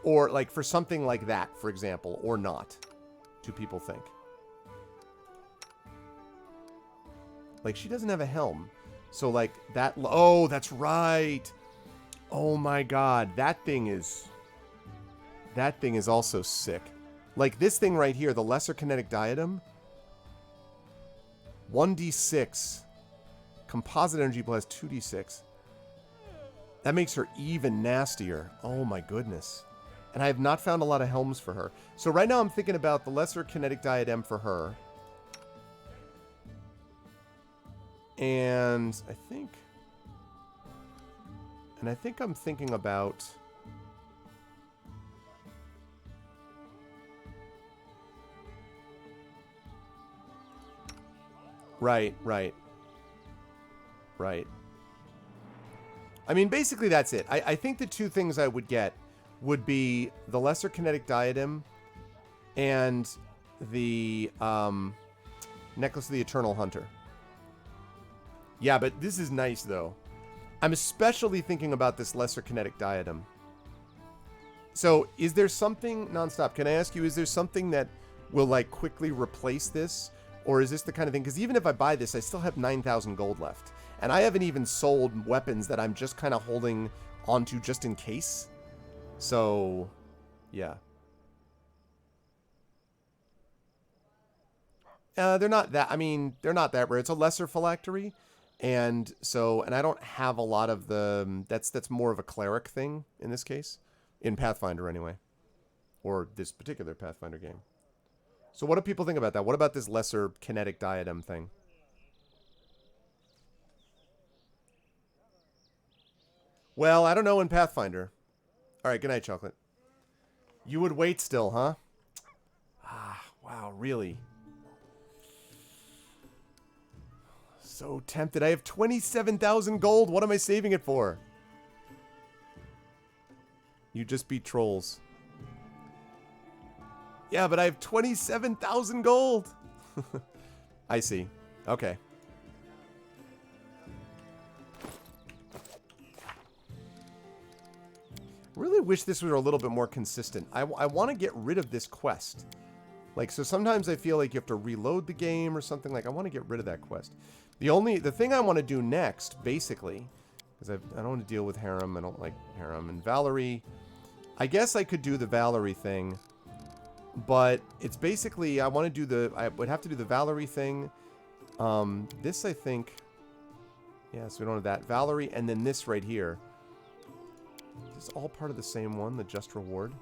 S2: Or like for something like that, for example, or not? Do people think? Like she doesn't have a helm. So like that, oh, that's right. Oh my God. That thing is also sick. Like this thing right here, the Lesser Kinetic Diadem. 1d6. Composite energy plus 2d6. That makes her even nastier. Oh my goodness. And I have not found a lot of helms for her. So right now I'm thinking about the Lesser Kinetic Diadem for her. And I think I'm thinking about... Right. I mean, basically that's it. I think the two things I would get would be the Lesser Kinetic Diadem and the Necklace of the Eternal Hunter. Yeah, but this is nice, though. I'm especially thinking about this Lesser Kinetic Diadem. So, is there something... Nonstop, can I ask you, is there something that will, like, quickly replace this? Or is this the kind of thing... Because even if I buy this, I still have 9,000 gold left. And I haven't even sold weapons that I'm just kind of holding onto just in case. So, yeah. They're not that... I mean, they're not that rare. It's a lesser phylactery. And so... And I don't have a lot of the... That's more of a cleric thing in this case. In Pathfinder, anyway. Or this particular Pathfinder game. So what do people think about that? What about this Lesser Kinetic Diadem thing? Well, I don't know in Pathfinder. Alright, good night, Chocolate. You would wait still, huh? Ah, wow, really? So tempted. I have 27,000 gold. What am I saving it for? You just beat trolls. Yeah, but I have 27,000 gold. I see. Okay. Really wish this was a little bit more consistent. I want to get rid of this quest. Like, so sometimes I feel like you have to reload the game or something. Like, I want to get rid of that quest. The thing I want to do next, basically, because I don't want to deal with Harem. I don't like Harem. And Valerie, I guess I could do the Valerie thing. But it's basically, I would have to do the Valerie thing. This, I think, yeah, so we don't have that. Valerie, and then this right here. Is this all part of the same one, the Just Reward?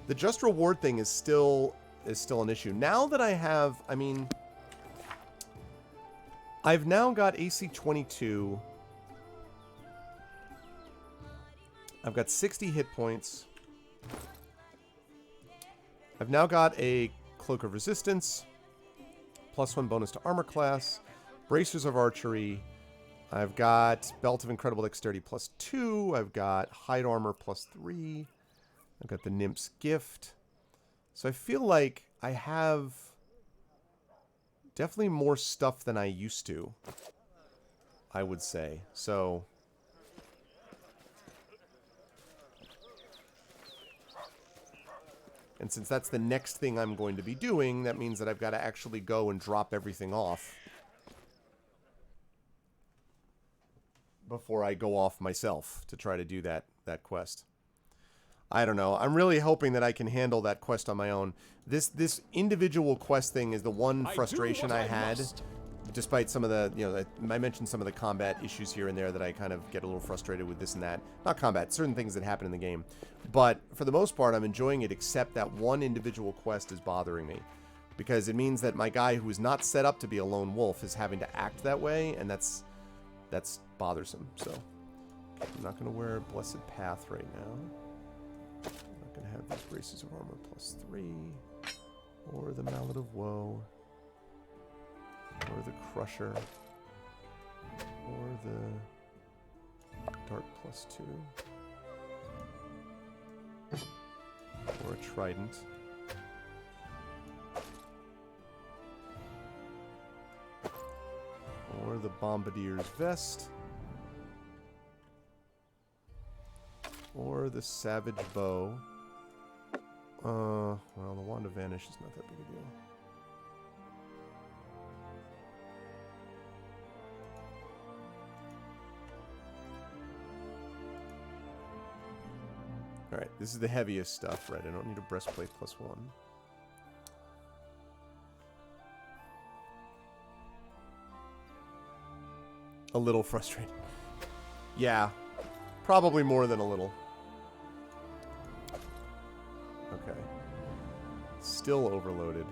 S2: The Just Reward thing is still an issue. Now that I have, I mean, I've now got AC 22. I've got 60 hit points. I've now got a Cloak of Resistance, +1 bonus to armor class, Bracers of Archery. I've got Belt of Incredible Dexterity +2. I've got Hide Armor +3. I've got the Nymph's Gift. So I feel like I have definitely more stuff than I used to, I would say. So and since that's the next thing I'm going to be doing, that means that I've got to actually go and drop everything off before I go off myself to try to do that quest. I don't know. I'm really hoping that I can handle that quest on my own. This individual quest thing is the one frustration I had, despite some of the, you know, I mentioned some of the combat issues here and there that I kind of get a little frustrated with this and that. Not combat, certain things that happen in the game. But for the most part, I'm enjoying it, except that one individual quest is bothering me. Because it means that my guy who is not set up to be a lone wolf is having to act that way, and that's bothersome. So I'm not going to wear Blessed Path right now. I'm not going to have these Braces of Armor +3, or the Mallet of Woe, or the Crusher, or the Dart +2, or a Trident. Or the Bombardier's Vest. Or the Savage Bow. Well, the Wand of Vanish is not that big a deal. Alright, this is the heaviest stuff, right? I don't need a breastplate +1. A little frustrated. Yeah, probably more than a little. Okay. Still overloaded.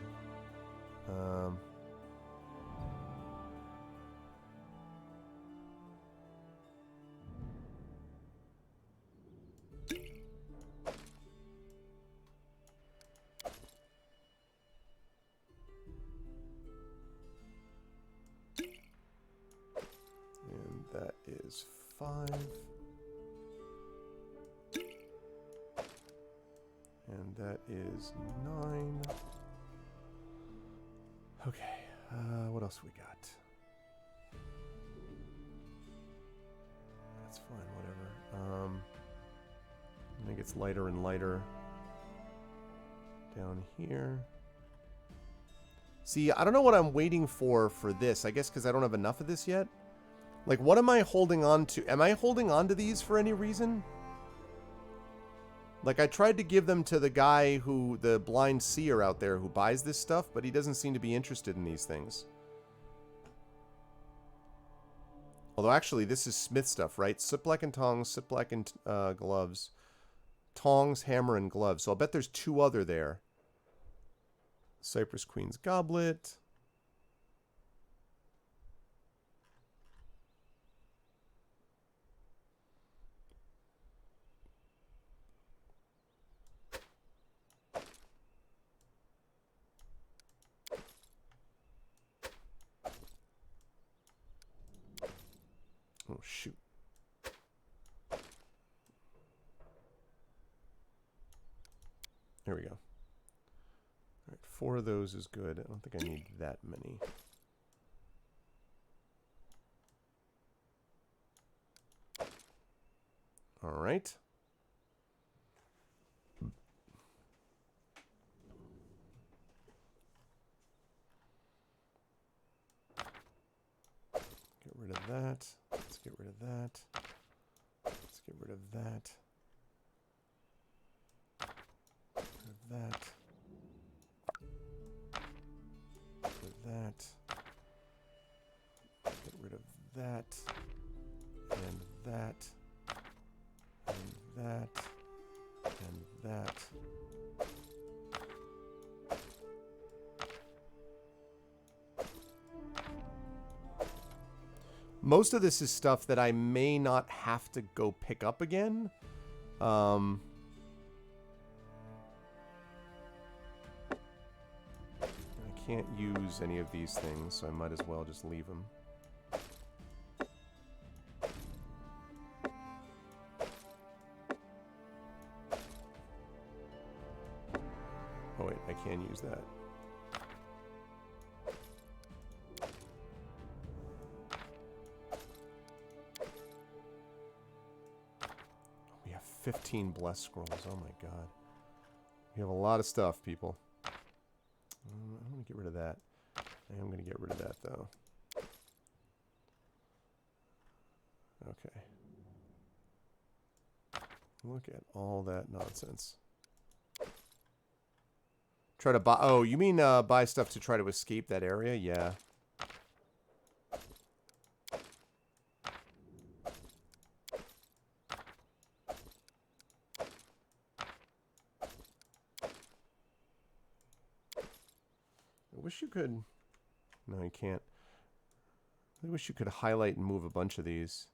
S2: And that is 5. And that is 9. Okay, what else we got? That's fine, whatever. I think it's lighter and lighter down here. See, I don't know what I'm waiting for this. I guess because I don't have enough of this yet. Like, what am I holding on to? Am I holding on to these for any reason? Like, I tried to give them to the guy who, the blind seer out there who buys this stuff, but he doesn't seem to be interested in these things. Although, actually, this is smith stuff, right? Soot blackened tongs, soot blackened gloves, tongs, hammer, and gloves. So I'll bet there's 2 other there. Cypress Queen's Goblet. Oh, shoot. There we go. All right, 4 of those is good. I don't think I need that many. All right. that. Let's get rid of that. Let's get rid of that. Get rid of that. Get rid of that. Get rid of that. And that. And that. And that. Most of this is stuff that I may not have to go pick up again. I can't use any of these things, so I might as well just leave them. Oh wait, I can use that. We have 15 blessed scrolls. Oh my god. We have a lot of stuff, people. I'm going to get rid of that. I am going to get rid of that, though. Okay. Look at all that nonsense. Try to buy... Oh, you mean buy stuff to try to escape that area? Yeah. I wish you could... No, you can't. I wish you could highlight and move a bunch of these.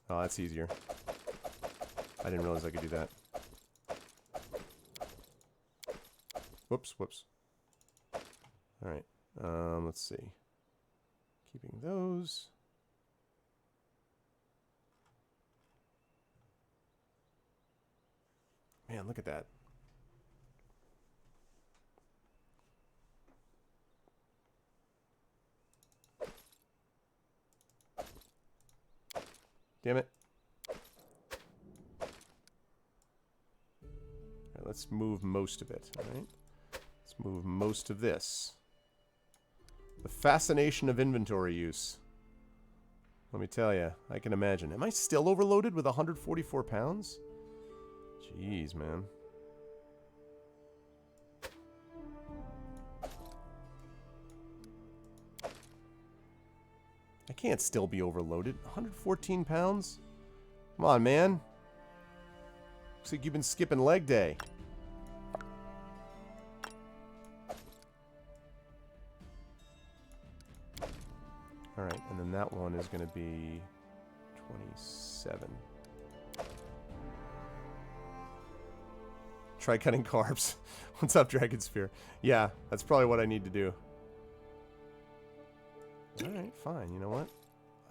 S2: Oh, that's easier. I didn't realize I could do that. Whoops, whoops. Alright, let's see. Keeping those. Man, look at that. Damn it. Alright, let's move most of it, alright? Let's move most of this. The fascination of inventory use. Let me tell you, I can imagine. Am I still overloaded with 144 pounds? Jeez, man. I can't still be overloaded. 114 pounds? Come on, man. Looks like you've been skipping leg day. Alright, and then that one is going to be 27. Try cutting carbs. What's up, Dragon Spear? Yeah, that's probably what I need to do. Alright, fine. You know what?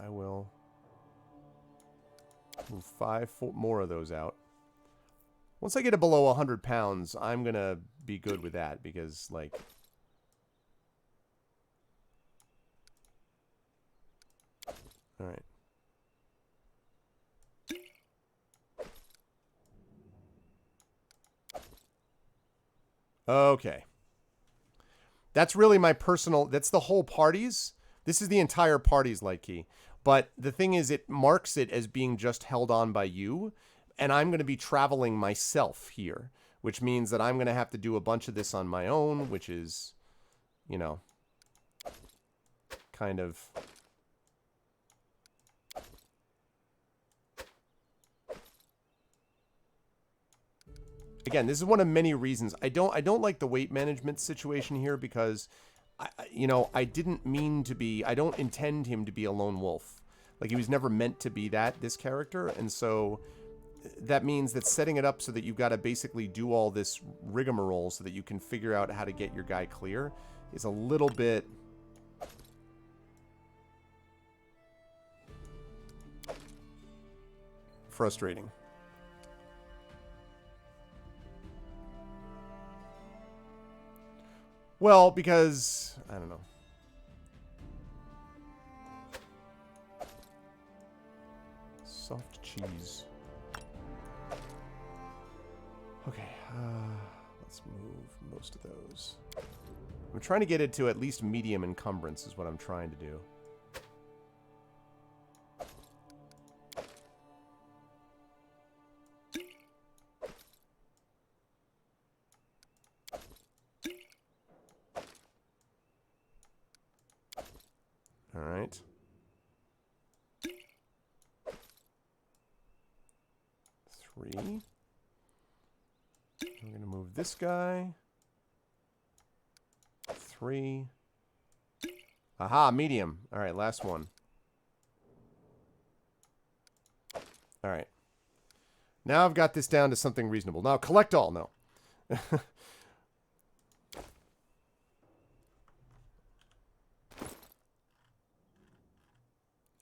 S2: I will move 4 more of those out. Once I get it below 100 pounds, I'm going to be good with that because, like... Alright. Okay. That's really my personal... That's the whole party's. This is the entire party's light key. But the thing is, it marks it as being just held on by you. And I'm going to be traveling myself here. Which means that I'm going to have to do a bunch of this on my own. Which is, you know, kind of... Again, this is one of many reasons. I don't like the weight management situation here because... I didn't mean to be... I don't intend him to be a lone wolf. Like, he was never meant to be that, this character. And so, that means that setting it up so that you've got to basically do all this rigmarole so that you can figure out how to get your guy clear is a little bit... frustrating. Well, because... I don't know. Soft cheese. Okay, let's Let's move most of those. I'm trying to get it to at least medium encumbrance is what I'm trying to do. All right. Three. I'm going to move this guy. 3. Aha, medium. All right, last one. All right. Now I've got this down to something reasonable. Now collect all. No. All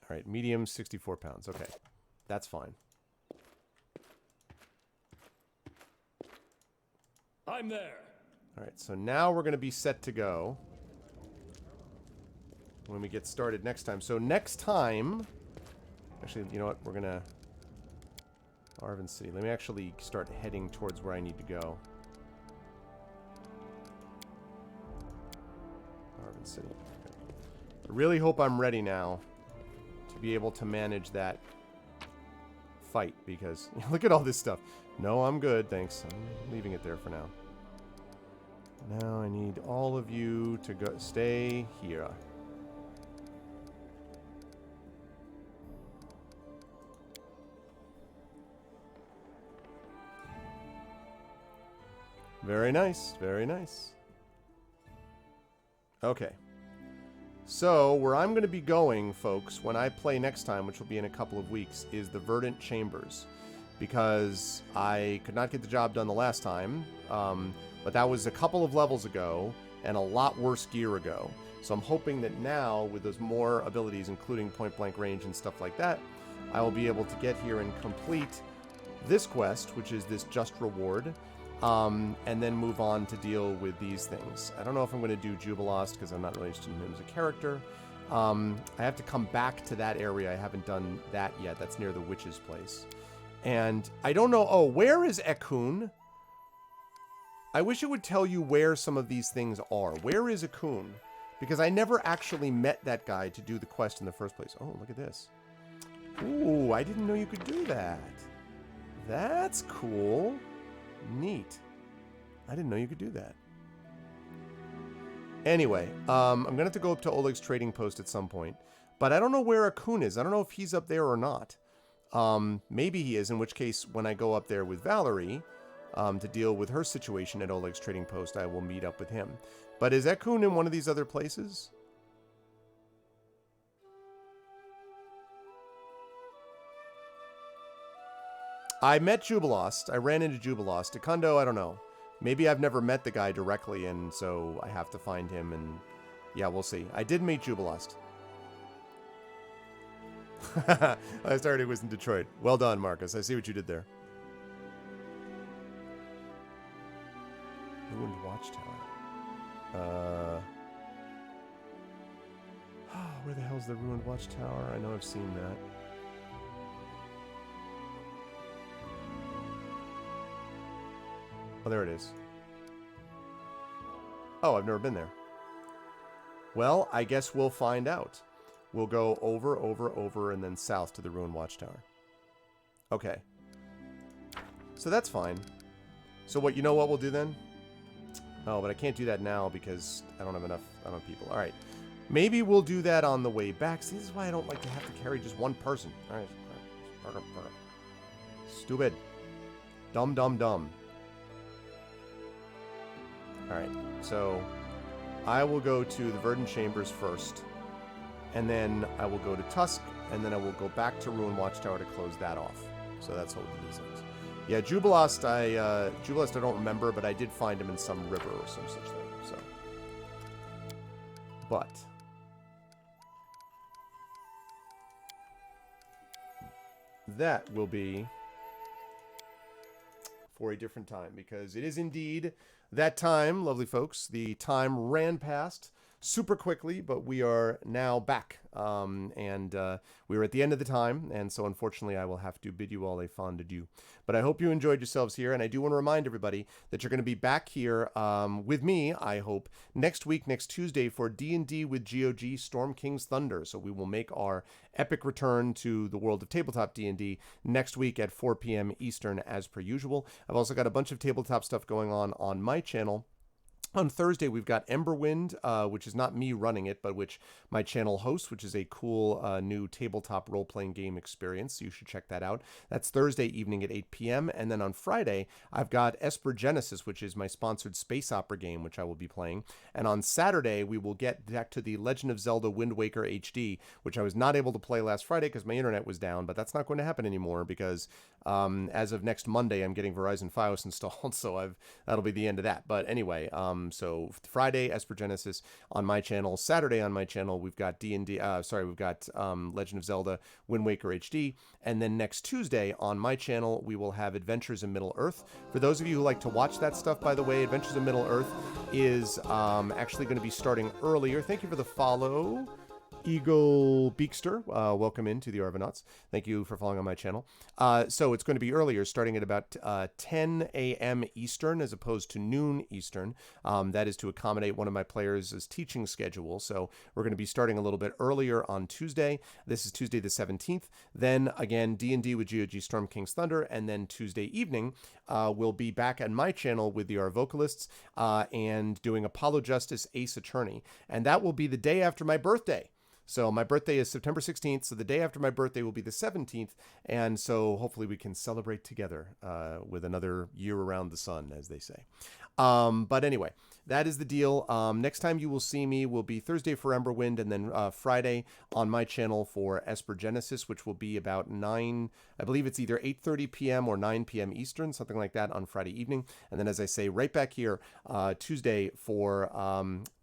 S2: right, medium, 64 pounds. Okay, that's fine.
S7: I'm there.
S2: All right, so now we're going to be set to go when we get started next time. So next time, actually, you know what? We're going to Arvin City. Let me actually start heading towards where I need to go. Arvin City. Okay. I really hope I'm ready now to be able to manage that fight because look at all this stuff. No, I'm good, thanks. I'm leaving it there for now. Now I need all of you to go stay here. Very nice, very nice. Okay. So, where I'm going to be going, folks, when I play next time, which will be in a couple of weeks, is the Verdant Chambers. Because I could not get the job done the last time, but that was a couple of levels ago, and a lot worse gear ago. So I'm hoping that now, with those more abilities, including point-blank range and stuff like that, I will be able to get here and complete this quest, which is this Just Reward, and then move on to deal with these things. I don't know if I'm going to do Jubilost, because I'm not really interested in him as a character. I have to come back to that area. I haven't done that yet. That's near the witch's place. And I don't know... Oh, where is Ekun? I wish it would tell you where some of these things are. Where is Ekun? Because I never actually met that guy to do the quest in the first place. Oh, look at this. Ooh, I didn't know you could do that. That's cool. Neat. I didn't know you could do that. Anyway, I'm going to have to go up to Oleg's trading post at some point. But I don't know where Ekun is. I don't know if he's up there or not. Maybe he is, in which case, when I go up there with Valerie to deal with her situation at Oleg's trading post, I will meet up with him. But is Ekun in one of these other places? I met Jubilost. I ran into Jubilost. Ikundo, I don't know. Maybe I've never met the guy directly, and so I have to find him, and yeah, we'll see. I did meet Jubilost. I started was in Detroit. Well done, Marcus. I see what you did there. Ruined Watchtower. Where the hell's the Ruined Watchtower? I know I've seen that. Oh, there it is. Oh, I've never been there. Well, I guess we'll find out. We'll go over, and then south to the Ruined Watchtower. Okay. So that's fine. So what, you know what we'll do then? Oh, but I can't do that now because I don't have enough people. All right. Maybe we'll do that on the way back. See, this is why I don't like to have to carry just one person. All right. Stupid. Dumb. All right. So I will go to the Verdant Chambers first. And then I will go to Tusk, and then I will go back to Ruined Watchtower to close that off. So that's what these things. Yeah, Jubilost I don't remember, but I did find him in some river or some such thing. So, but that will be for a different time, because it is indeed that time, lovely folks. The time ran past. super quickly, but we are now back. We were at the end of the time, and so unfortunately I will have to bid you all a fond adieu. But I hope you enjoyed yourselves here, and I do want to remind everybody that you're going to be back here with me, I hope, next week, next Tuesday, for D&D with GOG Storm King's Thunder. So we will make our epic return to the world of tabletop D&D next week at 4 p.m. Eastern as per usual. I've also got a bunch of tabletop stuff going on my channel. On Thursday, we've got Emberwind, which is not me running it, but which my channel hosts, which is a cool new tabletop role-playing game experience. So you should check that out. That's Thursday evening at 8 p.m. And then on Friday, I've got Esper Genesis, which is my sponsored space opera game, which I will be playing. And on Saturday, we will get back to the Legend of Zelda Wind Waker HD, which I was not able to play last Friday because my internet was down, but that's not going to happen anymore because as of next Monday, I'm getting Verizon Fios installed, so that'll be the end of that. But anyway, so Friday, Esper Genesis on my channel. Saturday on my channel, we've got Legend of Zelda Wind Waker HD. And then next Tuesday on my channel, we will have Adventures in Middle-earth. For those of you who like to watch that stuff, by the way, Adventures in Middle-earth is actually going to be starting earlier. Thank you for the follow, Eagle Beakster. Welcome into the Arvanauts. Thank you for following on my channel. So it's going to be earlier, starting at about 10 a.m. Eastern as opposed to noon Eastern. That is to accommodate one of my players' teaching schedule. So we're going to be starting a little bit earlier on Tuesday. This is Tuesday the 17th. Then again, D&D with GOG Storm King's Thunder. And then Tuesday evening, we'll be back on my channel with the R Vocalists and doing Apollo Justice Ace Attorney. And that will be the day after my birthday. So my birthday is September 16th, so the day after my birthday will be the 17th, and so hopefully we can celebrate together with another year around the sun, as they say. But anyway, that is the deal. Next time you will see me will be Thursday for Emberwind, and then Friday on my channel for Esper Genesis, which will be about 9, I believe it's either 8:30 p.m. or 9 p.m. Eastern, something like that on Friday evening. And then, as I say, right back here Tuesday for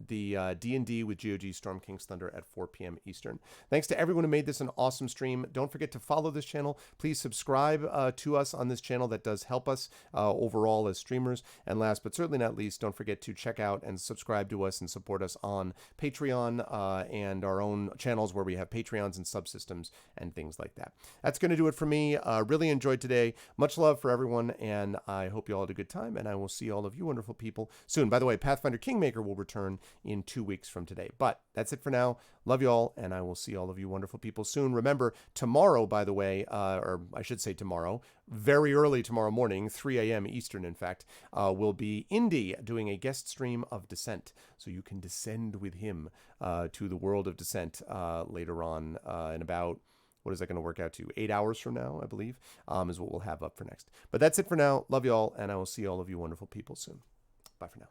S2: the D&D with GOG Storm King's Thunder at 4 p.m. Eastern. Thanks to everyone who made this an awesome stream. Don't forget to follow this channel. Please subscribe to us on this channel. That does help us overall as streamers. And last but certainly not least, don't forget to check out and subscribe to us and support us on Patreon and our own channels where we have Patreons and subsystems and things like that. That's going to do it for me. Really enjoyed today. Much love for everyone, and I hope you all had a good time, and I will see all of you wonderful people soon. By the way, Pathfinder Kingmaker will return in 2 weeks from today. But that's it for now. Love you all, and I will see all of you wonderful people soon. Remember, tomorrow, by the way, or I should say tomorrow, very early tomorrow morning, 3 a.m. Eastern, in fact, will be Indy doing a guest stream of Descent. So you can descend with him to the world of Descent later on in about, what is that going to work out to? 8 hours from now, I believe, is what we'll have up for next. But that's it for now. Love you all, and I will see all of you wonderful people soon. Bye for now.